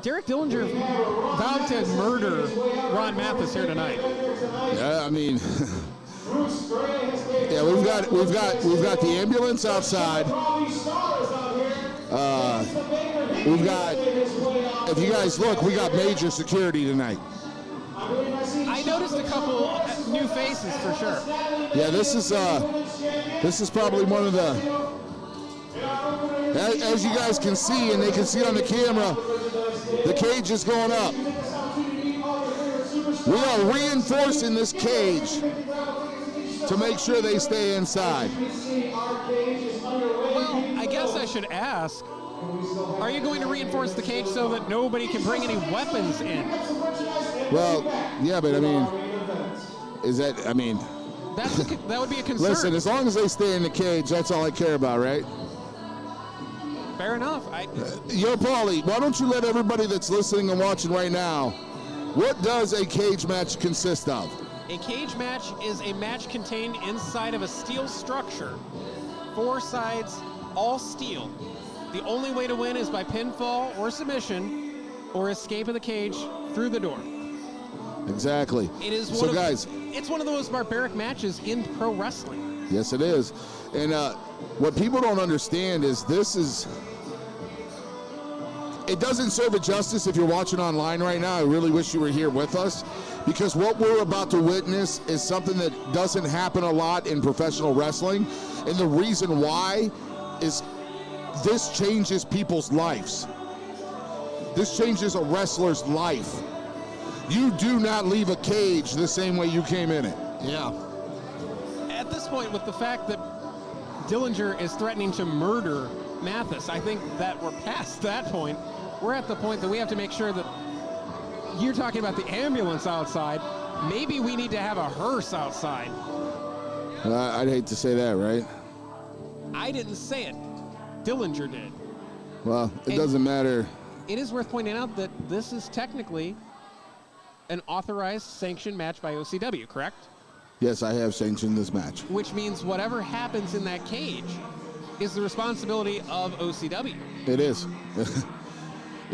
Derek Dillinger vowed to murder Ron Mathis here tonight. Yeah, I mean, yeah, we've got the ambulance outside. We've got, if you guys look, we got major security tonight. I noticed a couple new faces for sure. Yeah, this is probably one of the, as you guys can see, and they can see on the camera, the cage is going up. We are reinforcing this cage to make sure they stay inside. Well, I guess I should ask, are you going to reinforce the cage so that nobody can bring any weapons in? Well, yeah, but I mean, that would be a concern. Listen, as long as they stay in the cage, that's all I care about, right? Fair enough. Yo, Paulie, why don't you let everybody that's listening and watching right now, what does a cage match consist of? A cage match is a match contained inside of a steel structure. 4 sides, all steel. The only way to win is by pinfall or submission or escape of the cage through the door. Exactly. It is it's one of the most barbaric matches in pro wrestling. Yes, it is. And what people don't understand is it doesn't serve it justice if you're watching online right now. I really wish you were here with us, because what we're about to witness is something that doesn't happen a lot in professional wrestling. And the reason why is this changes people's lives. This changes a wrestler's life. You do not leave a cage the same way you came in it. Yeah. At this point, with the fact that Dillinger is threatening to murder Mathis, I think that we're past that point. We're at the point that we have to make sure that you're talking about the ambulance outside. Maybe we need to have a hearse outside. I'd hate to say that, right? I didn't say it. Dillinger did. Well, it doesn't matter. It is worth pointing out that this is technically an authorized sanctioned match by OCW, correct? Yes, I have sanctioned this match. Which means whatever happens in that cage is the responsibility of OCW. It is.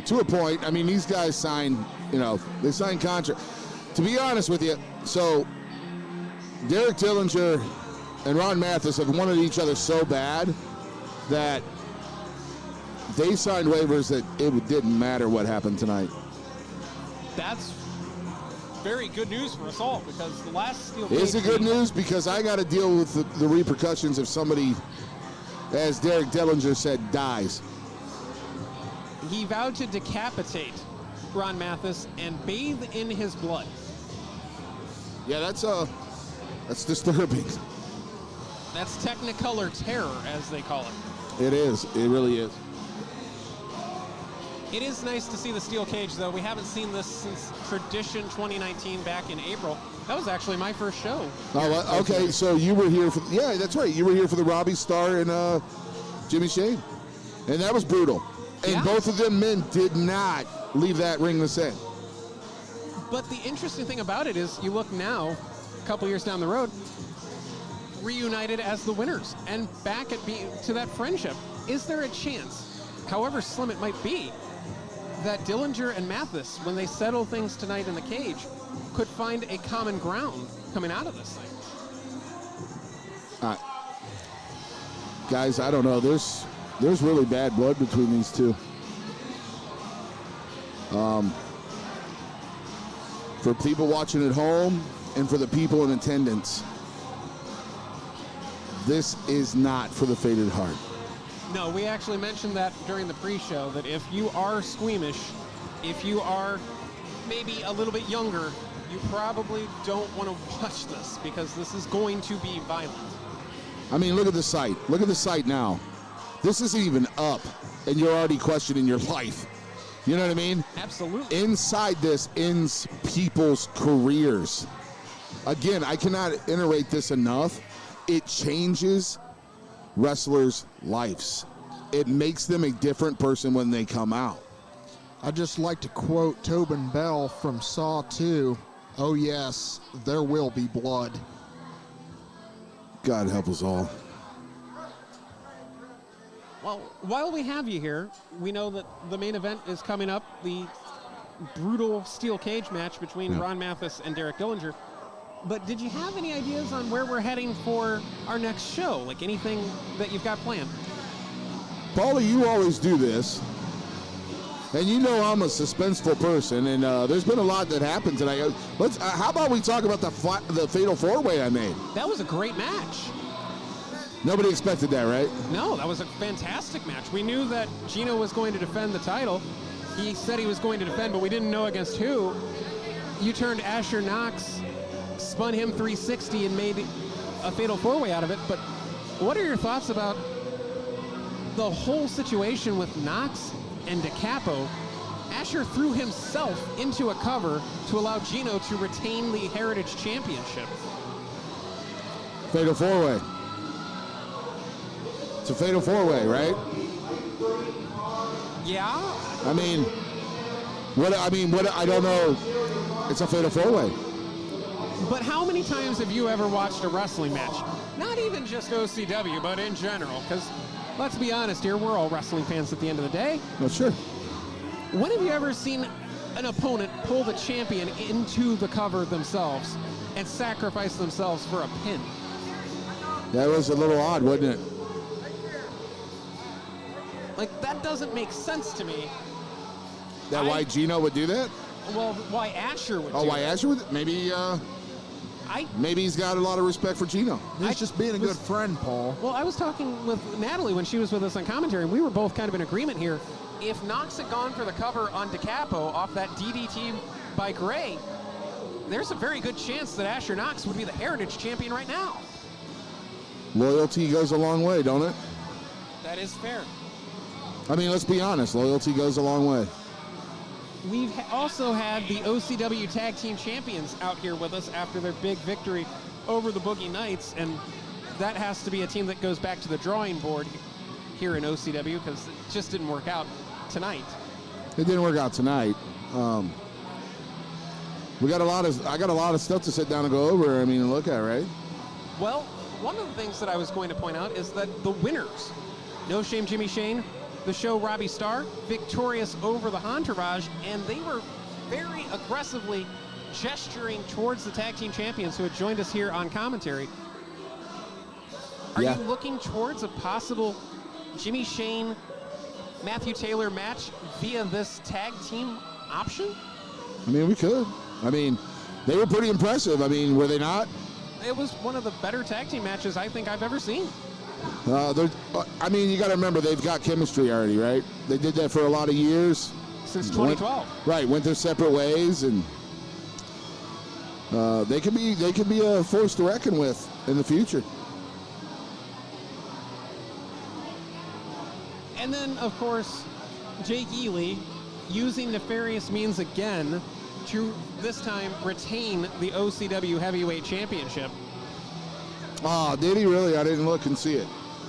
To a point. I mean, these guys sign, they sign contract. To be honest with you, so Derek Dillinger and Ron Mathis have wanted each other so bad that they signed waivers that it didn't matter what happened tonight. That's very good news for us all, because the last steel cage... Is it good news? Because I got to deal with the repercussions if somebody, as Derek Dillinger said, dies. He vowed to decapitate Ron Mathis and bathe in his blood. Yeah, that's disturbing. That's Technicolor terror, as they call it. It is. It really is. It is nice to see the steel cage, though. We haven't seen this since Tradition 2019 back in April. That was actually my first show. Oh, okay. So you were here for... Yeah, that's right. You were here for the Robbie, Starr, and Jimmy Shane. And that was brutal. And both of them men did not leave that ring the same. But the interesting thing about it is you look now, a couple years down the road, reunited as the winners and back to that friendship. Is there a chance, however slim it might be, that Dillinger and Mathis, when they settle things tonight in the cage, could find a common ground coming out of this thing? Guys, I don't know. There's really bad blood between these two. For people watching at home and for the people in attendance, this is not for the faint of heart. No, we actually mentioned that during the pre-show, that if you are squeamish, if you are maybe a little bit younger, you probably don't want to watch this, because this is going to be violent. I mean, look at the site. Look at the site now. This isn't even up, and you're already questioning your life. You know what I mean? Absolutely. Inside this ends people's careers. Again, I cannot iterate this enough. It changes wrestlers' lives. It makes them a different person when they come out. I'd just like to quote Tobin Bell from Saw 2. Oh yes, there will be blood. God help us all. Well, while we have you here, we know that the main event is coming up, the brutal steel cage match between Ron Mathis and Derek Dillinger. But did you have any ideas on where we're heading for our next show? Like anything that you've got planned? Paulie, you always do this. And you know I'm a suspenseful person, and there's been a lot that happened tonight. Let's. How about we talk about the fatal four-way I made? That was a great match. Nobody expected that, right? No, that was a fantastic match. We knew that Gino was going to defend the title. He said he was going to defend, but we didn't know against who. You turned Asher Knox, spun him 360, and made a fatal four-way out of it. But what are your thoughts about the whole situation with Knox and DeCapo? Asher threw himself into a cover to allow Gino to retain the Heritage Championship. Fatal four-way. It's a fatal four-way, right? Yeah. I mean, I don't know. It's a fatal four-way. But how many times have you ever watched a wrestling match? Not even just OCW, but in general, because let's be honest here, we're all wrestling fans at the end of the day. Well, sure. When have you ever seen an opponent pull the champion into the cover themselves and sacrifice themselves for a pin? That was a little odd, wasn't it? Like, that doesn't make sense to me. Why Gino would do that? Well, why Asher would do why that. Asher would? Maybe he's got a lot of respect for Gino. He's just being a good friend, Paul. Well, I was talking with Natalie when she was with us on commentary, and we were both kind of in agreement here. If Knox had gone for the cover on DeCapo off that DDT by Gray, there's a very good chance that Asher Knox would be the Heritage Champion right now. Loyalty goes a long way, don't it? That is fair. I mean, let's be honest. Loyalty goes a long way. We've also had the OCW Tag Team Champions out here with us after their big victory over the Boogie Knights, and that has to be a team that goes back to the drawing board here in OCW because it just didn't work out tonight. It didn't work out tonight. I got a lot of stuff to sit down and go over. I mean, and look at, right? Well, one of the things that I was going to point out is that the winners, No Shame Jimmy Shane, the show Robbie Starr, victorious over the Entourage, and they were very aggressively gesturing towards the tag team champions who had joined us here on commentary. Are you looking towards a possible Jimmy Shane, Matthew Taylor match via this tag team option? I mean, we could. I mean, they were pretty impressive. I mean, were they not? It was one of the better tag team matches I think I've ever seen. I mean, you got to remember they've got chemistry already, right? They did that for a lot of years. Since 2012. Went their separate ways, and they could be a force to reckon with in the future. And then, of course, Jake Ely using nefarious means again to this time retain the OCW Heavyweight Championship. Oh, did he really? I didn't look and see it.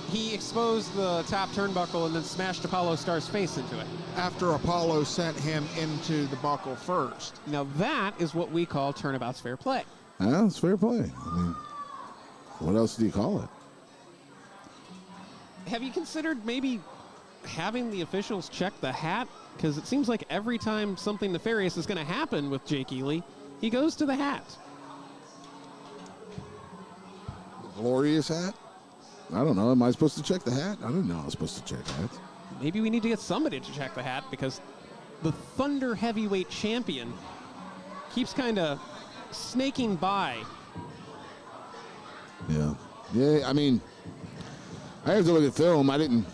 He exposed the top turnbuckle and then smashed Apollo Starr's face into it. After Apollo sent him into the buckle first. Now that is what we call turnabout's fair play. Yeah, it's fair play. I mean, what else do you call it? Have you considered maybe having the officials check the hat? Because it seems like every time something nefarious is going to happen with Jake Ely, he goes to the hat. Glorious hat? I don't know. Am I supposed to check the hat? I didn't know I was supposed to check hats. Maybe we need to get somebody to check the hat because the Thunder Heavyweight Champion keeps kind of snaking by. Yeah. Yeah, I mean, I have to look at film. I didn't,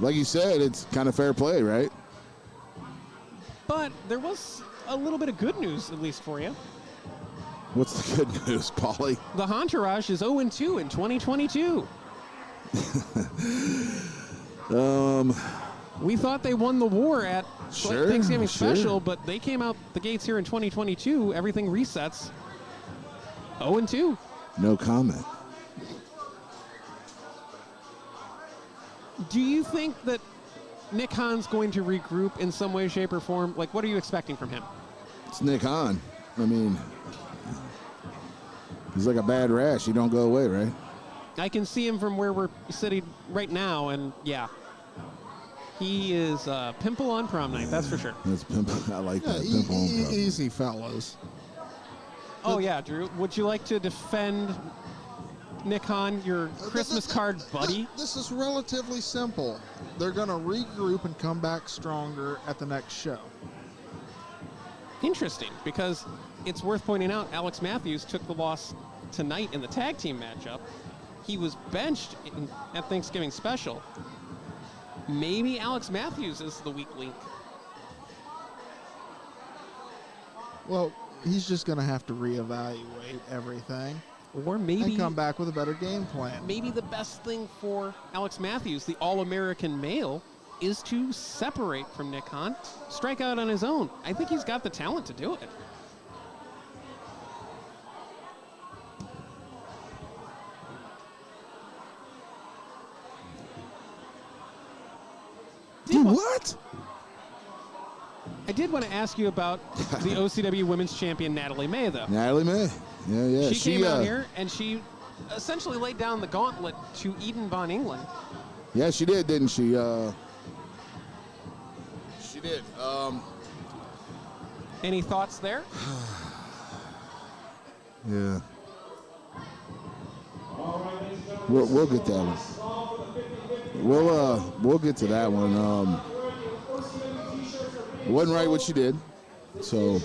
like you said, it's kind of fair play, right? But there was a little bit of good news, at least for you. What's the good news, Paulie? The Entourage is 0-2 in 2022. We thought they won the war at Thanksgiving Special, but they came out the gates here in 2022. Everything resets. 0-2. No comment. Do you think that Nick Hahn's going to regroup in some way, shape, or form? Like, what are you expecting from him? It's Nick Hahn. I mean, he's like a bad rash. He don't go away, right? I can see him from where we're sitting right now, and yeah. He is pimple on prom night, that's for sure. That's pimple. I like that. Pimple on prom. Easy, fellas. Oh, yeah, Drew. Would you like to defend Nick Hahn, your Christmas card buddy? This is relatively simple. They're going to regroup and come back stronger at the next show. Interesting, because it's worth pointing out Alex Matthews took the loss tonight in the tag team matchup. He was benched at Thanksgiving Special. Maybe Alex Matthews is the weak link. Well, he's just going to have to reevaluate everything. Or maybe and come back with a better game plan. Maybe the best thing for Alex Matthews, the All-American male, is to separate from Nick Hahn, strike out on his own. I think he's got the talent to do it. What? I did want to ask you about the OCW Women's Champion, Natalie May, though. Natalie May. Yeah. She came out here, and she essentially laid down the gauntlet to Eden Von England. Yeah, she did, didn't she? She did. Any thoughts there? Yeah. We'll get that one. We'll get to that one. It wasn't right what she did. So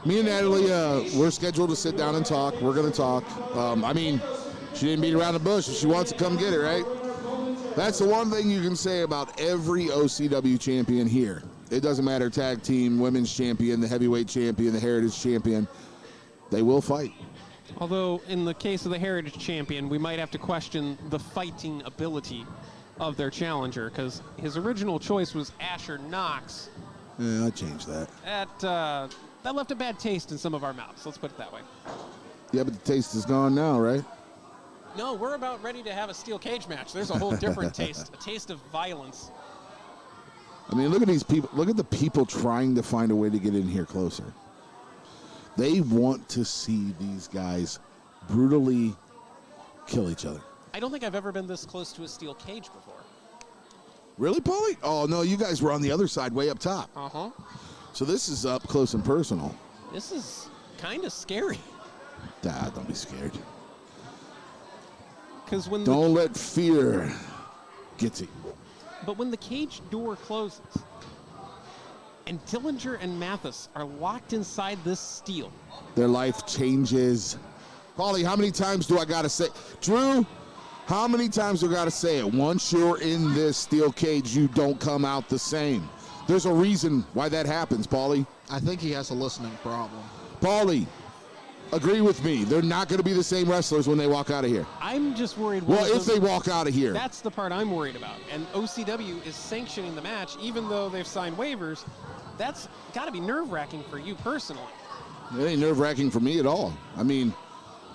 me and Natalie, we're scheduled to sit down and talk. We're going to talk. I mean, she didn't beat around the bush. If she wants to come get it, right? That's the one thing you can say about every OCW champion here. It doesn't matter, tag team, women's champion, the heavyweight champion, the heritage champion. They will fight. Although, in the case of the heritage champion, we might have to question the fighting ability of their challenger, because his original choice was Asher Knox. Yeah, I changed that. That left a bad taste in some of our mouths. Let's put it that way. Yeah, but the taste is gone now, right? No, we're about ready to have a steel cage match. There's a whole different taste, a taste of violence. I mean, look at these people. Look at the people trying to find a way to get in here closer. They want to see these guys brutally kill each other. I don't think I've ever been this close to a steel cage before. Really, Paulie? Oh, no, you guys were on the other side, way up top. Uh-huh. So this is up close and personal. This is kind of scary. Don't be scared. Because when don't let fear get to you. But when the cage door closes and Dillinger and Mathis are locked inside this steel, their life changes. Paulie, how many times do I got to say? Drew, how many times do I got to say it? Once you're in this steel cage, you don't come out the same. There's a reason why that happens, Paulie. I think he has a listening problem. Paulie, agree with me. They're not going to be the same wrestlers when they walk out of here. I'm just worried. Well, if they walk out of here. That's the part I'm worried about. And OCW is sanctioning the match, even though they've signed waivers. That's got to be nerve-wracking for you personally. It ain't nerve-wracking for me at all. I mean,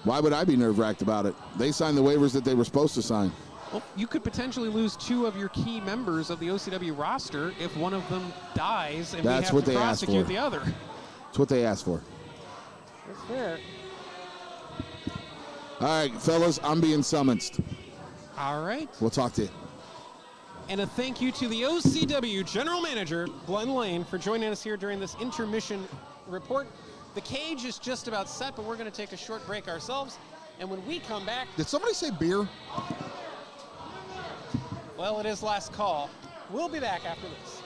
why would I be nerve-wracked about it? They signed the waivers that they were supposed to sign. Well, you could potentially lose two of your key members of the OCW roster if one of them dies and That's we have what to they asked prosecute for. the other. That's what they asked for. That's fair. All right, fellas, I'm being summoned. All right. We'll talk to you. And a thank you to the OCW General Manager, Glenn Lane, for joining us here during this intermission report. The cage is just about set, but we're going to take a short break ourselves. And when we come back... Did somebody say beer? Well, it is last call. We'll be back after this.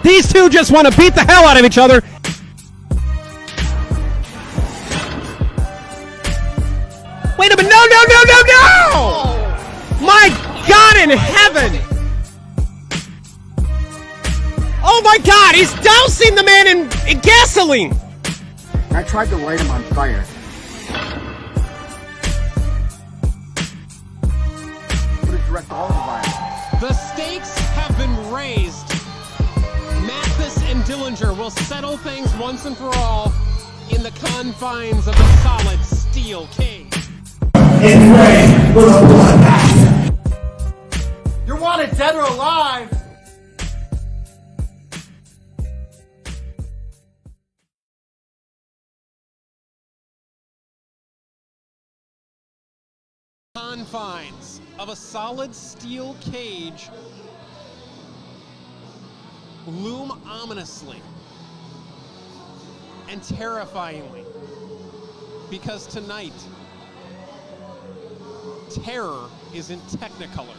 These two just want to beat the hell out of each other. Wait a minute, no! My God in heaven! Oh my God, he's dousing the man in gasoline! I tried to light him on fire. Put a direct all the violence. The stakes have been raised. Mathis and Dillinger will settle things once and for all in the confines of a solid steel cage. It's ready for the bloodbath. You're wanted dead or alive. Confines of a solid steel cage loom ominously and terrifyingly, because tonight terror is in Technicolor.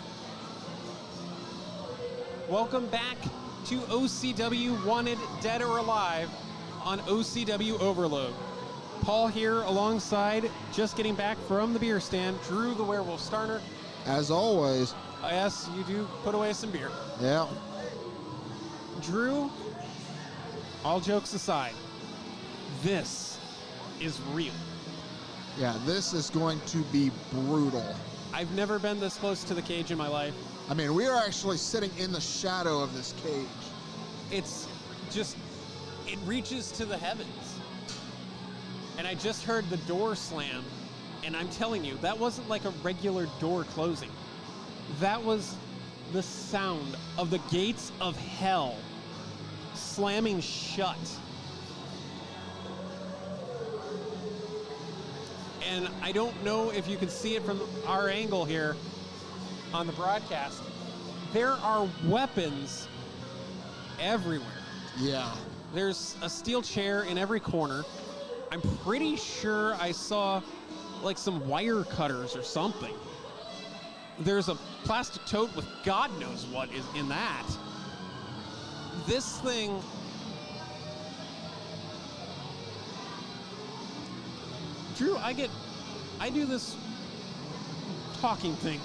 Welcome back to OCW Wanted Dead or Alive on OCW Overload. Paul here alongside, just getting back from the beer stand, Drew the Werewolf Starner. As always. Yes, you do put away some beer. Yeah. Drew, all jokes aside, this is real. Yeah, this is going to be brutal. I've never been this close to the cage in my life. I mean, we are actually sitting in the shadow of this cage. It's just, it reaches to the heavens. And I just heard the door slam, and I'm telling you, that wasn't like a regular door closing. That was the sound of the gates of hell slamming shut. And I don't know if you can see it from our angle here on the broadcast. There are weapons everywhere. Yeah. There's a steel chair in every corner. I'm pretty sure I saw like some wire cutters or something. There's a plastic tote with God knows what is in that. This thing, Drew, I do this talking thing.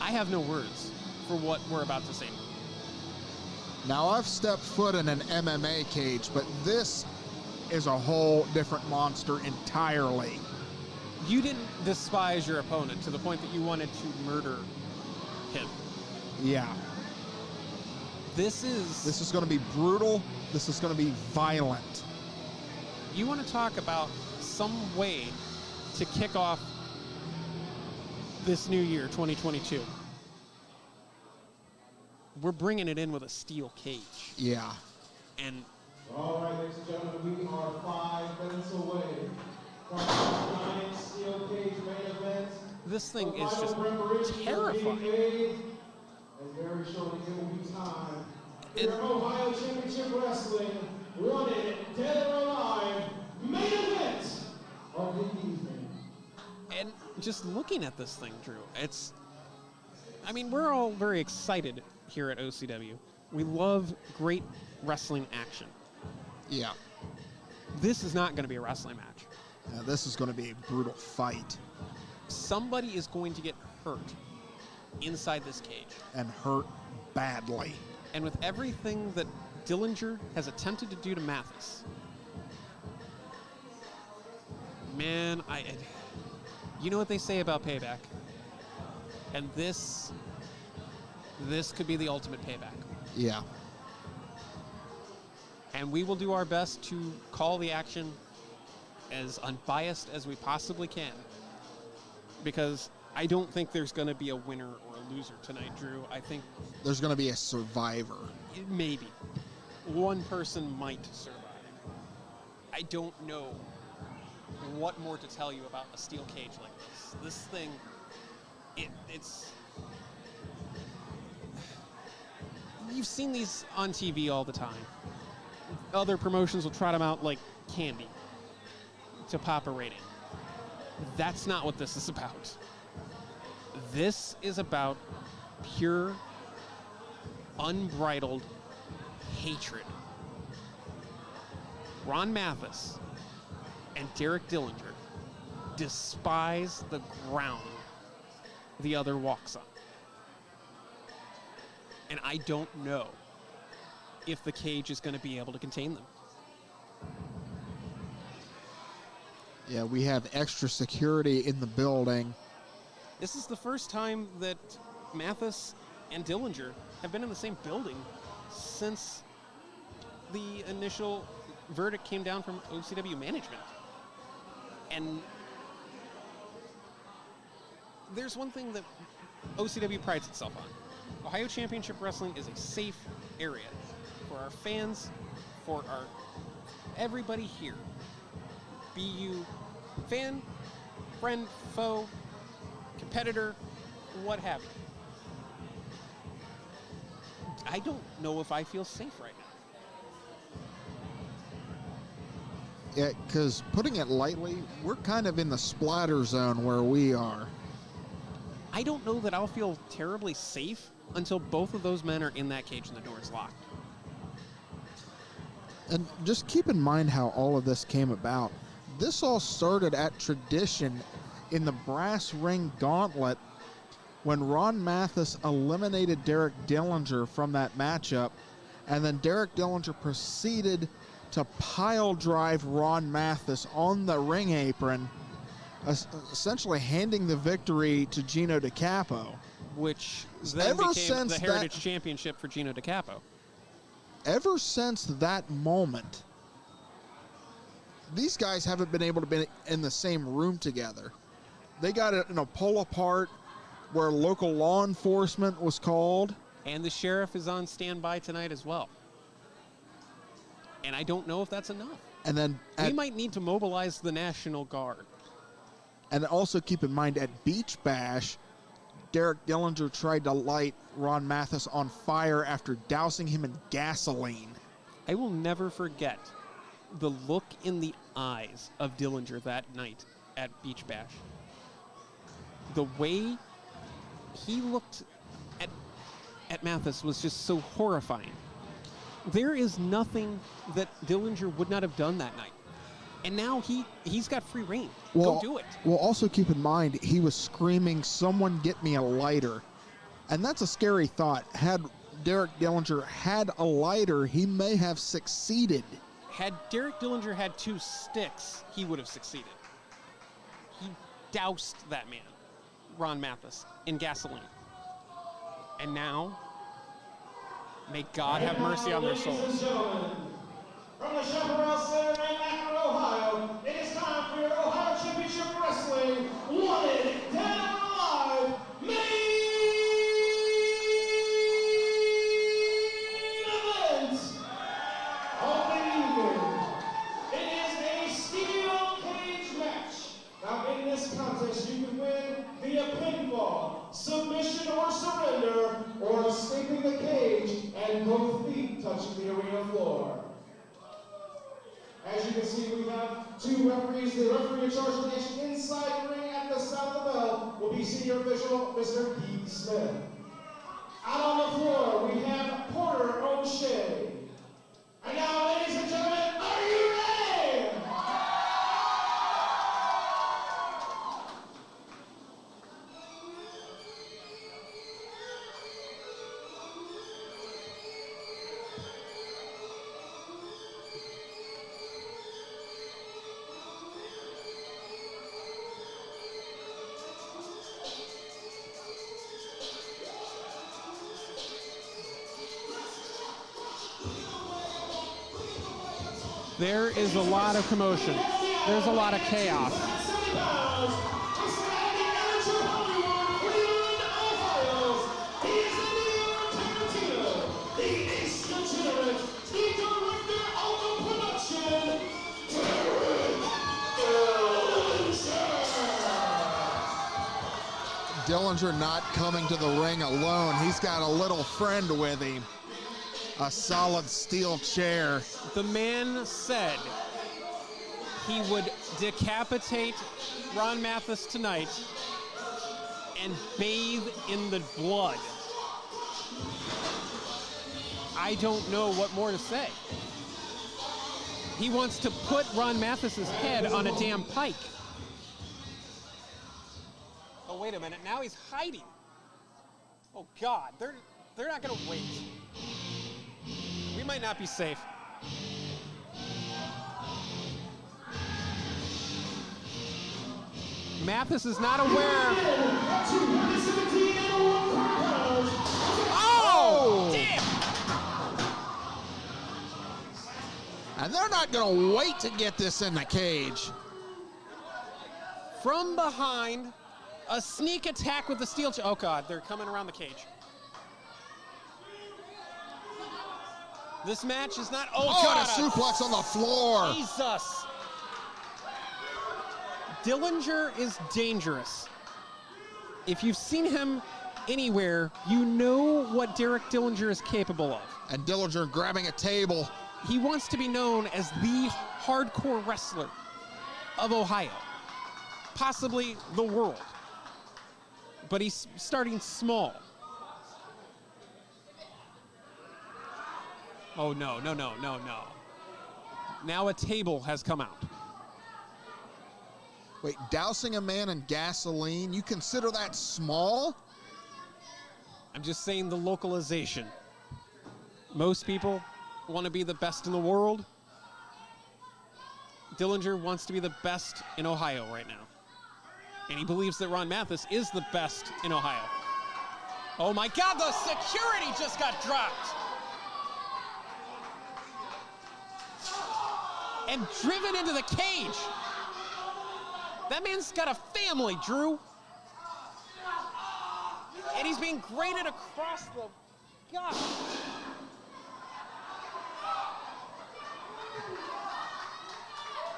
I have no words for what we're about to see. Now, I've stepped foot in an MMA cage, but this is a whole different monster entirely. You didn't despise your opponent to the point that you wanted to murder him. Yeah. This is going to be brutal. This is going to be violent. You want to talk about some way to kick off this new year, 2022. We're bringing it in with a steel cage. Yeah. And all right, ladies and gentlemen, we are 5 minutes away from the giant steel cage main event. This thing is just terrifying. And very shortly it will be time for your Ohio Championship Wrestling Wanted Dead or Alive main event of the evening. And just looking at this thing, Drew, we're all very excited here at OCW. We love great wrestling action. Yeah. This is not going to be a wrestling match. This is going to be a brutal fight. Somebody is going to get hurt inside this cage. And hurt badly. And with everything that Dillinger has attempted to do to Mathis, man, you know what they say about payback? And this could be the ultimate payback. Yeah. And we will do our best to call the action as unbiased as we possibly can, because I don't think there's going to be a winner or a loser tonight, Drew. I think there's going to be a survivor. Maybe. One person might survive. I don't know what more to tell you about a steel cage like this. This thing, it's... You've seen these on TV all the time. Other promotions will trot them out like candy to pop a rating. That's not what this is about. This is about pure, unbridled hatred. Ron Mathis and Derek Dillinger despise the ground the other walks on. And I don't know if the cage is going to be able to contain them. Yeah, we have extra security in the building. This is the first time that Mathis and Dillinger have been in the same building since the initial verdict came down from OCW management. And there's one thing that OCW prides itself on. Ohio Championship Wrestling is a safe area for our fans, for our everybody here. Be you fan, friend, foe, competitor, what have you. I don't know if I feel safe right now. Yeah, because putting it lightly, we're kind of in the splatter zone where we are. I don't know that I'll feel terribly safe until both of those men are in that cage and the door is locked. And just keep in mind how all of this came about. This all started at tradition in the brass ring gauntlet when Ron Mathis eliminated Derek Dillinger from that matchup, and then Derek Dillinger proceeded to pile drive Ron Mathis on the ring apron, essentially handing the victory to Gino DeCapo. Which then became the Heritage Championship for Gino DeCapo. Ever since that moment, these guys haven't been able to be in the same room together. They got in a pull apart where local law enforcement was called. And the sheriff is on standby tonight as well. And I don't know if that's enough. And then we might need to mobilize the National Guard. And also keep in mind, at Beach Bash, Derek Dillinger tried to light Ron Mathis on fire after dousing him in gasoline. I will never forget the look in the eyes of Dillinger that night at Beach Bash. The way he looked at Mathis was just so horrifying. There is nothing that Dillinger would not have done that night. And now he's got free reign. Go do it. Well, also keep in mind, he was screaming, "Someone get me a lighter." And that's a scary thought. Had Derek Dillinger had a lighter, he may have succeeded. Had Derek Dillinger had 2 sticks, he would have succeeded. He doused that man, Ron Mathis, in gasoline. And now, may God have mercy on their souls. From the Chapparell Center in Akron, Ohio, it is time for your Ohio Championship Wrestling Wanted Dead or Alive main event of the evening. It is a steel cage match. Now, in this contest, you can win via pinfall, submission or surrender, or escaping the cage and both feet touching the arena floor. As you can see, we have 2 referees. The referee in charge of the action inside the ring at the sound of the bell will be senior official Mr. Pete Smith. Out on the floor, we have Porter O'Shea. And now, ladies and gentlemen, are you ready? There is a lot of commotion. There's a lot of chaos. Dillinger not coming to the ring alone. He's got a little friend with him. A solid steel chair. The man said he would decapitate Ron Mathis tonight and bathe in the blood. I don't know what more to say. He wants to put Ron Mathis's head on a damn pike. Oh, wait a minute. Now he's hiding. Oh, God. They're not going to wait. We might not be safe. Mathis is not aware. Oh! Damn! And they're not going to wait to get this in the cage. From behind, a sneak attack with the steel chair. Oh, God, they're coming around the cage. This match is not. Oh, God, a suplex on the floor. Jesus. Dillinger is dangerous. If you've seen him anywhere, you know what Derek Dillinger is capable of. And Dillinger grabbing a table. He wants to be known as the hardcore wrestler of Ohio, possibly the world. But he's starting small. Oh, no. Now a table has come out. Wait, dousing a man in gasoline, you consider that small? I'm just saying the localization. Most people want to be the best in the world. Dillinger wants to be the best in Ohio right now. And he believes that Ron Mathis is the best in Ohio. Oh my God, the security just got dropped. And driven into the cage. That man's got a family, Drew. And he's being graded across the... God.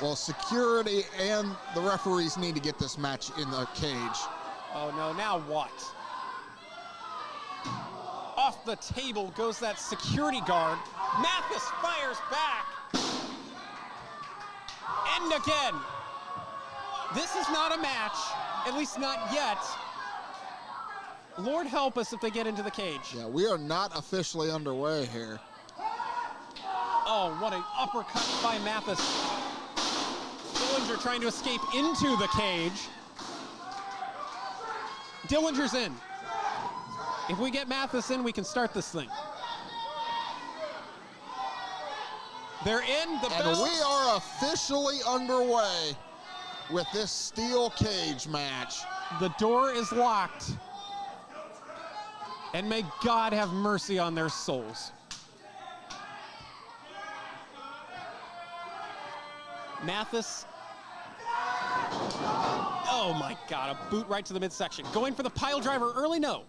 Well, security and the referees need to get this match in the cage. Oh, no, now what? Off the table goes that security guard. Mathis fires back. And again. This is not a match, at least not yet. Lord help us if they get into the cage. Yeah, we are not officially underway here. Oh, what an uppercut by Mathis. Dillinger trying to escape into the cage. Dillinger's in. If we get Mathis in, we can start this thing. They're in. The and bell. We are officially underway with this steel cage match. The door is locked. And may God have mercy on their souls. Mathis. Oh my God, a boot right to the midsection. Going for the pile driver early, no.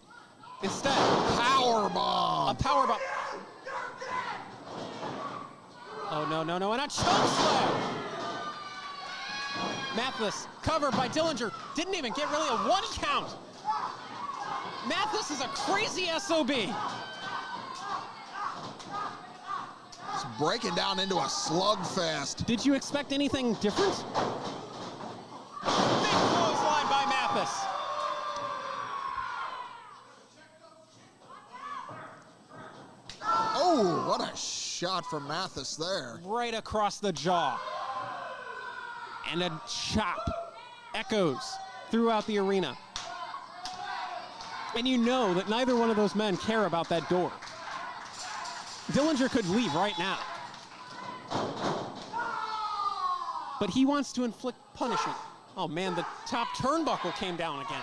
Instead, power bomb. A power bomb. Oh, no, and a choke slam. Mathis covered by Dillinger. Didn't even get really a 1 count. Mathis is a crazy SOB. It's breaking down into a slugfest. Did you expect anything different? Big clothesline by Mathis. Oh, what a shot from Mathis there. Right across the jaw. And a chop echoes throughout the arena. And you know that neither one of those men care about that door. Dillinger could leave right now. But he wants to inflict punishment. Oh man, the top turnbuckle came down again.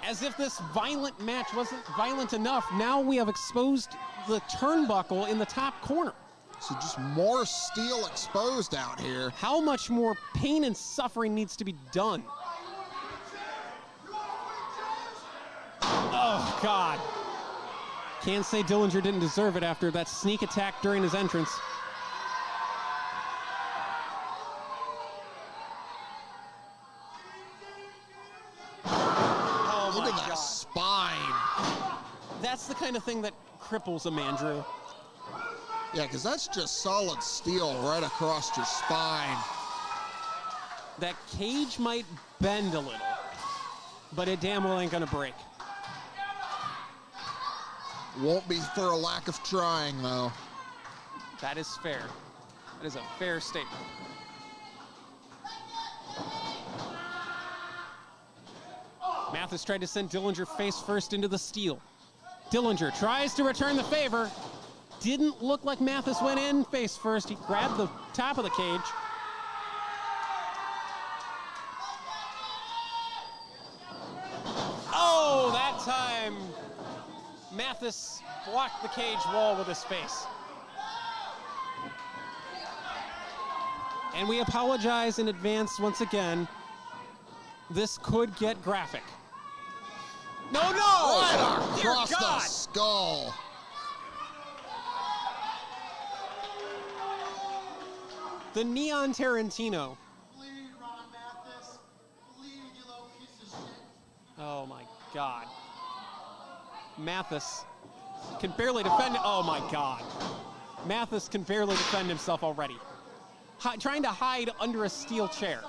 As if this violent match wasn't violent enough, now we have exposed the turnbuckle in the top corner. So just more steel exposed out here. How much more pain and suffering needs to be done? Oh, God. Can't say Dillinger didn't deserve it after that sneak attack during his entrance. Oh, look at that spine. That's the kind of thing that cripples a man, Drew. Yeah, because that's just solid steel right across your spine. That cage might bend a little, but it damn well ain't gonna break. Won't be for a lack of trying, though. That is fair. That is a fair statement. Mathis tried to send Dillinger face first into the steel. Dillinger tries to return the favor. Didn't look like Mathis went in face first. He grabbed the top of the cage. Oh, that time Mathis blocked the cage wall with his face. And we apologize in advance once again. This could get graphic. No! Right Dear across the God! skull. The Neon Tarantino. Bleed, Ron Mathis. Bleed, you little piece of shit. Oh my God. Mathis can barely defend. Oh my God. Mathis can barely defend himself already. Trying to hide under a steel chair.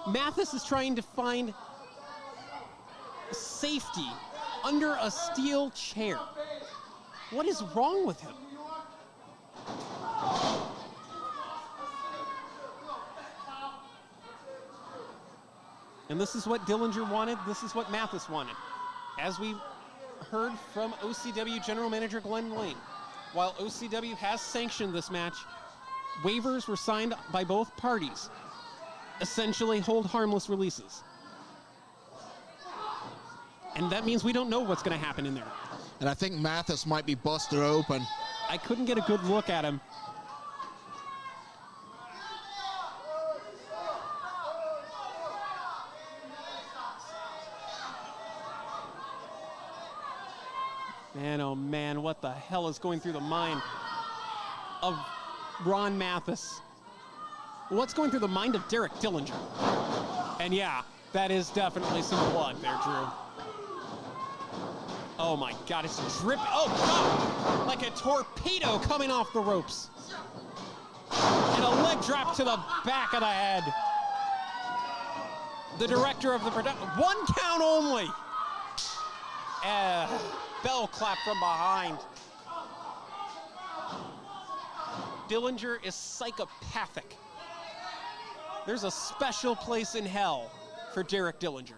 Mathis is trying to find safety under a steel chair. What is wrong with him? And this is what Dillinger wanted. This is what Mathis wanted. As we heard from OCW General Manager Glenn Lane, while OCW has sanctioned this match, waivers were signed by both parties. Essentially hold harmless releases. And that means we don't know what's going to happen in there. And I think Mathis might be busted open. I couldn't get a good look at him. Man, oh man, what the hell is going through the mind of Ron Mathis? What's going through the mind of Derek Dillinger? And yeah, that is definitely some blood there, Drew. Oh my God, it's dripping. Oh God, like a torpedo coming off the ropes. And a leg drop to the back of the head. The director of the production, 1 count only. Bell clap from behind. Dillinger is psychopathic. There's a special place in hell for Derek Dillinger.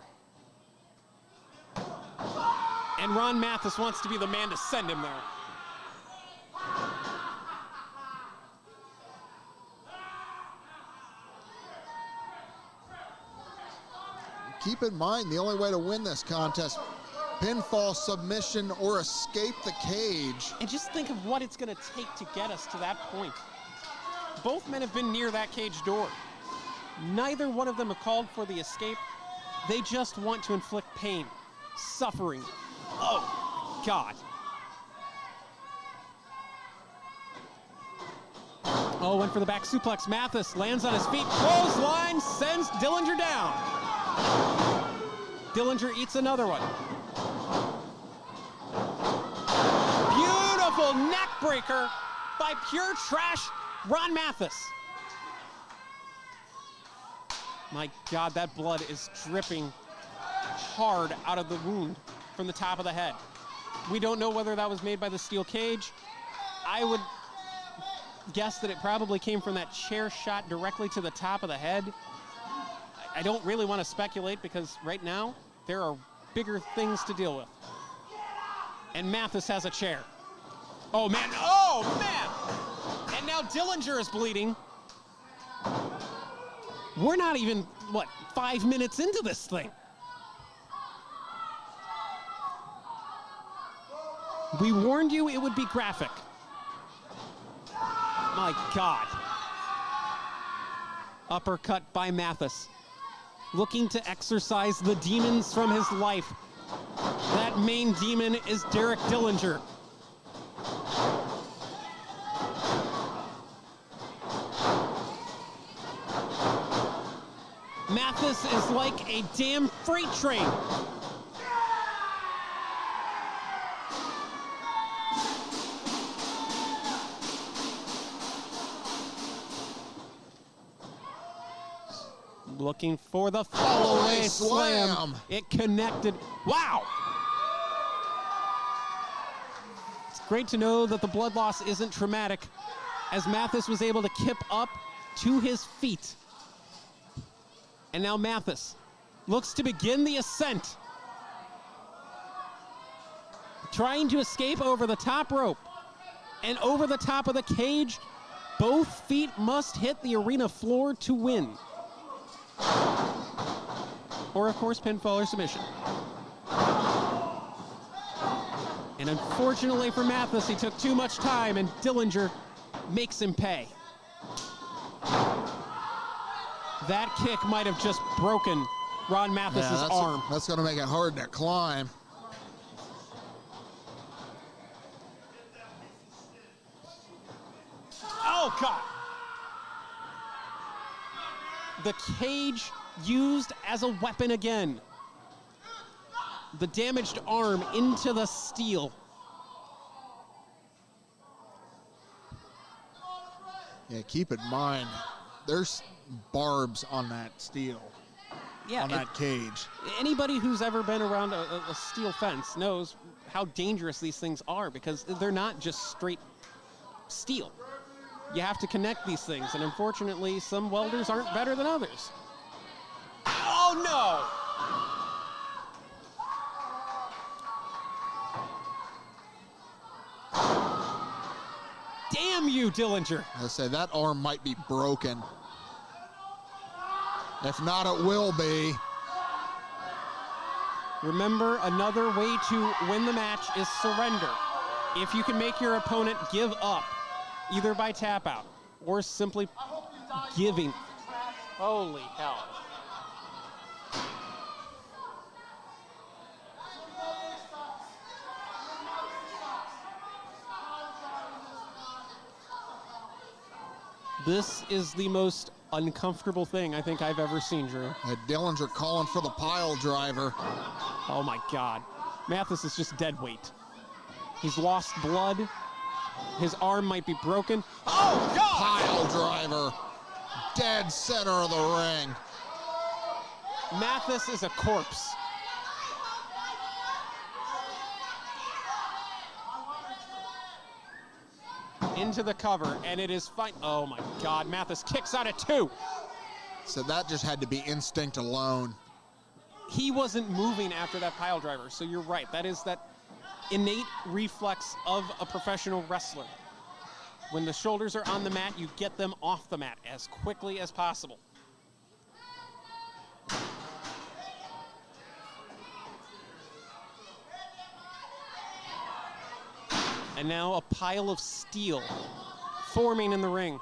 And Ron Mathis wants to be the man to send him there. Keep in mind, the only way to win this contest, pinfall, submission, or escape the cage. And just think of what it's going to take to get us to that point. Both men have been near that cage door. Neither one of them have called for the escape. They just want to inflict pain, suffering. Oh, my God. Oh, went for the back suplex. Mathis lands on his feet. Clothesline sends Dillinger down. Dillinger eats another one. Beautiful neck breaker by pure trash Ron Mathis. My God, that blood is dripping hard out of the wound from the top of the head. We don't know whether that was made by the steel cage. I would guess that it probably came from that chair shot directly to the top of the head. I don't really want to speculate because right now there are bigger things to deal with. And Mathis has a chair. Oh man, And now Dillinger is bleeding. We're not even, 5 minutes into this thing. We warned you it would be graphic. My God. Uppercut by Mathis. Looking to exorcise the demons from his life. That main demon is Derek Dillinger. Mathis is like a damn freight train. Looking for the follow-away slam. It connected. Wow! great to know that the blood loss isn't traumatic, as Mathis was able to kip up to his feet. And now Mathis looks to begin the ascent, trying to escape over the top rope and over the top of the cage. Both feet must hit the arena floor to win. Or, of course, pinfall or submission. And unfortunately for Mathis, he took too much time, and Dillinger makes him pay. That kick might have just broken Ron Mathis's arm. That's going to make it hard to climb. Oh, God. The cage used as a weapon again. The damaged arm into the steel. Yeah, keep in mind, there's barbs on that steel, on that cage. Anybody who's ever been around a steel fence knows how dangerous these things are, because they're not just straight steel. You have to connect these things, and unfortunately, some welders aren't better than others. Oh, no! Damn you, Dillinger. I say that arm might be broken. If not, it will be. Remember, another way to win the match is surrender. If you can make your opponent give up, either by tap out or simply giving. Holy hell. This is the most uncomfortable thing I think I've ever seen, Drew. Dillinger calling for the pile driver. Oh my God. Mathis is just dead weight. He's lost blood. His arm might be broken. Oh, God! Pile driver. Dead center of the ring. Mathis is a corpse. Into the cover, and it is fine. Oh my God, Mathis kicks out at 2. So that just had to be instinct alone. He wasn't moving after that pile driver, so you're right. That is that innate reflex of a professional wrestler. When the shoulders are on the mat, you get them off the mat as quickly as possible. And now a pile of steel forming in the ring.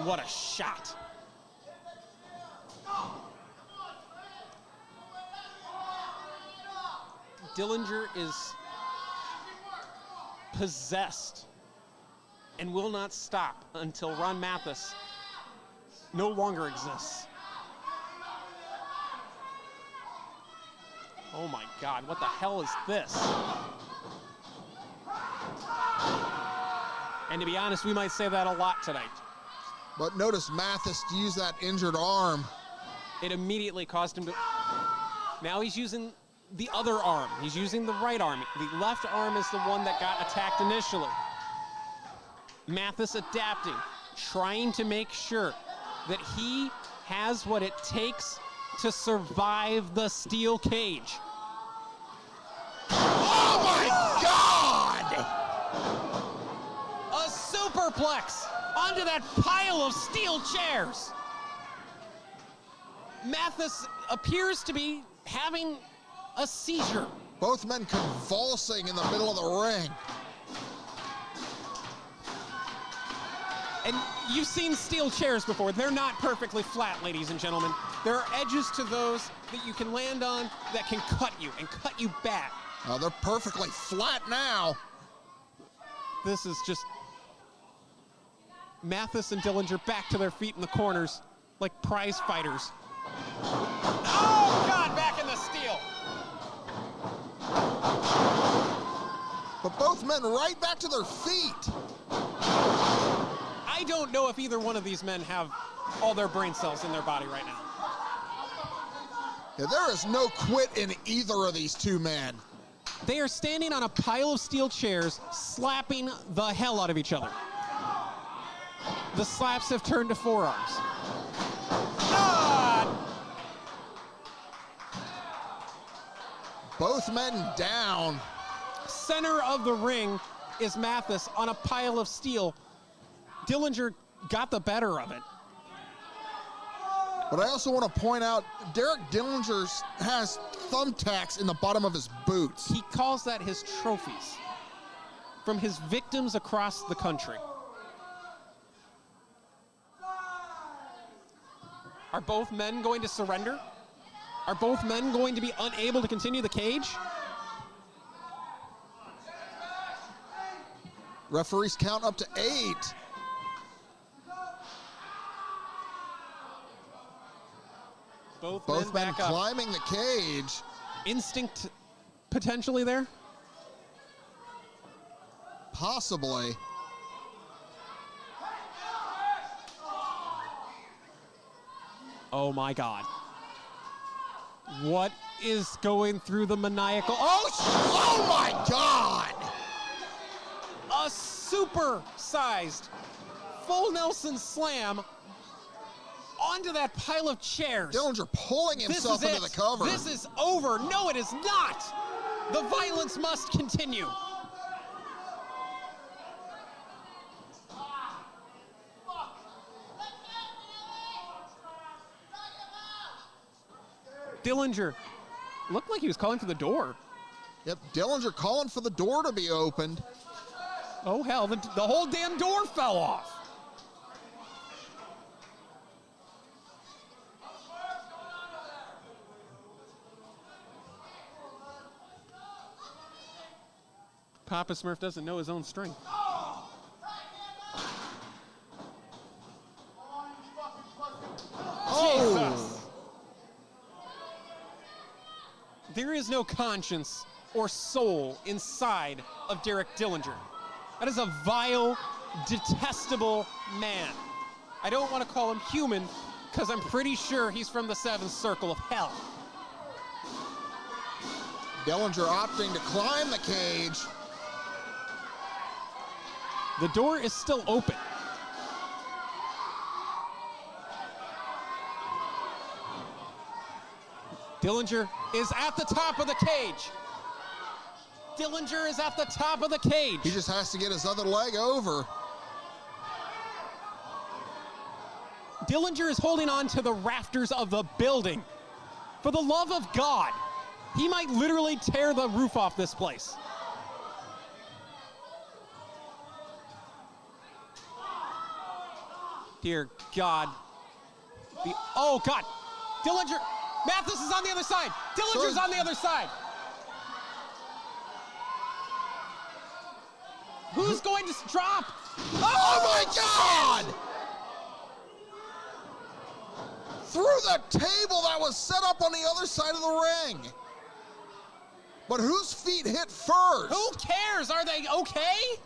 What a shot. Dillinger is possessed and will not stop until Ron Mathis no longer exists. Oh my God, what the hell is this? And to be honest, we might say that a lot tonight. But notice Mathis use that injured arm. It immediately caused him to... Now he's using the other arm. He's using the right arm. The left arm is the one that got attacked initially. Mathis adapting, trying to make sure that he has what it takes to survive the steel cage. Oh my God! A superplex onto that pile of steel chairs. Mathis appears to be having a seizure. Both men convulsing in the middle of the ring. And you've seen steel chairs before. They're not perfectly flat, ladies and gentlemen. There are edges to those that you can land on that can cut you and cut you back. Oh, they're perfectly flat now. This is just Mathis and Dillinger back to their feet in the corners like prize fighters. Oh, God, back in the steel. But both men right back to their feet. I don't know if either one of these men have all their brain cells in their body right now. Yeah, there is no quit in either of these two men. They are standing on a pile of steel chairs, slapping the hell out of each other. The slaps have turned to forearms. Both men down. Center of the ring is Mathis on a pile of steel. Dillinger got the better of it. But I also want to point out, Derek Dillinger has thumbtacks in the bottom of his boots. He calls that his trophies from his victims across the country. Are both men going to surrender? Are both men going to be unable to continue the cage? Referees count up to 8. Both men back up. climbing the cage. Instinct potentially there? Possibly. Oh my God. What is going through the maniacal? Oh my God! A super-sized full Nelson slam onto that pile of chairs. Dillinger pulling himself into the cover. This is over. No, it is not. The violence must continue. Dillinger looked like he was calling for the door. Yep, Dillinger calling for the door to be opened. Oh hell, the whole damn door fell off. Papa Smurf doesn't know his own strength. Oh! Jesus. There is no conscience or soul inside of Derek Dillinger. That is a vile, detestable man. I don't want to call him human because I'm pretty sure he's from the seventh circle of hell. Dillinger opting to climb the cage. The door is still open. Dillinger is at the top of the cage. Dillinger is at the top of the cage. He just has to get his other leg over. Dillinger is holding on to the rafters of the building. For the love of God, he might literally tear the roof off this place. Dear God. Oh God. Dillinger. Mathis is on the other side. Dillinger's on the other side. Who's going to drop? Oh my God! Through the table that was set up on the other side of the ring. But whose feet hit first? Who cares? Are they okay?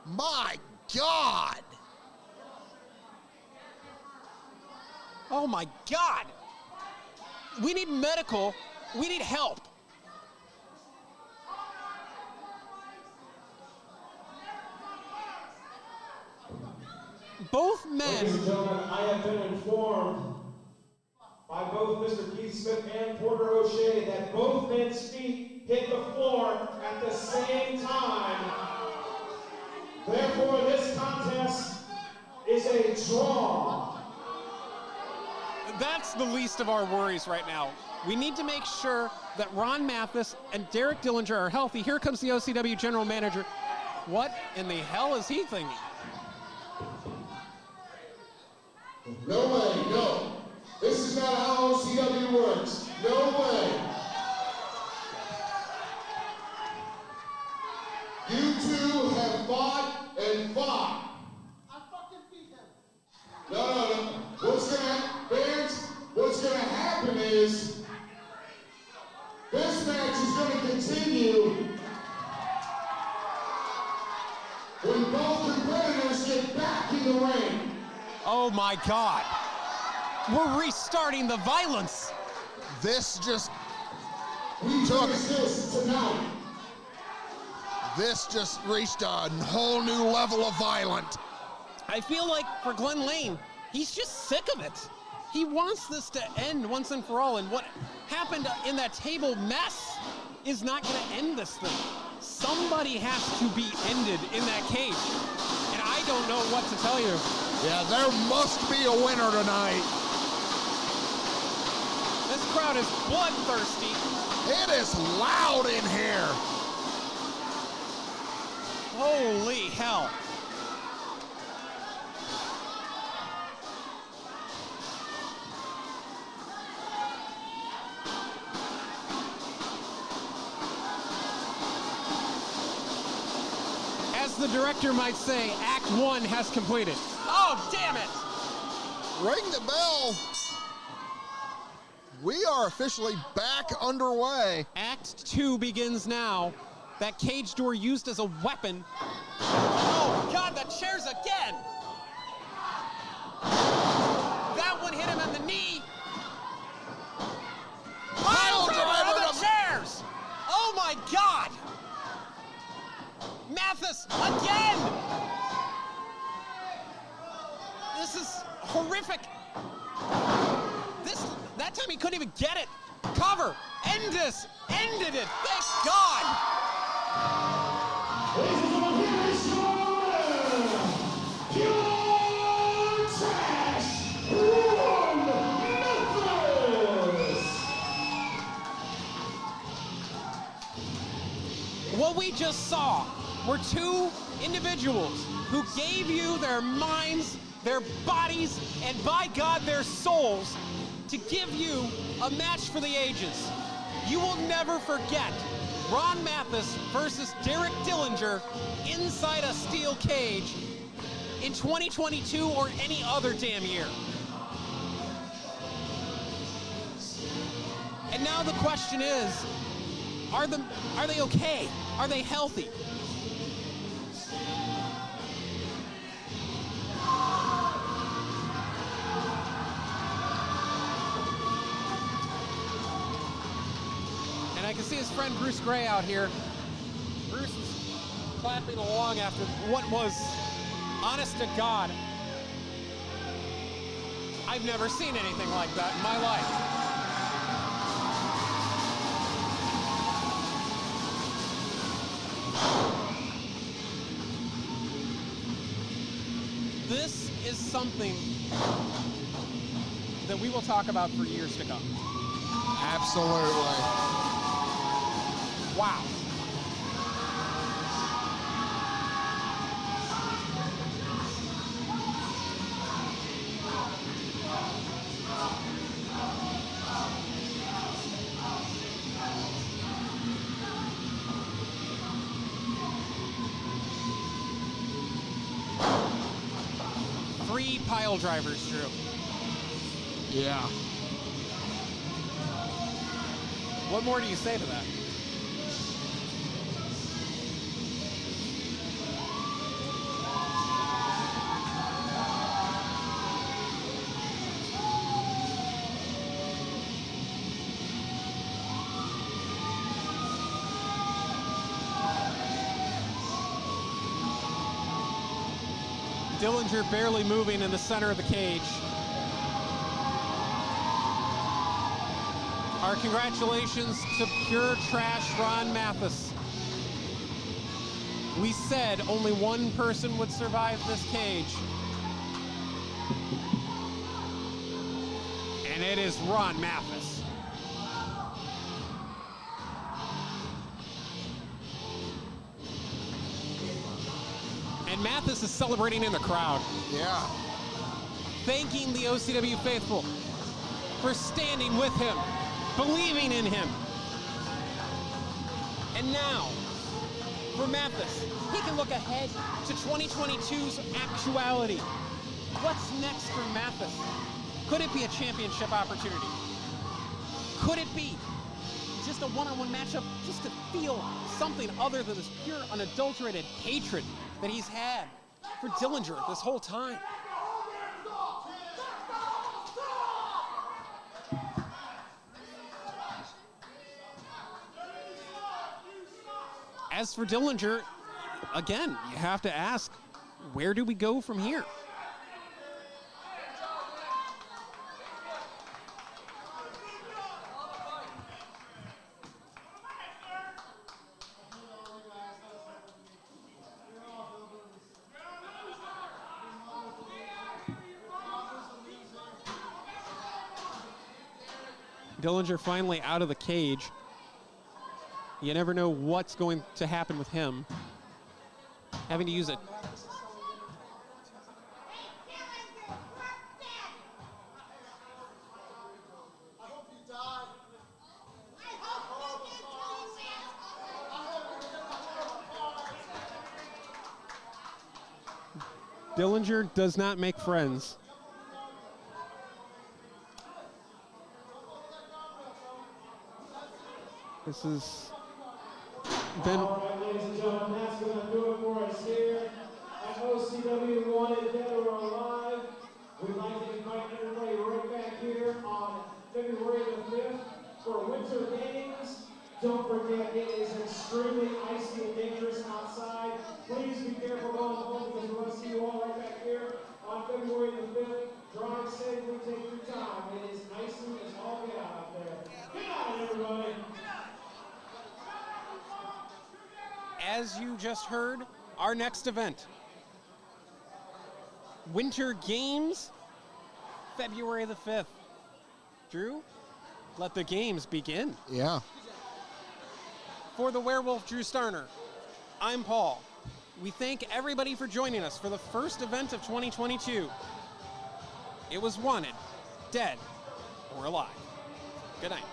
My God! Oh my God! We need medical. We need help. Both men. Ladies and gentlemen, I have been informed by both Mr. Keith Smith and Porter O'Shea that both men's feet hit the floor at the same time. Therefore, this contest is a draw. That's the least of our worries right now. We need to make sure that Ron Mathis and Derek Dillinger are healthy. Here comes the OCW general manager. What in the hell is he thinking? No way, no. This is not how OCW works. No way. You two have fought and fought. I fucking beat him. No. What's gonna happen is this match is gonna continue entering the ring. Oh my God. We're restarting the violence. This just We took, this tonight. this just reached a whole new level of violent. I feel like for Glenn Lane, he's just sick of it. He wants this to end once and for all, and what happened in that table mess is not going to end this thing. Somebody has to be ended in that cage, and I don't know what to tell you. Yeah, there must be a winner tonight. This crowd is bloodthirsty. It is loud in here. Holy hell. As the director might say, Act 1 has completed. Oh, damn it! Ring the bell. We are officially back underway. Act 2 begins now. That cage door used as a weapon. Oh, God, the chairs again! That one hit him in the knee. Pile driver on the chairs! Oh, my God! Mathis, again! This is horrific. That time he couldn't even get it. Cover, end this, ended it, thank God! Ladies and gentlemen, here is your pure trash, Ron Mathis. What we just saw were two individuals who gave you their minds, their bodies, and by God, their souls to give you a match for the ages. You will never forget Ron Mathis versus Derek Dillinger inside a steel cage in 2022 or any other damn year. And now the question is, are they okay? Are they healthy? And I can see his friend Bruce Gray out here. Bruce is clapping along after what was, honest to God, I've never seen anything like that in my life. This is something that we will talk about for years to come. Absolutely. Wow. Three pile drivers, Drew. Yeah. What more do you say to that? Dillinger barely moving in the center of the cage. Our congratulations to Pure Trash Ron Mathis. We said only one person would survive this cage. And it is Ron Mathis. And Mathis is celebrating in the crowd. Yeah. Thanking the OCW faithful for standing with him, believing in him. And now, for Mathis, he can look ahead to 2022's actuality. What's next for Mathis? Could it be a championship opportunity? Could it be just a one-on-one matchup just to feel something other than this pure, unadulterated hatred that he's had for Dillinger this whole time. As for Dillinger, again, you have to ask, where do we go from here? Dillinger finally out of the cage. You never know what's going to happen with him. Having to use it. Dillinger does not make friends. This has been... All right, ladies and gentlemen, that's going to do it for us here at OCW Wanted Dead or Alive. We'd like to invite everybody right back here on February the 5th for Winter Games. Don't forget, it is extremely icy and dangerous outside. Please be careful going home because we want to see you all right back here on February the 5th. Drive safely, take your time. It is icy as all get out there. Good night, everybody. As you just heard, our next event, Winter Games, February the 5th. Drew, let the games begin. Yeah. For the Werewolf, Drew Starner, I'm Paul. We thank everybody for joining us for the first event of 2022. It was Wanted, Dead, or Alive. Good night.